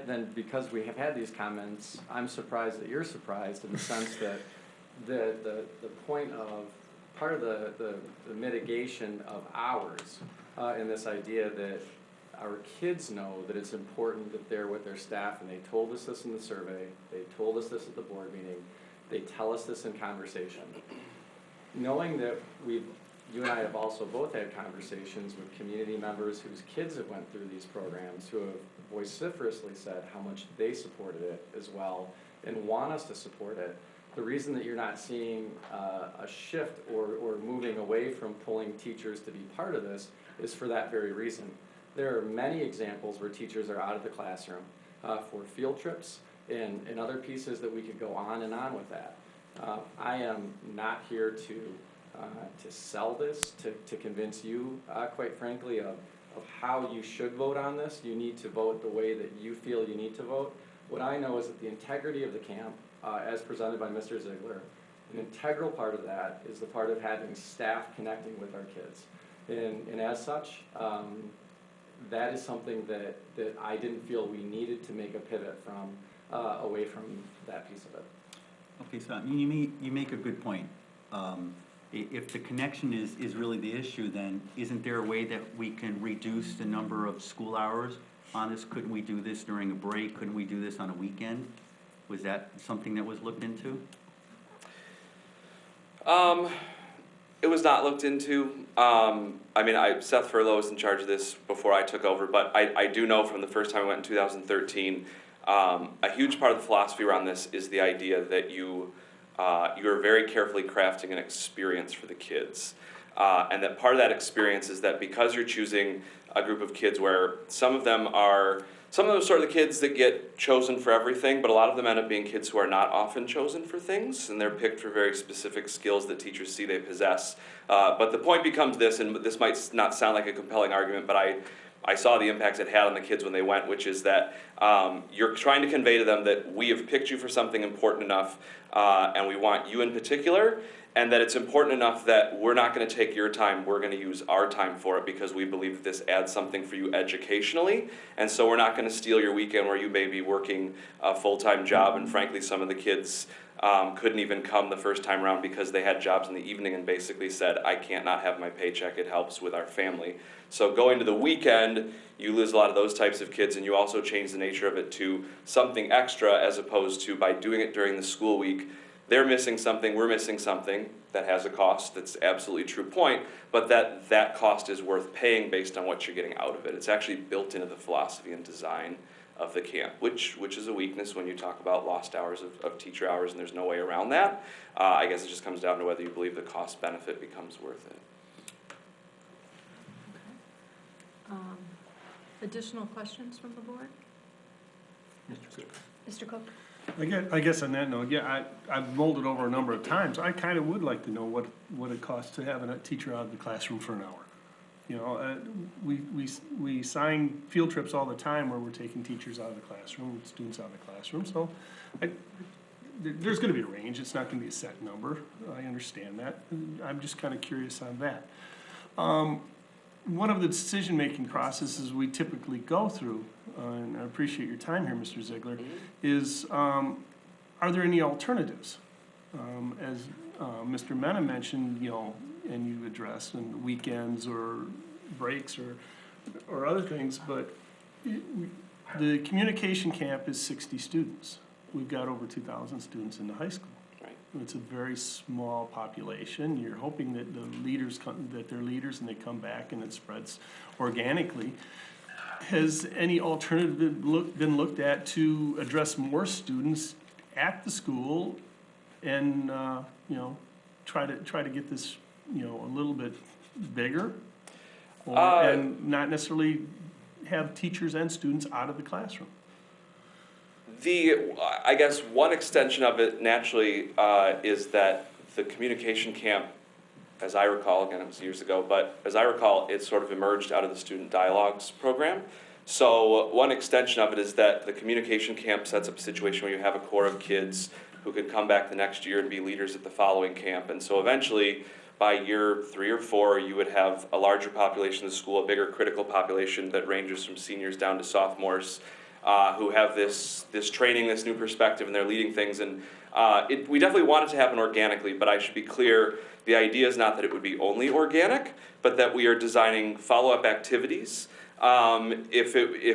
then because we have had these comments, I'm surprised that you're surprised in the sense that the point of part of the mitigation of hours in this idea that our kids know that it's important that they're with their staff, and they told us this in the survey, they told us this at the board meeting, they tell us this in conversation. Knowing that you and I have also both had conversations with community members whose kids have went through these programs, who have vociferously said how much they supported it as well and want us to support it. The reason that you're not seeing a shift or moving away from pulling teachers to be part of this is for that very reason. There are many examples where teachers are out of the classroom for field trips and other pieces that we could go on and on with that. I am not here to sell this, to convince you, quite frankly, of how you should vote on this. You need to vote the way that you feel you need to vote. What I know is that the integrity of the camp, as presented by Mr. Ziegler, an integral part of that is the part of having staff connecting with our kids. And as such, that is something that I didn't feel we needed to make a pivot from, away from that piece of it. Okay, so you make a good point. If the connection is really the issue, then isn't there a way that we can reduce the number of school hours on this? Couldn't we do this during a break? Couldn't we do this on a weekend? Was that something that was looked into? It was not looked into. I mean, Seth Furlow was in charge of this before I took over, but I do know from the first time I went in 2013, a huge part of the philosophy around this is the idea that you're very carefully crafting an experience for the kids. And that part of that experience is that because you're choosing a group of kids where some of them are sort of the kids that get chosen for everything, but a lot of them end up being kids who are not often chosen for things, and they're picked for very specific skills that teachers see they possess. But the point becomes this, and this might not sound like a compelling argument, but I saw the impacts it had on the kids when they went, which is that you're trying to convey to them that we have picked you for something important enough, and we want you in particular, and that it's important enough that we're not going to take your time, we're going to use our time for it because we believe that this adds something for you educationally, and so we're not going to steal your weekend where you may be working a full-time job, and frankly some of the kids couldn't even come the first time around because they had jobs in the evening and basically said, I can't not have my paycheck, it helps with our family. So going to the weekend, you lose a lot of those types of kids, and you also change the nature of it to something extra as opposed to by doing it during the school week, they're missing something, we're missing something that has a cost. That's absolutely a true point, but that cost is worth paying based on what you're getting out of it. It's actually built into the philosophy and design of the camp, which is a weakness when you talk about lost hours of teacher hours, and there's no way around that. I guess it just comes down to whether you believe the cost benefit becomes worth it. Additional questions from the board? Mr. Cook. Mr. Cook? I guess on that note, yeah, I've mulled it over a number of times. I kind of would like to know what it costs to have a teacher out of the classroom for an hour. You know, we sign field trips all the time where we're taking teachers out of the classroom, students out of the classroom. So there's going to be a range. It's not going to be a set number. I understand that. I'm just kind of curious on that. One of the decision-making processes we typically go through, and I appreciate your time here, Mr. Ziegler, is are there any alternatives? As Mr. Mena mentioned, you know, and you addressed in weekends or breaks or other things, but the communication camp is 60 students. We've got over 2,000 students in the high school. Right. It's a very small population. You're hoping that the leaders that they're leaders and they come back and it spreads organically. Has any alternative been looked at to address more students at the school and you know, try to get this, you know, a little bit bigger, and not necessarily have teachers and students out of the classroom? I guess one extension of it naturally is that the communication camp, as I recall, again it was years ago, but as I recall, it sort of emerged out of the Student Dialogues program. So one extension of it is that the communication camp sets up a situation where you have a core of kids who could come back the next year and be leaders at the following camp. And so eventually, by year 3 or 4, you would have a larger population of the school, a bigger critical population that ranges from seniors down to sophomores, who have this training, this new perspective, and they're leading things. And we definitely want it to happen organically, but I should be clear, the idea is not that it would be only organic, but that we are designing follow-up activities. If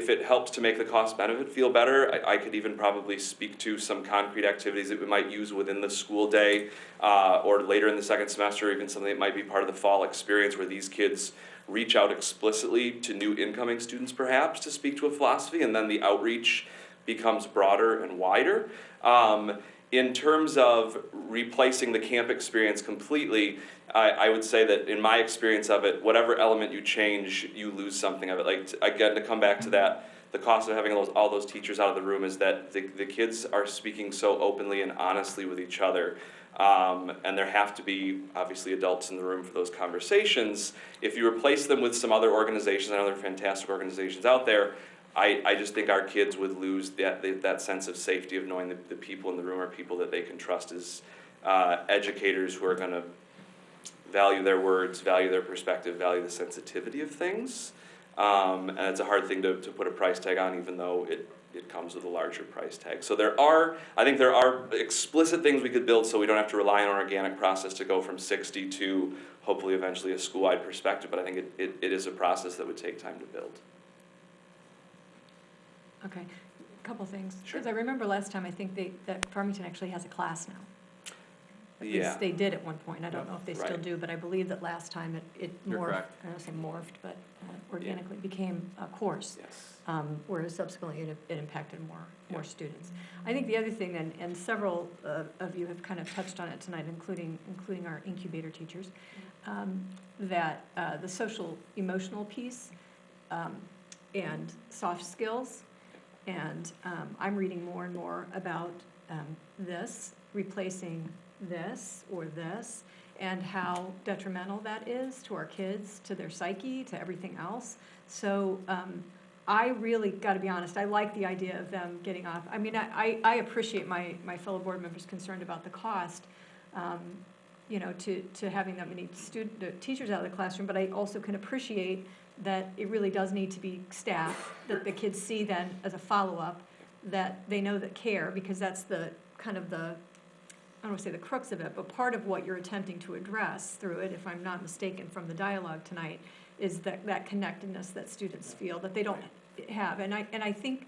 it helps to make the cost benefit feel better, I could even probably speak to some concrete activities that we might use within the school day, or later in the second semester, or even something that might be part of the fall experience where these kids reach out explicitly to new incoming students perhaps to speak to a philosophy, and then the outreach becomes broader and wider. In terms of replacing the camp experience completely, I would say that in my experience of it, whatever element you change, you lose something of it. Like, again, to come back to that, the cost of having all those teachers out of the room is that the kids are speaking so openly and honestly with each other. And there have to be, obviously, adults in the room for those conversations. If you replace them with some other organizations, I know there are fantastic organizations out there, I just think our kids would lose that sense of safety of knowing that the people in the room are people that they can trust as educators who are going to value their words, value their perspective, value the sensitivity of things. And it's a hard thing to put a price tag on, even though it comes with a larger price tag. So I think there are explicit things we could build so we don't have to rely on an organic process to go from 60 to hopefully eventually a school-wide perspective, but I think it is a process that would take time to build. Okay, a couple things. Because I remember last time, I think that Farmington actually has a class now. At least they did at one point. I don't know if they still do, but I believe that last time it morphed, I don't want to say morphed, but organically became a course. Yes. Whereas subsequently it impacted more students. I think the other thing, and several of you have kind of touched on it tonight, including our incubator teachers, that the social emotional piece and soft skills, and I'm reading more and more about this, replacing this or this, and how detrimental that is to our kids, to their psyche, to everything else. So I really, got to be honest, I like the idea of them getting off. I mean, I appreciate my fellow board members concerned about the cost, you know, to having that many teachers out of the classroom, but I also can appreciate that it really does need to be staff, that the kids see then as a follow-up, that they know that care, because that's the kind of the don't want to say the crux of it, but part of what you're attempting to address through it, if I'm not mistaken from the dialogue tonight, is that connectedness that students feel that they don't have. And I think,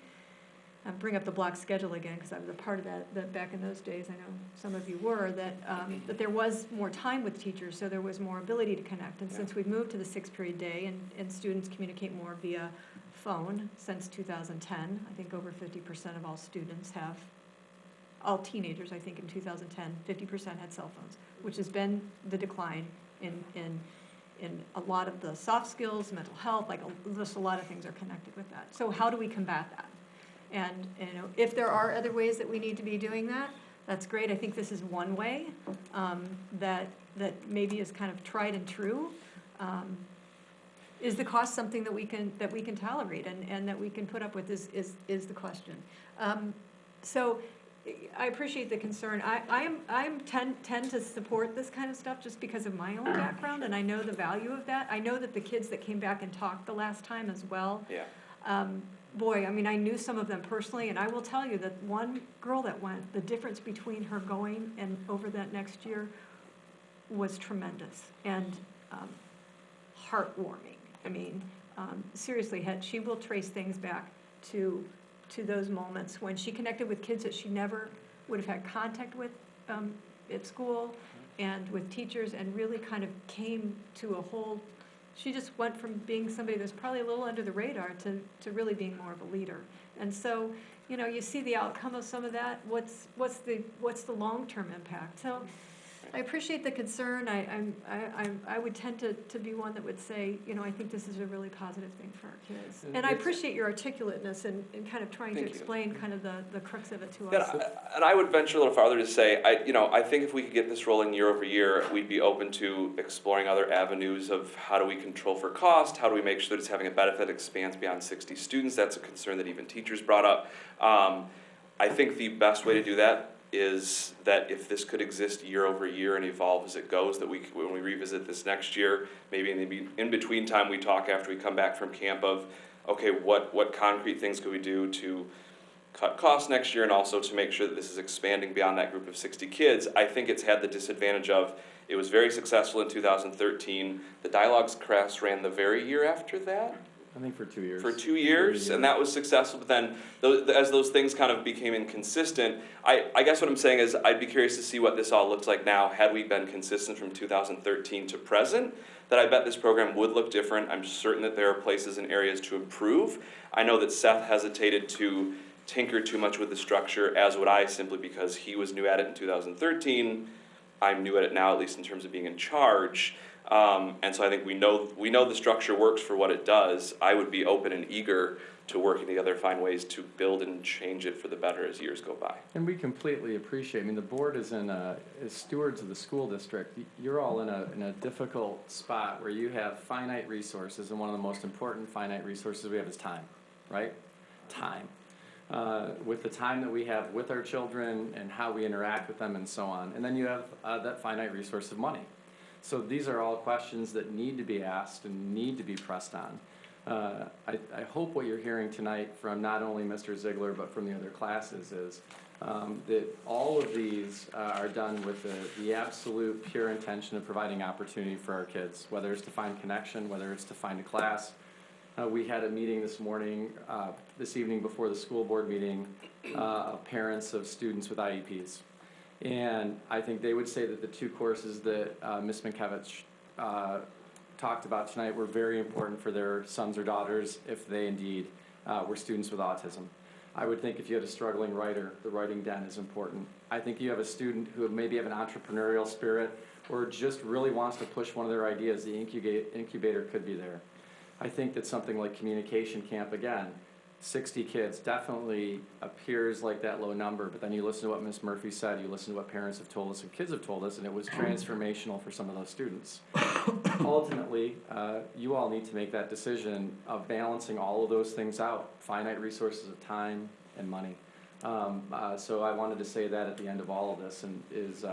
I'll bring up the block schedule again, because I was a part of that back in those days, I know some of you were, that there was more time with teachers, so there was more ability to connect. And since we've moved to the 6-period day and students communicate more via phone since 2010, I think over 50% of all students have, all teenagers, I think in 2010, 50% had cell phones, which has been the decline in a lot of the soft skills, mental health, like just a lot of things are connected with that. So how do we combat that? And if there are other ways that we need to be doing that, that's great. I think this is one way that maybe is kind of tried and true. Is the cost something that we can tolerate and that we can put up with is the question. So I appreciate the concern. I tend to support this kind of stuff just because of my own background, and I know the value of that. I know that the kids that came back and talked the last time as well. Yeah. Boy, I mean, I knew some of them personally, and I will tell you that one girl that went, the difference between her going and over that next year was tremendous and heartwarming. I mean, seriously, she will trace things back to those moments when she connected with kids that she never would have had contact with at school and with teachers, and really kind of came to a whole. She just went from being somebody that's probably a little under the radar to really being more of a leader. And so, you see the outcome of some of that. What's the long-term impact? So I appreciate the concern. I would tend to be one that would say, I think this is a really positive thing for our kids. And I appreciate your articulateness and kind of trying to explain kind of the crux of it to us. And I would venture a little farther to say, I think if we could get this rolling year over year, we'd be open to exploring other avenues of how do we control for cost, how do we make sure that it's having a benefit that expands beyond 60 students. That's a concern that even teachers brought up. I think the best way to do that is that if this could exist year over year and evolve as it goes, that when we revisit this next year, maybe in the in-between time we talk after we come back from camp of, okay, what concrete things could we do to cut costs next year and also to make sure that this is expanding beyond that group of 60 kids. I think it's had the disadvantage of, it was very successful in 2013. The dialogues class ran the very year after that. I think for 2 years. For 2 years, and that was successful, but then as those things kind of became inconsistent, I guess what I'm saying is I'd be curious to see what this all looks like now had we been consistent from 2013 to present, that I bet this program would look different. I'm certain that there are places and areas to improve. I know that Seth hesitated to tinker too much with the structure, as would I, simply because he was new at it in 2013. I'm new at it now, at least in terms of being in charge. And so I think we know the structure works for what it does. I would be open and eager to working together, find ways to build and change it for the better as years go by. And we completely appreciate. I mean, the board is as stewards of the school district. You're all in a difficult spot where you have finite resources, and one of the most important finite resources we have is time, right? Time. With the time that we have with our children and how we interact with them and so on. And then you have that finite resource of money. So these are all questions that need to be asked and need to be pressed on. I hope what you're hearing tonight from not only Mr. Ziegler but from the other classes is that all of these are done with the absolute pure intention of providing opportunity for our kids, whether it's to find connection, whether it's to find a class. We had a meeting this evening before the school board meeting of parents of students with IEPs. And I think they would say that the two courses that Ms. Minkiewicz talked about tonight were very important for their sons or daughters if they indeed were students with autism. I would think if you have a struggling writer, the writing den is important. I think you have a student who maybe have an entrepreneurial spirit or just really wants to push one of their ideas, the incubator could be there. I think that something like communication camp, again, 60 kids definitely appears like that low number, but then you listen to what Ms. Murphy said, you listen to what parents have told us and kids have told us, and it was transformational for some of those students. Ultimately, you all need to make that decision of balancing all of those things out, finite resources of time and money. So I wanted to say that at the end of all of this, and is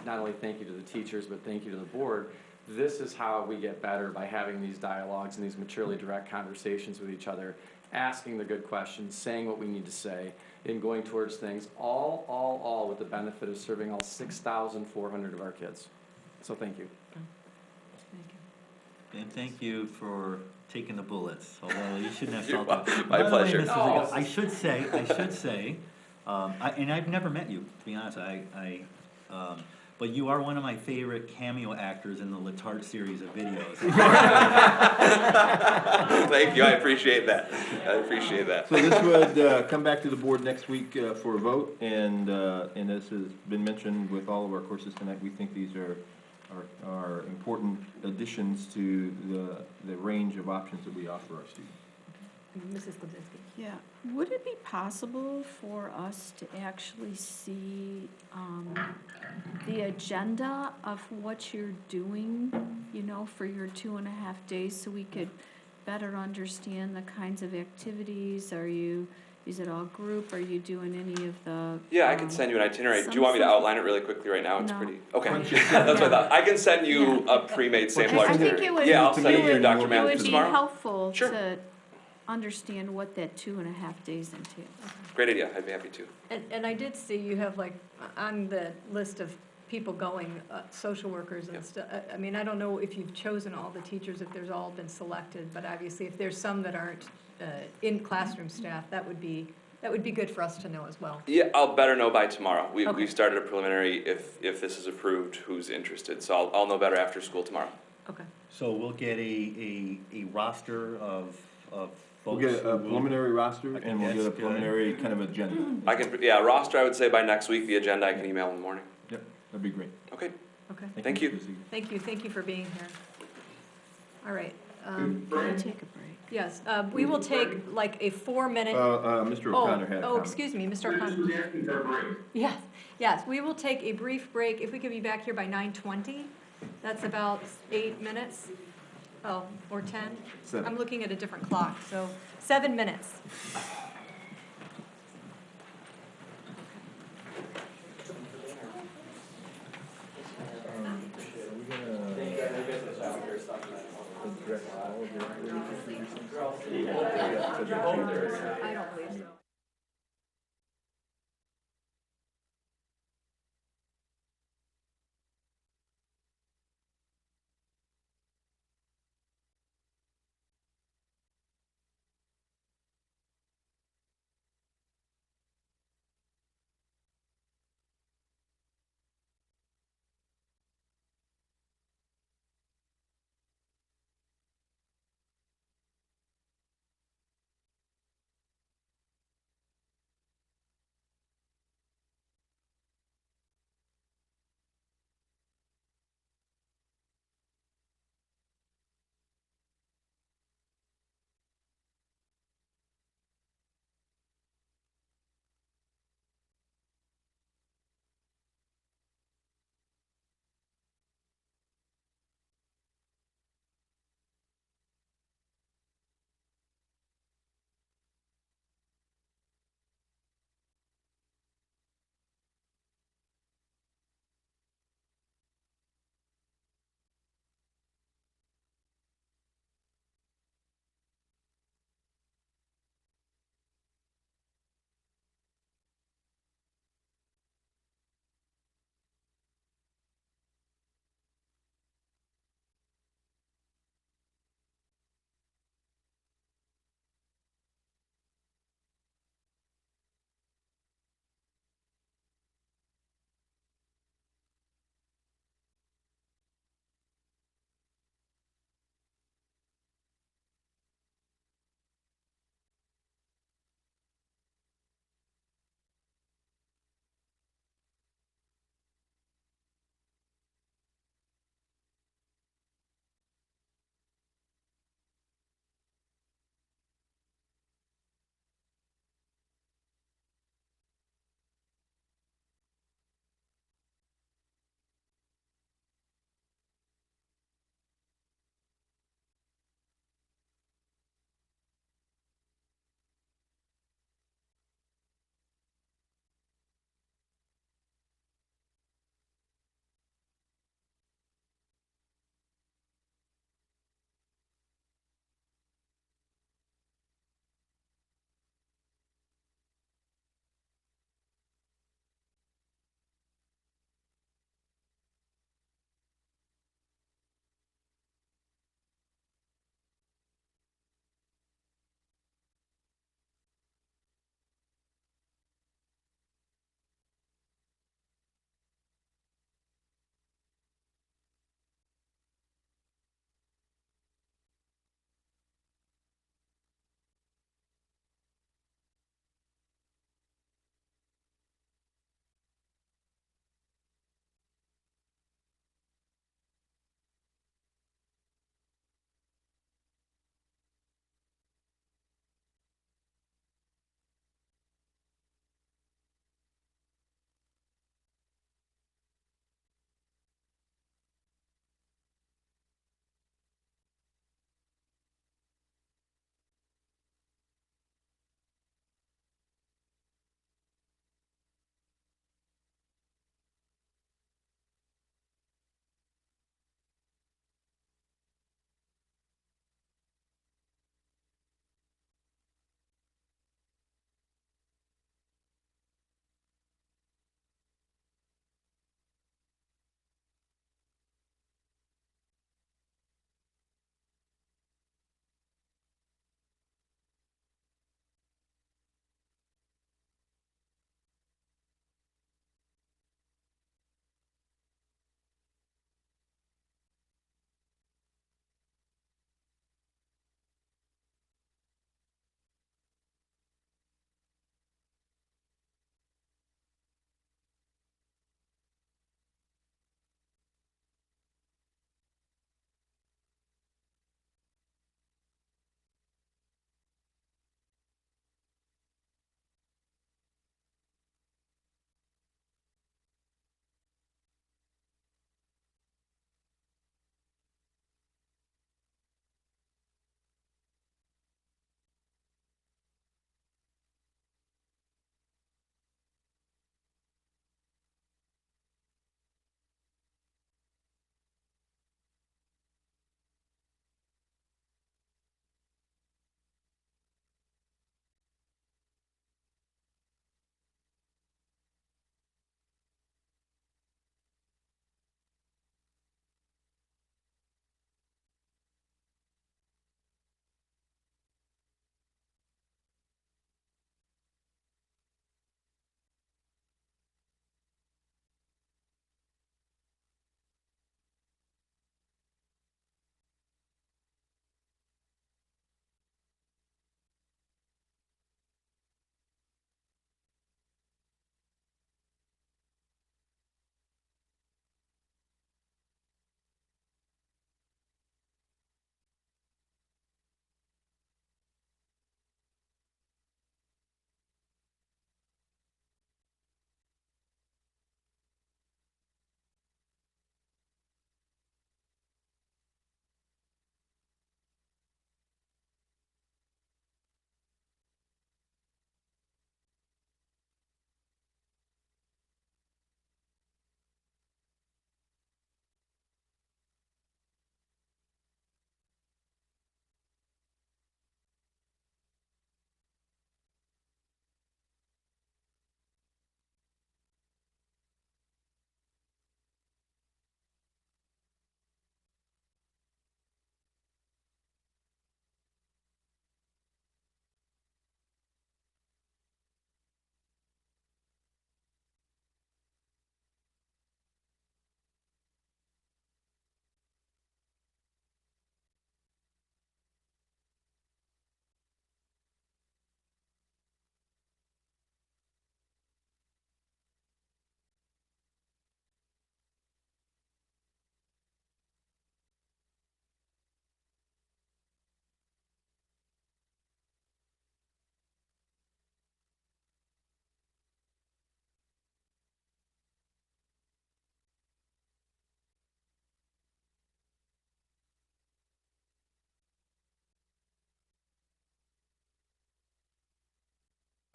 not only thank you to the teachers, but thank you to the board. This is how we get better, by having these dialogues and these maturely direct conversations with each other. asking the good questions, saying what we need to say, and going towards things, all with the benefit of serving all 6,400 of our kids. So thank you. And thank you for taking the bullets, although you shouldn't have You're felt that. my By the way, pleasure. Mrs. Ago, I should say, and I've never met you, to be honest, but you are one of my favorite cameo actors in the Letarte series of videos. Thank you, I appreciate that. I appreciate that. So this would come back to the board next week for a vote, and as has been mentioned with all of our courses tonight, we think these are important additions to the range of options that we offer our students. Mrs. Glebinski. Yeah, would it be possible for us to actually see the agenda of what you're doing, you know, for your 2.5 days, so we could better understand the kinds of activities? Is it all group? Are you doing any of the? Yeah, I can send you an itinerary. Do you want me to outline it really quickly right now? It's No. pretty, okay. That's what I thought. I can send you a pre-made sample I itinerary. think it would, Yeah, I'll send it to Dr. it would Matthews be tomorrow. helpful Sure. to understand what that 2.5 days entails. Great idea, I'd be happy to. And I did see you have like, on the list of people going, social workers and stuff. I mean, I don't know if you've chosen all the teachers, if there's all been selected, but obviously if there's some that aren't in classroom staff, that would be good for us to know as well. Yeah, I'll better know by tomorrow. Okay. We started a preliminary, if this is approved, who's interested. So I'll know better after school tomorrow. Okay. So we'll get a roster of We'll folks. get a preliminary roster, and we'll get a preliminary kind of agenda. Roster I would say by next week, the agenda I can email in the morning. Yep, that'd be great. Okay. Okay. Thank you. Thank you for being here. All right. Can we take a break? Yes, we will take like a 4-minute. Mr. O'Connor had a comment. Excuse me, Mr. O'Connor. This was asking for a break. Yes, we will take a brief break. If we could be back here by 9:20, that's about 8 minutes. Oh, or 10? 7. I'm looking at a different clock, so 7 minutes. I don't believe so.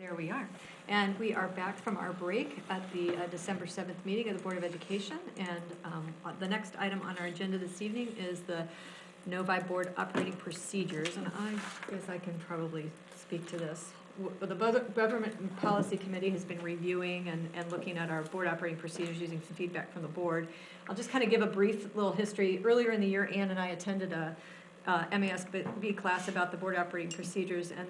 There we are. And we are back from our break at the December 7th meeting of the Board of Education. And the next item on our agenda this evening is the Novi Board Operating Procedures. And I guess I can probably speak to this. The Government and Policy Committee has been reviewing and looking at our board operating procedures using some feedback from the board. I'll just kind of give a brief little history. Earlier in the year, Ann and I attended a MASB class about the board operating procedures and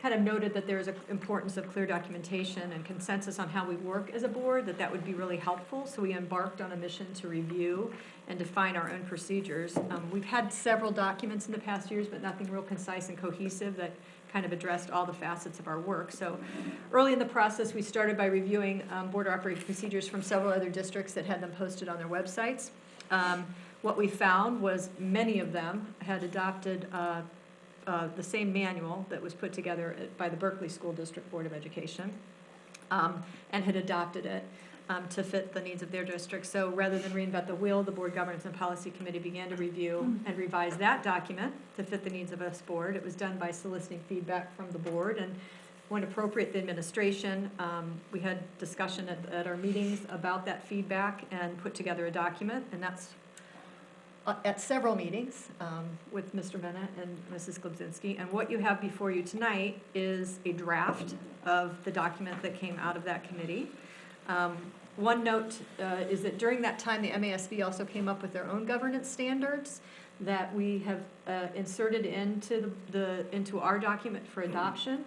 kind of noted that there is an importance of clear documentation and consensus on how we work as a board, that would be really helpful. So we embarked on a mission to review and define our own procedures. We've had several documents in the past years, but nothing real concise and cohesive that kind of addressed all the facets of our work. So early in the process, we started by reviewing board operating procedures from several other districts that had them posted on their websites. What we found was many of them had adopted the same manual that was put together by the Berkeley School District Board of Education and had adopted it to fit the needs of their district. So rather than reinvent the wheel, the Board Governance and Policy Committee began to review and revise that document to fit the needs of this board. It was done by soliciting feedback from the board and when appropriate, the administration. We had discussion at our meetings about that feedback and put together a document, and that's at several meetings with Mr. Bennett and Mrs. Glebzinski. And what you have before you tonight is a draft of the document that came out of that committee. One note is that during that time, the MASB also came up with their own governance standards that we have inserted into our document for adoption.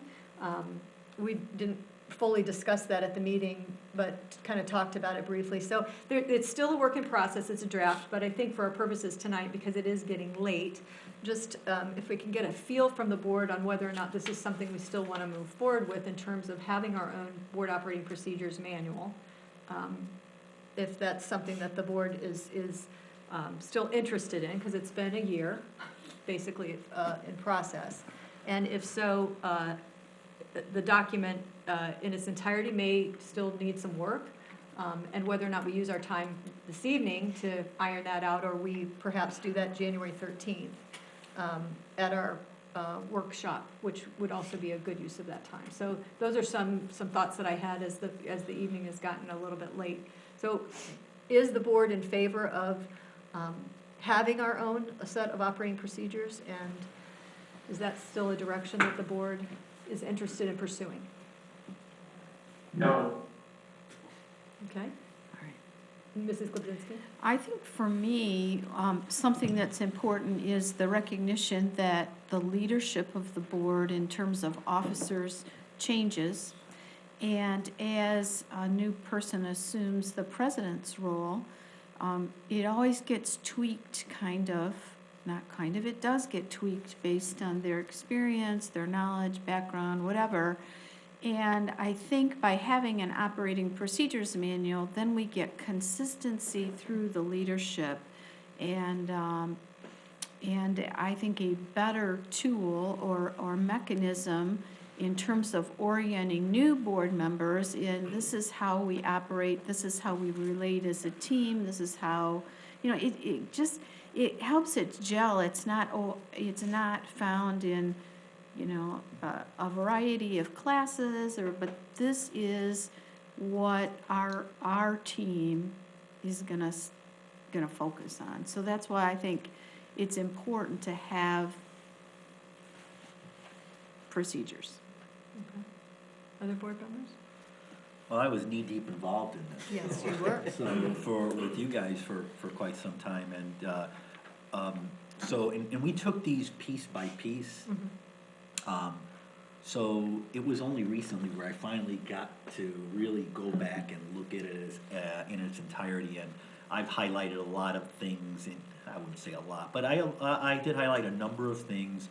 We didn't fully discuss that at the meeting, but kind of talked about it briefly. So it's still a work in process, it's a draft, but I think for our purposes tonight, because it is getting late, just if we can get a feel from the board on whether or not this is something we still want to move forward with in terms of having our own board operating procedures manual. If that's something that the board is still interested in, because it's been a year, basically, in process. And if so, the document in its entirety may still need some work, and whether or not we use our time this evening to iron that out, or we perhaps do that January 13th at our workshop, which would also be a good use of that time. So those are some thoughts that I had as the evening has gotten a little bit late. So is the board in favor of having our own set of operating procedures, and is that still a direction that the board is interested in pursuing? No. Okay. All right. Mrs. Glebzinski? I think for me, something that's important is the recognition that the leadership of the board in terms of officers changes. And as a new person assumes the president's role, it always gets tweaked, it does get tweaked based on their experience, their knowledge, background, whatever. And I think by having an operating procedures manual, then we get consistency through the leadership. And I think a better tool or mechanism in terms of orienting new board members in this is how we operate, this is how we relate as a team, this is how, it helps it gel. It's not found in, a variety of classes, but this is what our team is gonna focus on. So that's why I think it's important to have procedures. Okay. Other board members? Well, I was knee-deep involved in this. Yes, you were. So with you guys for quite some time, and we took these piece by piece. Mm-hmm. So it was only recently where I finally got to really go back and look at it in its entirety, and I've highlighted a lot of things, and I wouldn't say a lot, but I did highlight a number of things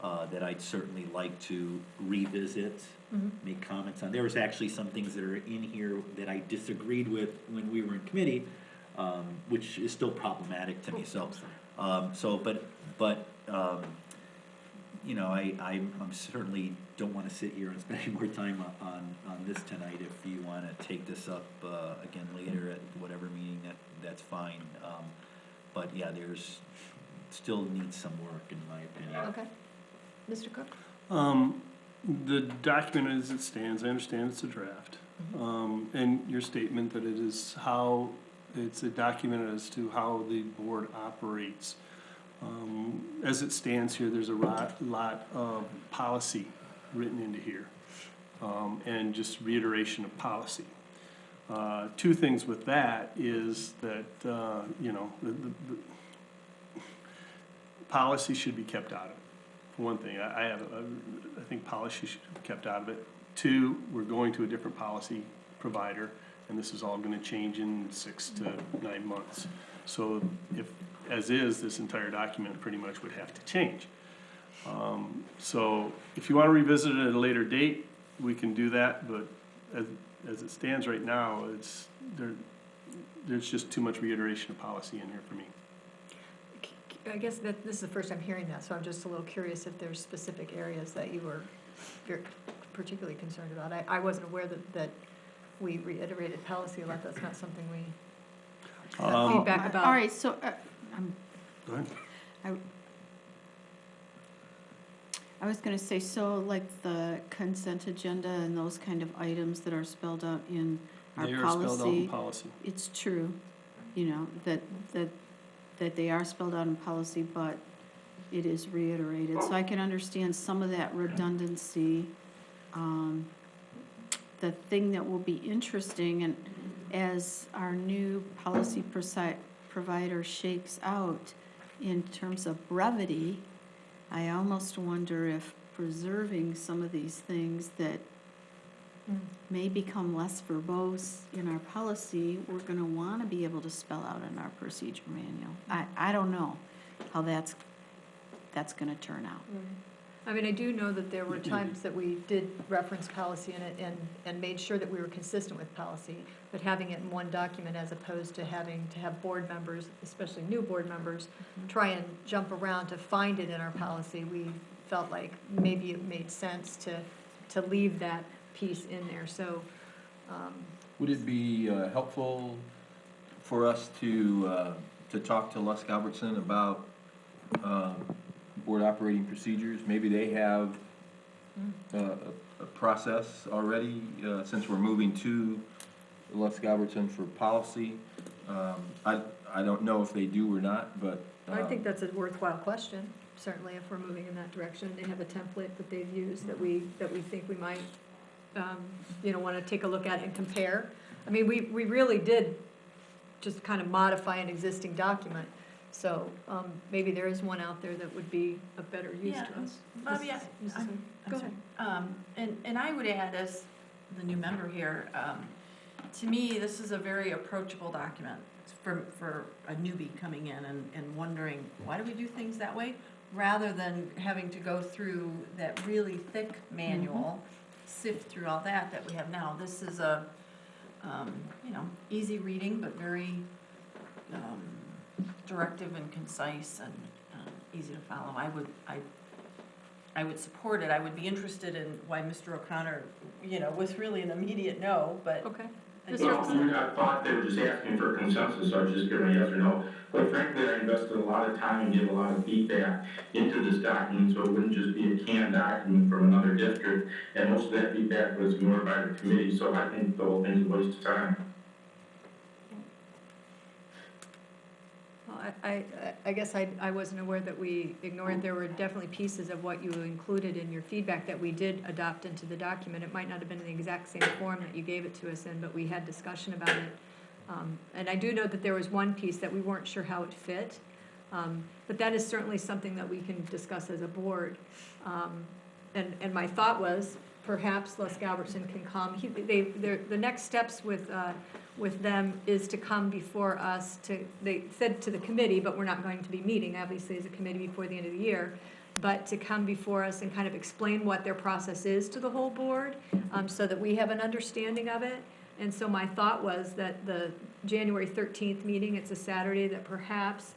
that I'd certainly like to revisit, make comments on. There was actually some things that are in here that I disagreed with when we were in committee, which is still problematic to me. I certainly don't want to sit here and spend any more time on this tonight. If you want to take this up again later at whatever meeting, that's fine. But yeah, there's still needs some work in my opinion. Okay. Mr. Cook? The document as it stands, I understand it's a draft. And your statement that it is how, it's a document as to how the board operates. As it stands here, there's a lot of policy written into here, and just reiteration of policy. Two things with that is that, you know, the policy should be kept out of it. For one thing, I think policy should be kept out of it. Two, we're going to a different policy provider, and this is all gonna change in 6 to 9 months. So if, as is, this entire document pretty much would have to change. So if you wanna revisit it at a later date, we can do that, but as it stands right now, there's just too much reiteration of policy in here for me. I guess that this is the first time hearing that, so I'm just a little curious if there's specific areas that you were particularly concerned about. I wasn't aware that we reiterated policy a lot. That's not something we got feedback about. All right, so, Go ahead. I was gonna say, so like the consent agenda and those kind of items that are spelled out in our policy. They are spelled out in policy. It's true, you know, that they are spelled out in policy, but it is reiterated. So I can understand some of that redundancy. The thing that will be interesting, and as our new policy provider shakes out in terms of brevity, I almost wonder if preserving some of these things that may become less verbose in our policy, we're gonna wanna be able to spell out in our procedure manual. I don't know how that's gonna turn out. I mean, I do know that there were times that we did reference policy in it and made sure that we were consistent with policy, but having it in one document as opposed to having to have board members, especially new board members, try and jump around to find it in our policy, we felt like maybe it made sense to leave that piece in there, so. Would it be helpful for us to talk to Les Galbertson about board operating procedures? Maybe they have a process already, since we're moving to Les Galbertson for policy. I don't know if they do or not, but. I think that's a worthwhile question, certainly if we're moving in that direction. They have a template that they've used that we think we might, want to take a look at and compare. I mean, we really did just kind of modify an existing document. So maybe there is one out there that would be of better use to us. Bobby, Go ahead. And I would add, as the new member here, to me, this is a very approachable document for a newbie coming in and wondering, why do we do things that way? Rather than having to go through that really thick manual, sift through all that we have now. This is a, easy reading, but very directive and concise and easy to follow. I would support it. I would be interested in why Mr. O'Connor, was really an immediate no, but. Okay. Well, I thought they were just asking for consensus, so I was just giving a yes or no. But frankly, I invested a lot of time and gave a lot of feedback into this document, so it wouldn't just be a canned document from another district. And most of that feedback was ignored by the committee, so I think the whole thing's a waste of time. I guess I wasn't aware that we ignored. There were definitely pieces of what you included in your feedback that we did adopt into the document. It might not have been in the exact same form that you gave it to us in, but we had discussion about it. And I do know that there was one piece that we weren't sure how it fit. But that is certainly something that we can discuss as a board. And my thought was, perhaps Les Galbertson can come. The next steps with them is to come before us they said to the committee, but we're not going to be meeting, obviously, as a committee before the end of the year, but to come before us and kind of explain what their process is to the whole board, so that we have an understanding of it. And so my thought was that the January 13th meeting, it's a Saturday, that perhaps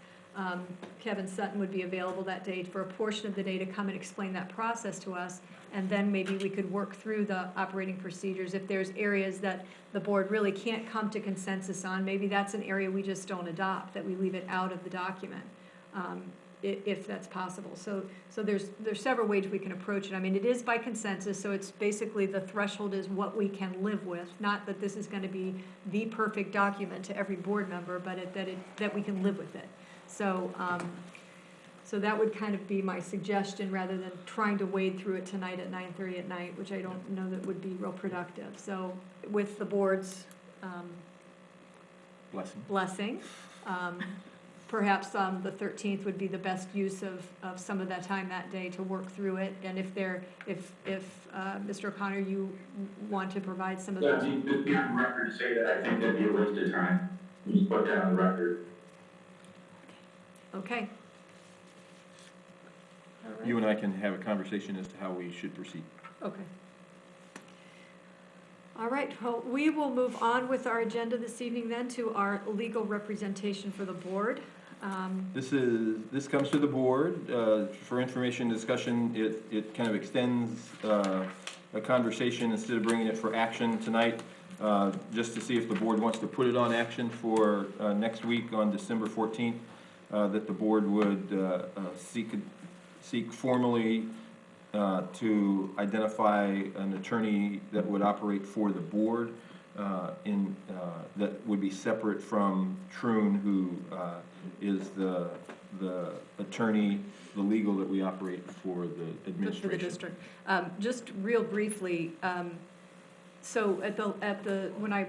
Kevin Sutton would be available that day for a portion of the day to come and explain that process to us. And then maybe we could work through the operating procedures. If there's areas that the board really can't come to consensus on, maybe that's an area we just don't adopt, that we leave it out of the document. if that's possible. So there's several ways we can approach it. I mean, it is by consensus, so it's basically the threshold is what we can live with. Not that this is going to be the perfect document to every board member, but that we can live with it. So, so that would kind of be my suggestion, rather than trying to wade through it tonight at 9:30 at night, which I don't know that would be real productive. So with the board's blessing, perhaps the 13th would be the best use of some of that time that day to work through it. And if Mr. O'Connor, you want to provide some of Yeah, those. just be on the record to say that I think that'd be a waste of time. Just put that on the record. Okay. You and I can have a conversation as to how we should proceed. Okay. All right, well, we will move on with our agenda this evening then to our legal representation for the board. This comes to the board for information discussion. It kind of extends a conversation instead of bringing it for action tonight, just to see if the board wants to put it on action for next week on December 14th, that the board would seek formally to identify an attorney that would operate for the board that would be separate from Troon, who is the attorney, the legal that we operate for the administration. For the district. Just real briefly, so when I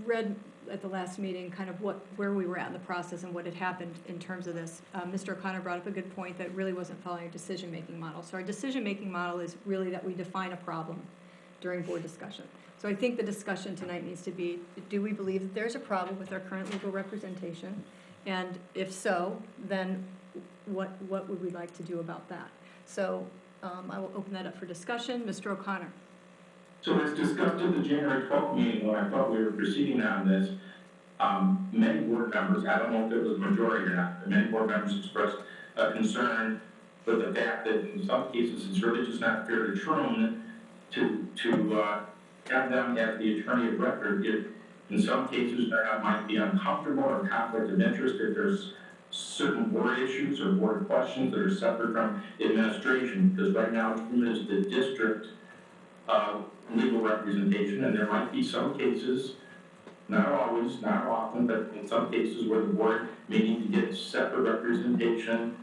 read at the last meeting kind of where we were at in the process and what had happened in terms of this, Mr. O'Connor brought up a good point that really wasn't following a decision-making model. So our decision-making model is really that we define a problem during board discussion. So I think the discussion tonight needs to be, do we believe that there's a problem with our current legal representation? And if so, then what would we like to do about that? So I will open that up for discussion. Mr. O'Connor. So as discussed at the January 12th meeting, when I thought we were proceeding on this, many board members, I don't know if it was majority or not, but many board members expressed a concern with the fact that in some cases it's really just not fair to Troon to have them as the attorney of record. If in some cases that might be uncomfortable or conflict of interest if there's certain board issues or board questions that are separate from administration, because right now Troon is the district legal representation, and there might be some cases, not always, not often, but in some cases where the board may need to get separate representation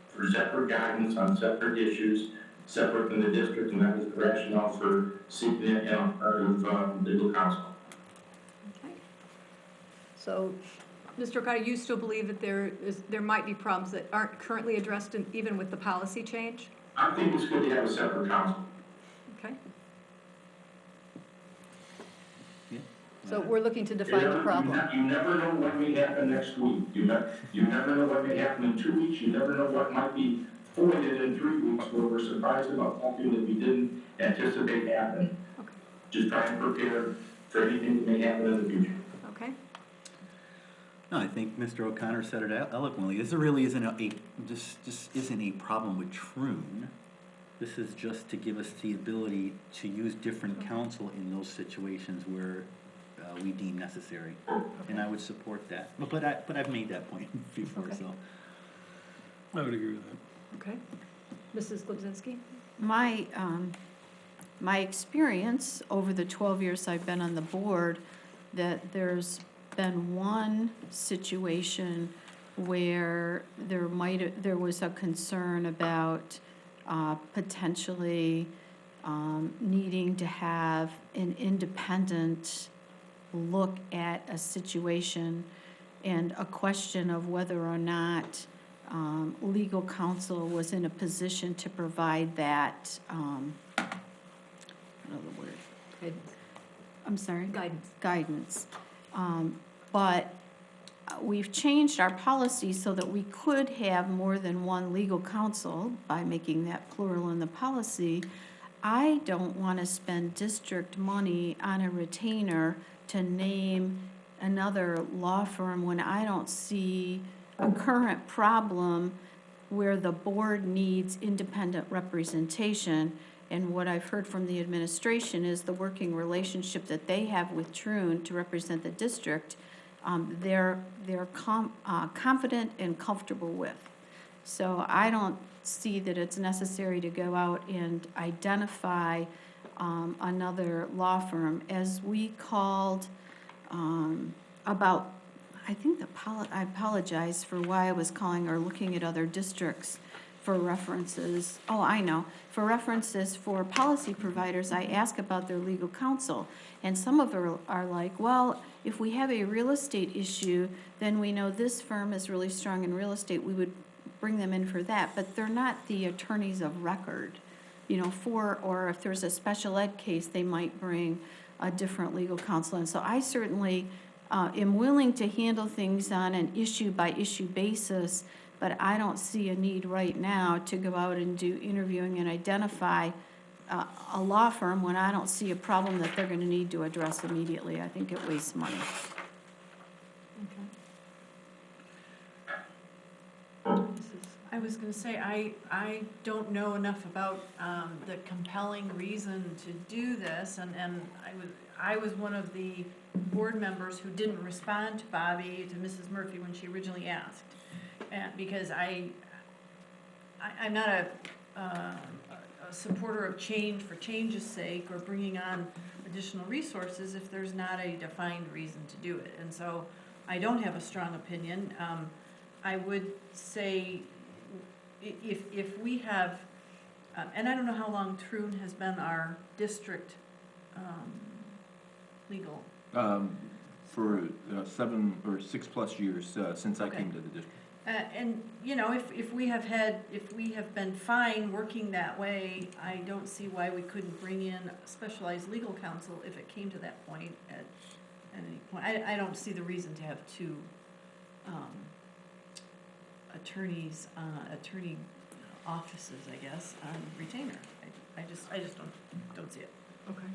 for separate guidance on separate issues, separate from the district, and that is the rationale for seeking an alternative legal counsel. Okay. So, Mr. O'Connor, you still believe that there might be problems that aren't currently addressed even with the policy change? I think it's good to have a separate counsel. Okay. So we're looking to define the problem. You never know what may happen next week. You never know what may happen in 2 weeks. You never know what might be forwarded in 3 weeks where we're surprised about something that we didn't anticipate happening. Okay. Just try and prepare for anything that may happen in the future. Okay. No, I think Mr. O'Connor said it eloquently. This really isn't isn't a problem with Troon. This is just to give us the ability to use different counsel in those situations where we deem necessary, and I would support that. But I've made that point before, Okay. so. I would agree with that. Okay. Mrs. Glebzinski? My experience over the 12 years I've been on the board, that there's been one situation where there was a concern about potentially needing to have an independent look at a situation and a question of whether or not legal counsel was in a position to provide that, another word. Guidance. I'm sorry? Guidance. Guidance. But we've changed our policy so that we could have more than one legal counsel by making that plural in the policy. I don't want to spend district money on a retainer to name another law firm when I don't see a current problem where the board needs independent representation. And what I've heard from the administration is the working relationship that they have with Troon to represent the district, they're confident and comfortable with. So I don't see that it's necessary to go out and identify another law firm. As we called about, I think I apologize for why I was calling or looking at other districts for references. Oh, I know. For references for policy providers, I ask about their legal counsel. And some of them are like, well, if we have a real estate issue, then we know this firm is really strong in real estate. We would bring them in for that. But they're not the attorneys of record, you know, or if there's a special ed case, they might bring a different legal counsel. And so I certainly am willing to handle things on an issue-by-issue basis, but I don't see a need right now to go out and do interviewing and identify a law firm when I don't see a problem that they're going to need to address immediately. I think it wastes money. I was gonna say, I don't know enough about the compelling reason to do this, and I was one of the board members who didn't respond to Bobby, to Mrs. Murphy, when she originally asked. And because I'm not a supporter of change for change's sake or bringing on additional resources if there's not a defined reason to do it. And so I don't have a strong opinion. I would say if we have, and I don't know how long Troon has been our district legal. For 7 or 6+ years since I came to the district. And, you know, if we have been fine working that way, I don't see why we couldn't bring in specialized legal counsel if it came to that point at any point. I don't see the reason to have two attorney offices, I guess, on retainer. I just don't see it. Okay.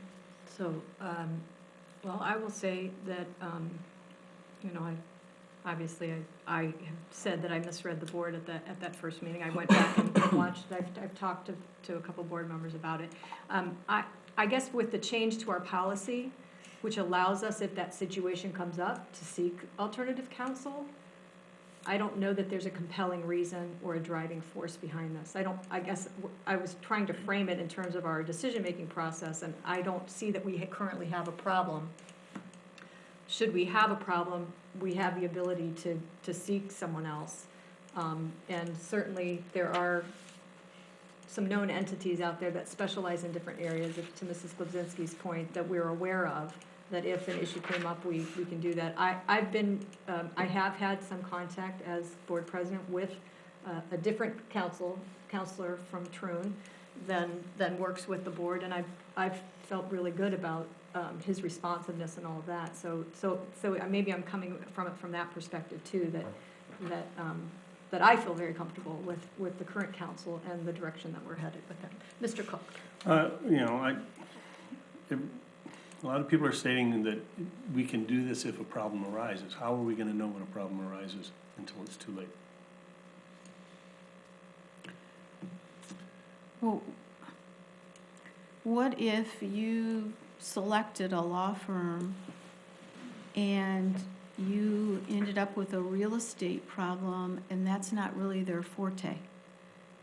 So, well, I will say that, you know, I have said that I misread the board at that first meeting. I went back and watched, I've talked to a couple board members about it. I guess with the change to our policy, which allows us, if that situation comes up, to seek alternative counsel, I don't know that there's a compelling reason or a driving force behind this. I guess I was trying to frame it in terms of our decision-making process, and I don't see that we currently have a problem. Should we have a problem, we have the ability to seek someone else. And certainly there are some known entities out there that specialize in different areas, to Mrs. Klubzinski's point, that we're aware of, that if an issue came up, we can do that. I have had some contact as board president with a different counselor from Troon than works with the board, and I've felt really good about his responsiveness and all of that. So maybe I'm coming from it from that perspective too, that I feel very comfortable with the current council and the direction that we're headed with them. Mr. Cook. You know, a lot of people are stating that we can do this if a problem arises. How are we going to know when a problem arises until it's too late? Well, what if you selected a law firm and you ended up with a real estate problem and that's not really their forte?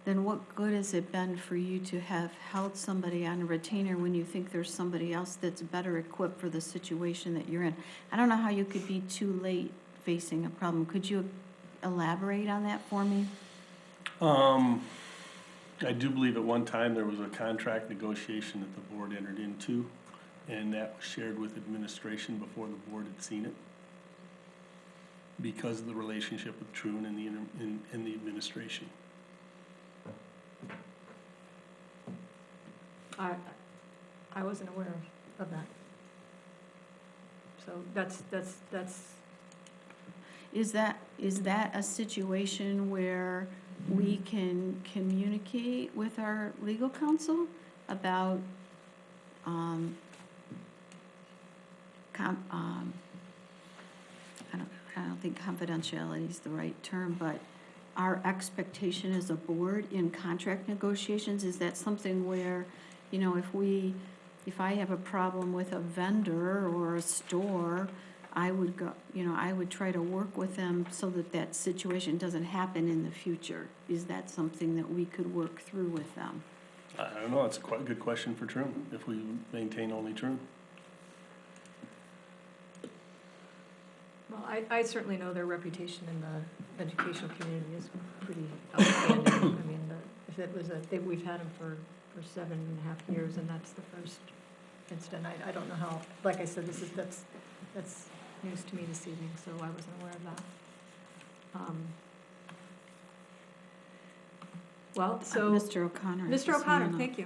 Then what good has it been for you to have held somebody on a retainer when you think there's somebody else that's better equipped for the situation that you're in? I don't know how you could be too late facing a problem. Could you elaborate on that for me? I do believe at one time there was a contract negotiation that the board entered into, and that was shared with administration before the board had seen it, because of the relationship with Troon and the administration. I wasn't aware of that. So that's. Is that a situation where we can communicate with our legal counsel about I don't think confidentiality is the right term, but our expectation as a board in contract negotiations? Is that something where, you know, if I have a problem with a vendor or a store, I would go, I would try to work with them so that that situation doesn't happen in the future. Is that something that we could work through with them? I don't know, it's a quite good question for Troon, if we maintain only Troon. Well, I certainly know their reputation in the educational community is pretty outstanding. I mean, if it was we've had them for 7.5 years, and that's the first incident. I don't know how, like I said, that's news to me this evening, so I wasn't aware of that. Well, so. Mr. O'Connor. Mr. O'Connor, thank you.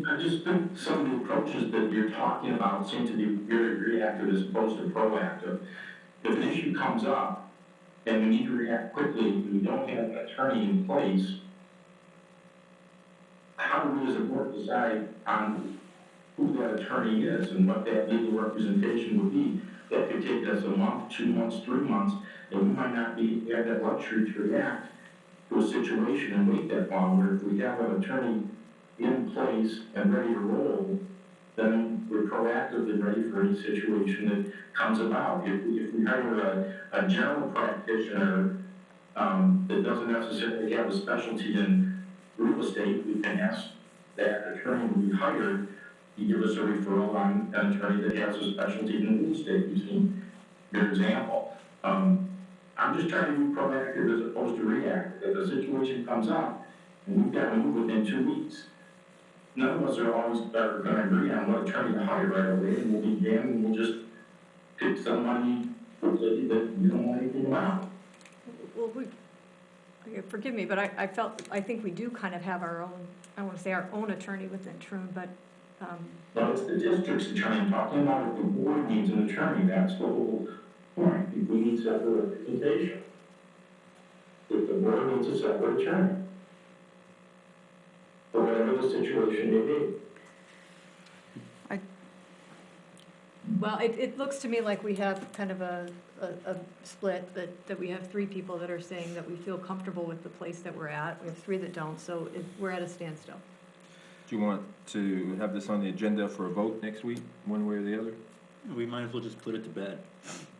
I just think some of the approaches that you're talking about seem to be very reactive as opposed to proactive. If an issue comes up and we need to react quickly, and we don't have an attorney in place, how do we as a board decide on who that attorney is and what that legal representation would be? That could take us a month, 2 months, 3 months, and we might not have that luxury to react to a situation and wait that long. Where if we have an attorney in place and ready to roll, then we're proactively ready for any situation that comes about. If we hire a general practitioner that doesn't necessarily have a specialty in real estate, we can ask that attorney to be hired to give us a referral on an attorney that has a specialty in real estate, using your example. I'm just trying to be proactive as opposed to reactive. If a situation comes up and we've got to move within 2 weeks, none of us are always going to agree on what attorney to hire right away, and we'll be damned and we'll just pick somebody that we don't know anything about. Well, forgive me, but I think we do kind of have our own, I want to say our own attorney within Troon, but. Well, it's the district's attorney. I'm talking about if the board needs an attorney, that's the whole point. If we need separate representation. If the board needs a separate attorney. For whatever the situation may be. Well, it looks to me like we have kind of a split, that we have 3 people that are saying that we feel comfortable with the place that we're at. We have 3 that don't, so we're at a standstill. Do you want to have this on the agenda for a vote next week, one way or the other? We might as well just put it to bed.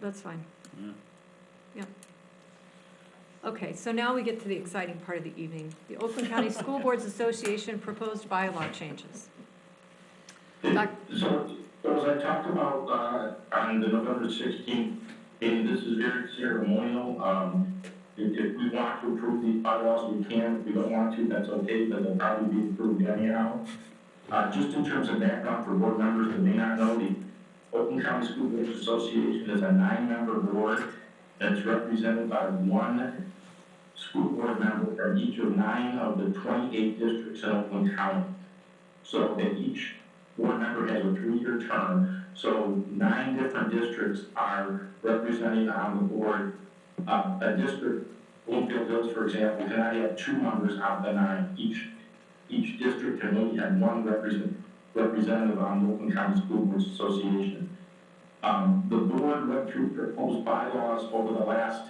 That's fine. Yeah. Yeah. Okay, so now we get to the exciting part of the evening. The Oakland County School Boards Association proposed bylaw changes. So as I talked about on the November 16th meeting, this is very ceremonial. If we want to approve these bylaws, we can. If we don't want to, that's okay, but they'll probably be approved anyhow. Just in terms of background for board members that may not know, the Oakland County School Boards Association is a 9-member board that's represented by 1 school board member from each of 9 of the 28 districts in Oakland County. So that each board member has a 3-year term. So 9 different districts are represented on the board. A district, Bloomfield Hills, for example, cannot have 2 members out of the 9. Each district can only have 1 representative on the Oakland County School Boards Association. The board went through proposed bylaws over the last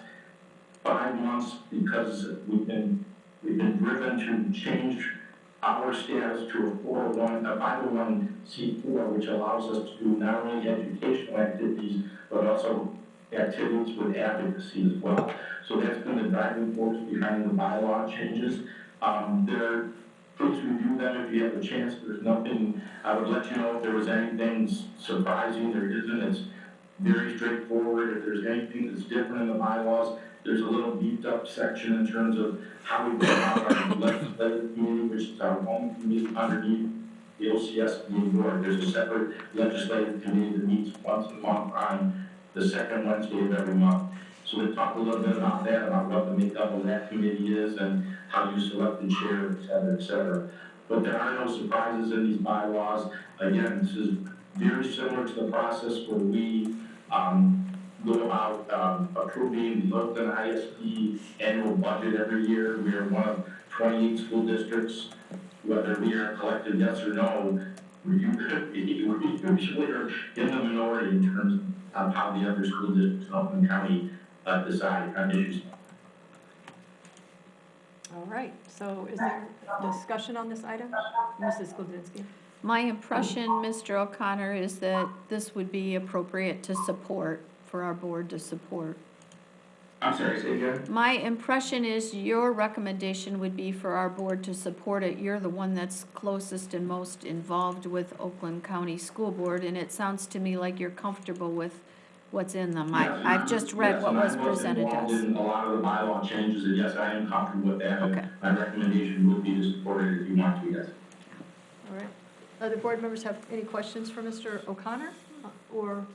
5 months because we've been driven to change our status to a 501c4, which allows us to do not only educational activities, but also activities with advocacy as well. So that's been the driving force behind the bylaw changes. Please review them if you have a chance. There's nothing, I would let you know if there was anything surprising. There isn't. It's very straightforward. If there's anything that's different in the bylaws, there's a little beefed up section in terms of how we go about our legislative committee, which is our own committee underneath the OCS committee board. There's a separate legislative committee that meets once a month on the 2nd Wednesday of every month. So we talk a little bit about that, about what the makeup of that committee is and how you select the chair, et cetera, et cetera. But there are no surprises in these bylaws. Again, this is very similar to the process where we go about approving the Oakland ISD annual budget every year. We are one of 28 school districts. Whether we are collected yes or no, we usually are in the minority in terms of how the other school districts in Oakland County decide on issues. All right, so is there discussion on this item? Mrs. Sklodzinski. My impression, Mr. O'Connor, is that this would be appropriate to support for our board to support. I'm sorry, say again? My impression is your recommendation would be for our board to support it. You're the one that's closest and most involved with Oakland County School Board, and it sounds to me like you're comfortable with what's in them. Yes, I've just read what was presented to us. in a lot of the bylaw changes, and yes, I am comfortable with that. Okay. My recommendation would be to support it if you want to, yes. All right. Other board members have any questions for Mr. O'Connor or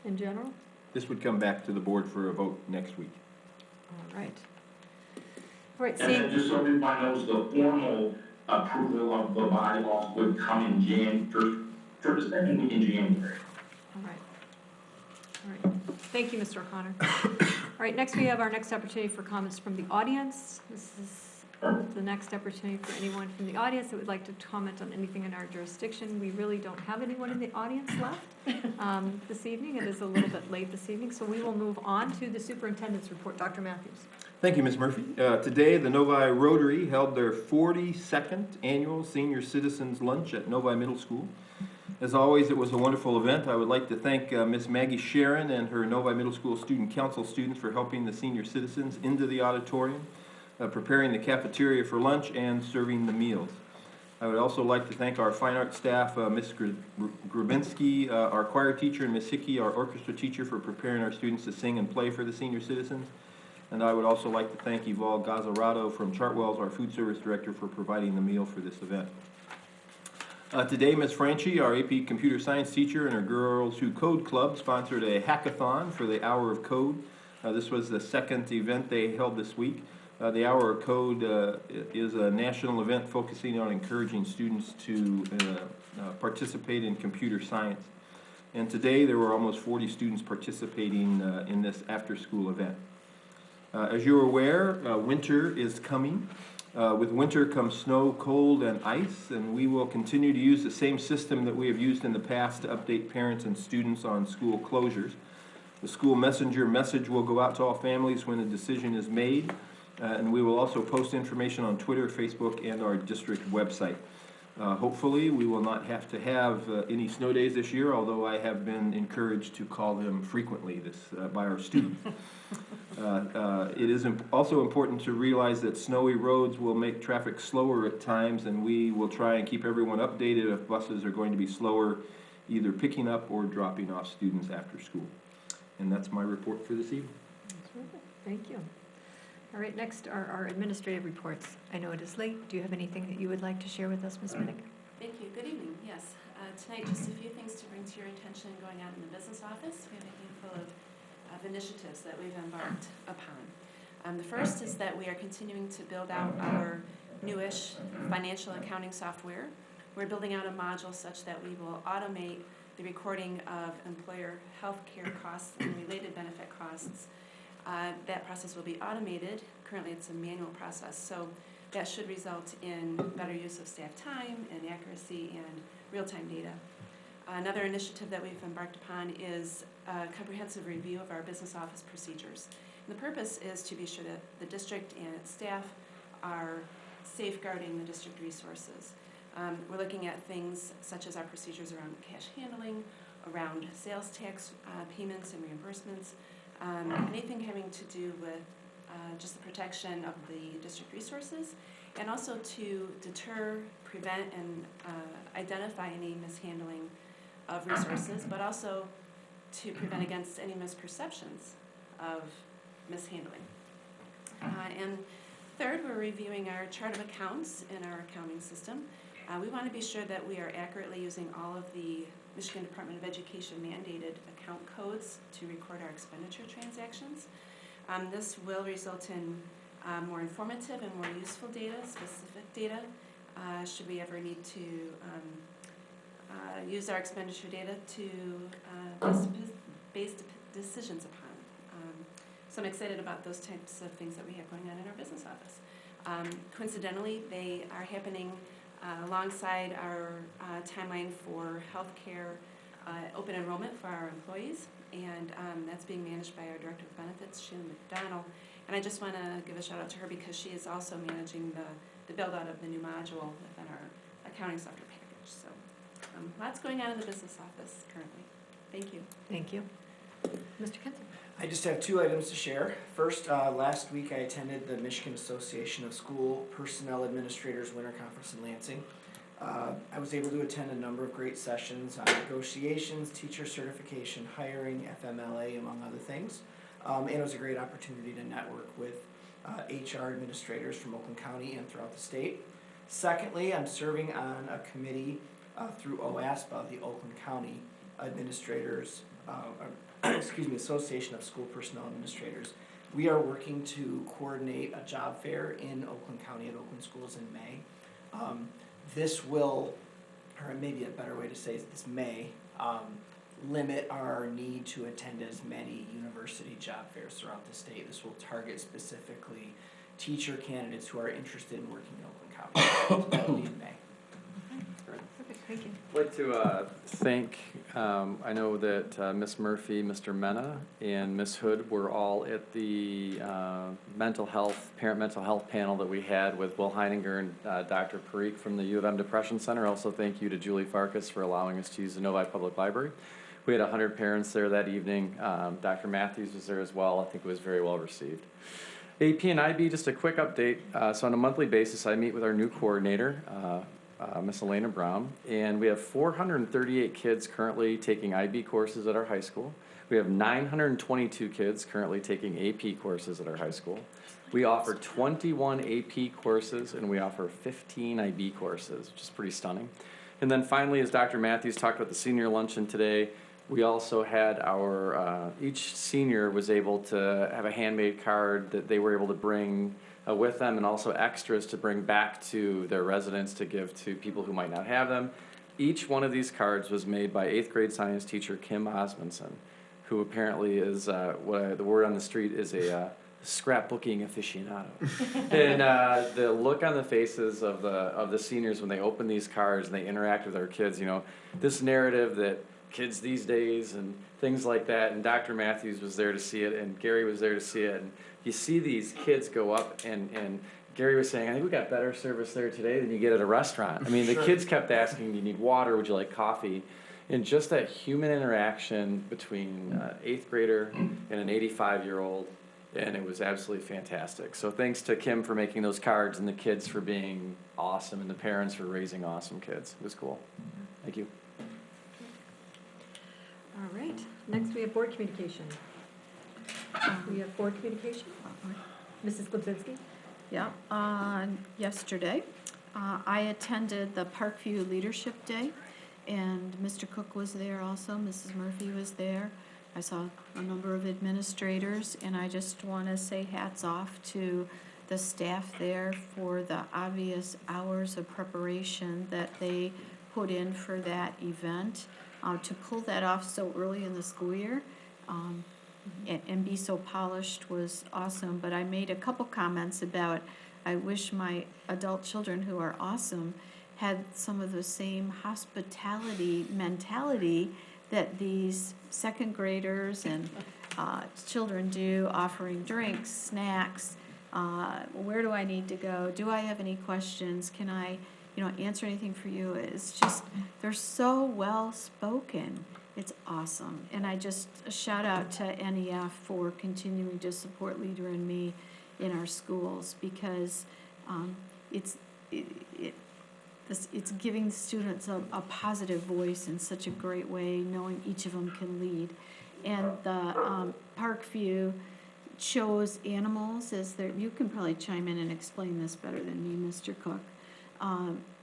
in general? This would come back to the board for a vote next week. All right. All right, And then just so everyone knows, the formal approval of the bylaws would come in first second week in January. All right. All right. Thank you, Mr. O'Connor. All right, next we have our next opportunity for comments from the audience. This is the next opportunity for anyone from the audience that would like to comment on anything in our jurisdiction. We really don't have anyone in the audience left this evening. It is a little bit late this evening, so we will move on to the superintendent's report. Dr. Matthews. Thank you, Ms. Murphy. Today, the Novi Rotary held their 42nd annual Senior Citizens Lunch at Novi Middle School. As always, it was a wonderful event. I would like to thank Ms. Maggie Sharon and her Novi Middle School Student Council students for helping the senior citizens into the auditorium, preparing the cafeteria for lunch, and serving the meals. I would also like to thank our fine arts staff, Ms. Grabinski, our choir teacher, and Ms. Hickey, our orchestra teacher, for preparing our students to sing and play for the senior citizens. And I would also like to thank Yval Gazzarato from Chartwell's, our food service director, for providing the meal for this event. Today, Ms. Franchi, our AP Computer Science teacher, and her Girls Who Code Club sponsored a hackathon for the Hour of Code. This was the second event they held this week. The Hour of Code is a national event focusing on encouraging students to participate in computer science. And today, there were almost 40 students participating in this after-school event. As you're aware, winter is coming. With winter comes snow, cold, and ice, and we will continue to use the same system that we have used in the past to update parents and students on school closures. The school messenger message will go out to all families when a decision is made, and we will also post information on Twitter, Facebook, and our district website. Hopefully, we will not have to have any snow days this year, although I have been encouraged to call them frequently by our students. It is also important to realize that snowy roads will make traffic slower at times, and we will try and keep everyone updated if buses are going to be slower, either picking up or dropping off students after school. And that's my report for this evening. Thank you. All right, next are our administrative reports. I know it is late. Do you have anything that you would like to share with us, Ms. Minnick? Thank you. Good evening. Yes. Tonight, just a few things to bring to your attention going on in the business office. We have a handful of initiatives that we've embarked upon. The first is that we are continuing to build out our newish financial accounting software. We're building out a module such that we will automate the recording of employer health care costs and related benefit costs. That process will be automated. Currently, it's a manual process, so that should result in better use of staff time and accuracy and real-time data. Another initiative that we've embarked upon is a comprehensive review of our business office procedures. And the purpose is to be sure that the district and its staff are safeguarding the district resources. We're looking at things such as our procedures around cash handling, around sales tax payments and reimbursements, anything having to do with just the protection of the district resources, and also to deter, prevent, and identify any mishandling of resources, but also to prevent against any misperceptions of mishandling. And third, we're reviewing our chart of accounts in our accounting system. We want to be sure that we are accurately using all of the Michigan Department of Education mandated account codes to record our expenditure transactions. This will result in more informative and more useful data, specific data, should we ever need to use our expenditure data to base decisions upon. So I'm excited about those types of things that we have going on in our business office. Coincidentally, they are happening alongside our timeline for healthcare open enrollment for our employees, and that's being managed by our Director of Benefits, Shannon McDonald. And I just want to give a shout out to her because she is also managing the build out of the new module within our accounting software package. So lots going on in the business office currently. Thank you. Thank you. Mr. Kinzer. I just have 2 items to share. First, last week I attended the Michigan Association of School Personnel Administrators Winter Conference in Lansing. I was able to attend a number of great sessions on negotiations, teacher certification, hiring, FMLA, among other things. And it was a great opportunity to network with HR administrators from Oakland County and throughout the state. Secondly, I'm serving on a committee through OASPA, the Oakland County Administrators, Association of School Personnel Administrators. We are working to coordinate a job fair in Oakland County at Oakland Schools in May. This will, or maybe a better way to say it, this may limit our need to attend as many university job fairs throughout the state. This will target specifically teacher candidates who are interested in working in Oakland County. So that will be in May. Perfect, thank you. I'd like to thank, I know that Ms. Murphy, Mr. Mena, and Ms. Hood were all at the parent mental health panel that we had with Will Heininger and Dr. Parikh from the U of M Depression Center. Also thank you to Julie Farkas for allowing us to use the Novi Public Library. We had 100 parents there that evening. Dr. Matthews was there as well. I think it was very well received. AP and IB, just a quick update. So on a monthly basis, I meet with our new coordinator, Miss Elena Brown, and we have 438 kids currently taking IB courses at our high school. We have 922 kids currently taking AP courses at our high school. We offer 21 AP courses, and we offer 15 IB courses, which is pretty stunning. And then finally, as Dr. Matthews talked about the senior luncheon today, we also had our, each senior was able to have a handmade card that they were able to bring with them, and also extras to bring back to their residents to give to people who might not have them. Each one of these cards was made by 8th grade science teacher Kim Osmondson, who apparently is, the word on the street is a scrapbooking aficionado. And the look on the faces of the seniors when they open these cards and they interact with our kids, you know, this narrative that kids these days and things like that, and Dr. Matthews was there to see it, and Gary was there to see it, and you see these kids go up, and Gary was saying, I think we got better service there today than you get at a restaurant. I mean, the kids kept asking, do you need water, would you like coffee? And just that human interaction between an 8th grader and an 85-year-old, and it was absolutely fantastic. So thanks to Kim for making those cards, and the kids for being awesome, and the parents for raising awesome kids. It was cool. Thank you. All right, next we have board communication. We have board communication. Mrs. Glebzinski? Yeah, yesterday, I attended the Parkview Leadership Day, and Mr. Cook was there also, Mrs. Murphy was there. I saw a number of administrators, and I just want to say hats off to the staff there for the obvious hours of preparation that they put in for that event. To pull that off so early in the school year and be so polished was awesome. But I made a couple comments about I wish my adult children who are awesome had some of the same hospitality mentality that these second graders and children do, offering drinks, snacks, where do I need to go, do I have any questions, can I answer anything for you. It's just, they're so well spoken. It's awesome. And I just shout out to NEF for continuing to support Leader in Me in our schools, because it's giving students a positive voice in such a great way, knowing each of them can lead. And the Parkview chose animals as their, you can probably chime in and explain this better than me, Mr. Cook,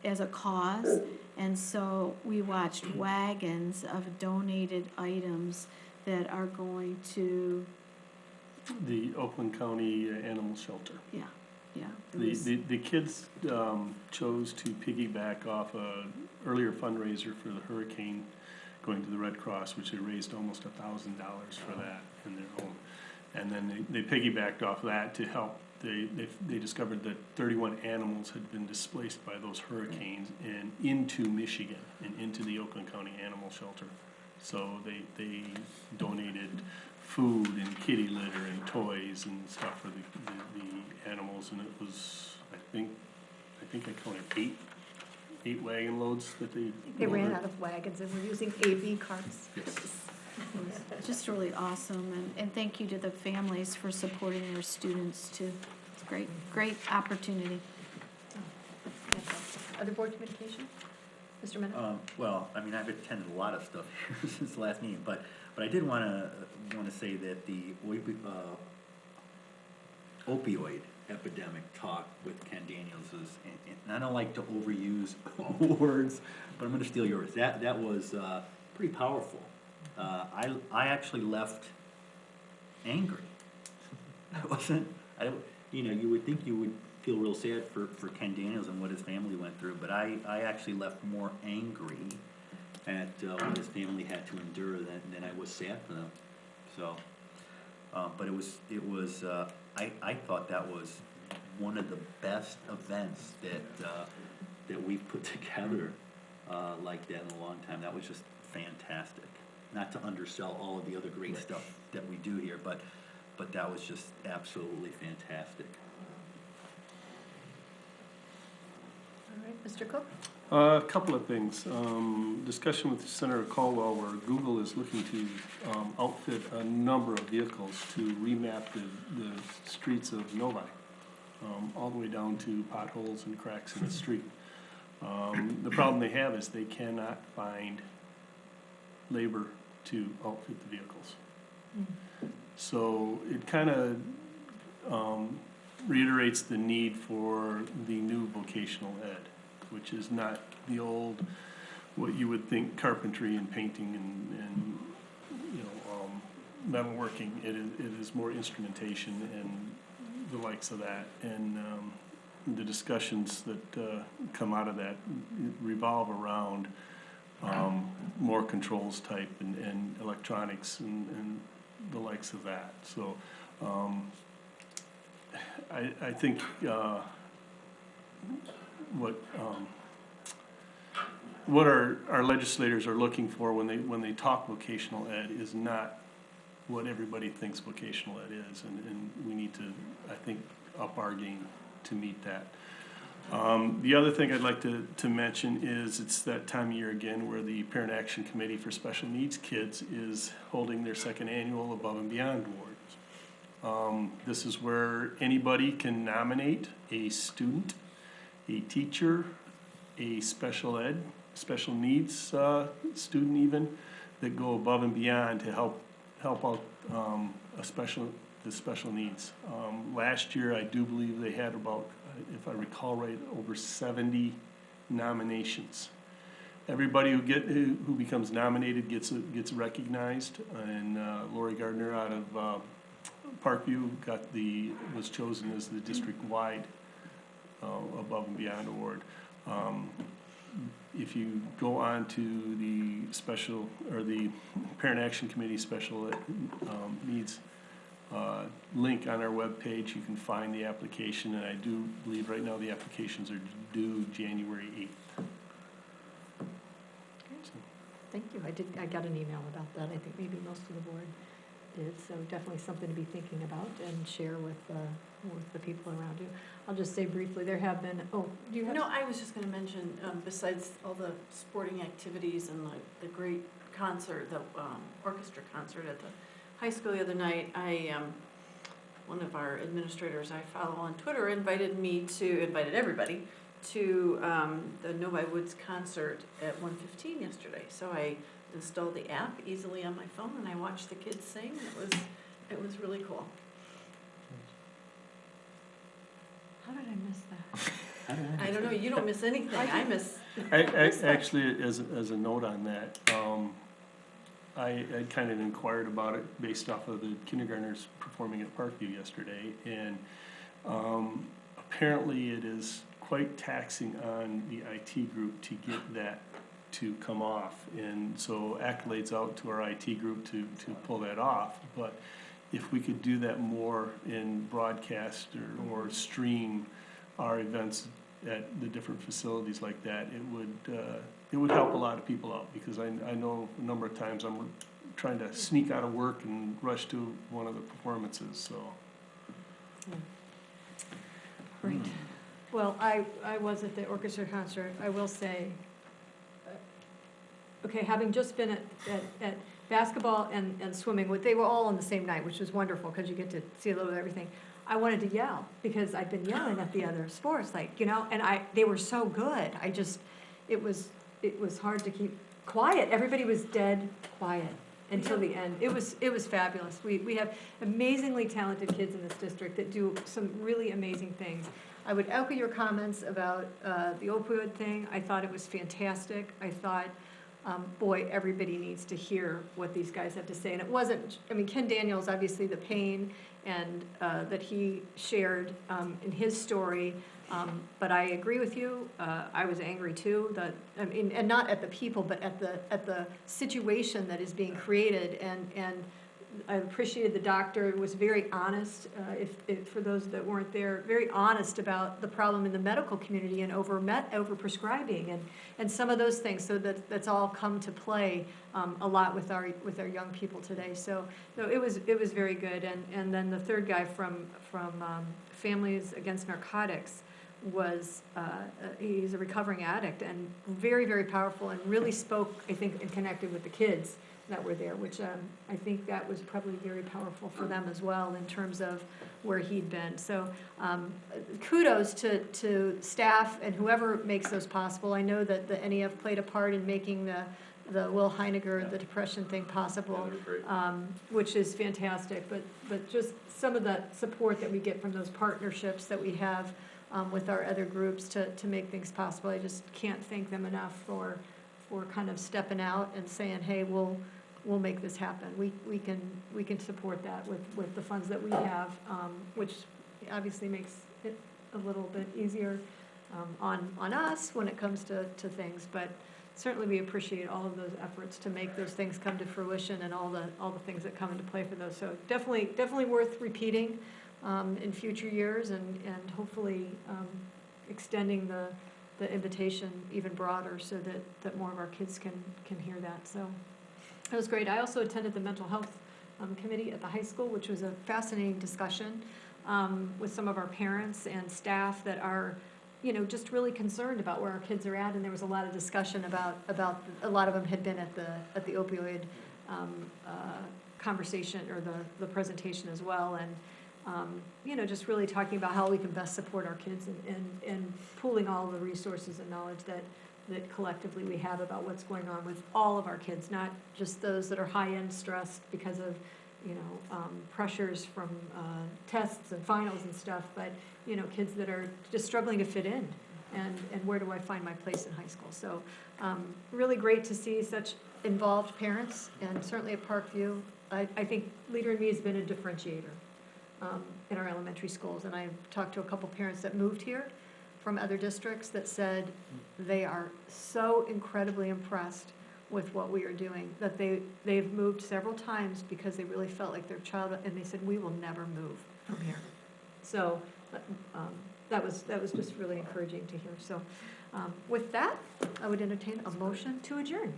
as a cause. And so we watched wagons of donated items that are going to the Oakland County Animal Shelter. Yeah. The kids chose to piggyback off a earlier fundraiser for the hurricane, going to the Red Cross, which they raised almost $1,000 for that in their home. And then they piggybacked off that to help. They discovered that 31 animals had been displaced by those hurricanes and into Michigan and into the Oakland County Animal Shelter. So they donated food and kitty litter and toys and stuff for the animals, and it was I think I counted eight wagon loads that they ran out of wagons and were using AV carts. Yes. just really awesome, and thank you to the families for supporting their students too. It's great, great opportunity. Other board communication? Mr. Minnick? Well, I mean, I've attended a lot of stuff here since the last meeting, but I did wanna say that the opioid epidemic talk with Ken Daniels is, and I don't like to overuse words, but I'm gonna steal yours. That was pretty powerful. I actually left angry. You would think you would feel real sad for Ken Daniels and what his family went through, but I actually left more angry at what his family had to endure than I was sad for them. So, but I thought that was one of the best events that we've put together like that in a long time. That was just fantastic. Not to undersell all of the other great stuff that we do here, but that was just absolutely fantastic. All right, Mr. Cook? A couple of things. Discussion with Senator Caldwell where Google is looking to outfit a number of vehicles to remap the streets of Novi, all the way down to potholes and cracks in the street. The problem they have is they cannot find labor to outfit the vehicles. So it kind of reiterates the need for the new vocational ed, which is not the old, what you would think carpentry and painting and metalworking. It is more instrumentation and the likes of that. And the discussions that come out of that revolve around more controls type and electronics and the likes of that. So I think what our legislators are looking for when they talk vocational ed is not what everybody thinks vocational ed is, and we need to, I think, up our game to meet that. The other thing I'd like to mention is it's that time of year again where the Parent Action Committee for Special Needs Kids is holding their second annual Above and Beyond Awards. This is where anybody can nominate a student, a teacher, a special needs student even, that go above and beyond to help out the special needs. Last year, I do believe they had about, if I recall right, over 70 nominations. Everybody who becomes nominated gets recognized, and Lori Gardner out of Parkview was chosen as the district-wide Above and Beyond Award. If you go on to the Parent Action Committee Special Needs link on our webpage, you can find the application, and I do believe right now the applications are due January 8th. So. Thank you. I got an email about that. I think maybe most of the board did, so definitely something to be thinking about and share with the people around you. I'll just say briefly, there have been, do you have? No, I was just gonna mention, besides all the sporting activities and the great concert, the orchestra concert at the high school the other night, one of our administrators I follow on Twitter invited everybody to the Novi Woods concert at 1:15 yesterday. So I installed the app easily on my phone and I watched the kids sing. It was really cool. How did I miss that? I don't know, you don't miss anything, I miss. Actually, as a note on that, I kind of inquired about it based off of the kindergartners performing at Parkview yesterday, and apparently it is quite taxing on the IT group to get that to come off, and so accolades out to our IT group to pull that off. But if we could do that more in broadcast or stream our events at the different facilities like that, it would help a lot of people out, because I know a number of times I'm trying to sneak out of work and rush to one of the performances, so. Yeah. Great. Well, I was at the orchestra concert. I will say, okay, having just been at basketball and swimming, they were all on the same night, which was wonderful, because you get to see a little of everything. I wanted to yell, because I'd been yelling at the other sports, and they were so good. It was hard to keep quiet. Everybody was dead quiet until the end. It was fabulous. We have amazingly talented kids in this district that do some really amazing things. I would echo your comments about the opioid thing. I thought it was fantastic. I thought, boy, everybody needs to hear what these guys have to say. And it wasn't, Ken Daniels, obviously the pain and that he shared in his story. But I agree with you. I was angry too. And not at the people, but at the situation that is being created. And I appreciated the doctor was very honest. If for those that weren't there, very honest about the problem in the medical community and over prescribing and some of those things. So that's all come to play a lot with our young people today. So it was very good. And then the third guy from Families Against Narcotics was he's a recovering addict and very, very powerful and really spoke, I think, and connected with the kids that were there, which I think that was probably very powerful for them as well in terms of where he'd been. So kudos to staff and whoever makes those possible. I know that the NEF played a part in making the Will Heiniger, the depression thing possible, which is fantastic. But just some of the support that we get from those partnerships that we have with our other groups to make things possible. I just can't thank them enough for kind of stepping out and saying, hey, we'll make this happen. We can support that with the funds that we have, which obviously makes it a little bit easier on us when it comes to things. But certainly we appreciate all of those efforts to make those things come to fruition and all the things that come into play for those. So definitely worth repeating in future years and hopefully extending the invitation even broader so that more of our kids can hear that. So it was great. I also attended the mental health committee at the high school, which was a fascinating discussion with some of our parents and staff that are, just really concerned about where our kids are at. And there was a lot of discussion about a lot of them had been at the opioid conversation or the presentation as well. And just really talking about how we can best support our kids and pooling all the resources and knowledge that collectively we have about what's going on with all of our kids, not just those that are high-end stressed because of, pressures from tests and finals and stuff, but, kids that are just struggling to fit in and where do I find my place in high school. So really great to see such involved parents and certainly at Parkview. I think Leader in Me has been a differentiator in our elementary schools. And I've talked to a couple parents that moved here from other districts that said they are so incredibly impressed with what we are doing, that they've moved several times because they really felt like their child, and they said, we will never move from here. So that was just really encouraging to hear. So with that, I would entertain a motion to adjourn.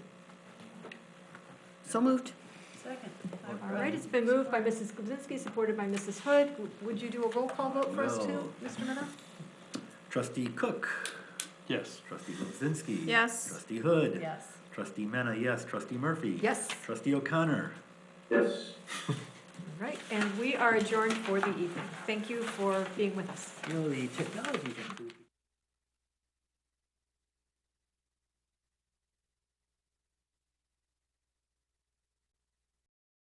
So moved. Second. All right, it's been moved by Mrs. Kubzinski, supported by Mrs. Hood. Would you do a roll call vote for us too, Mr. Miller? Trustee Cook. Yes. Trustee Kubzinski. Yes. Trustee Hood. Yes. Trustee Mena, yes. Trustee Murphy. Yes. Trustee O'Connor. Yes. All right, and we are adjourned for the evening. Thank you for being with us. The technology improved.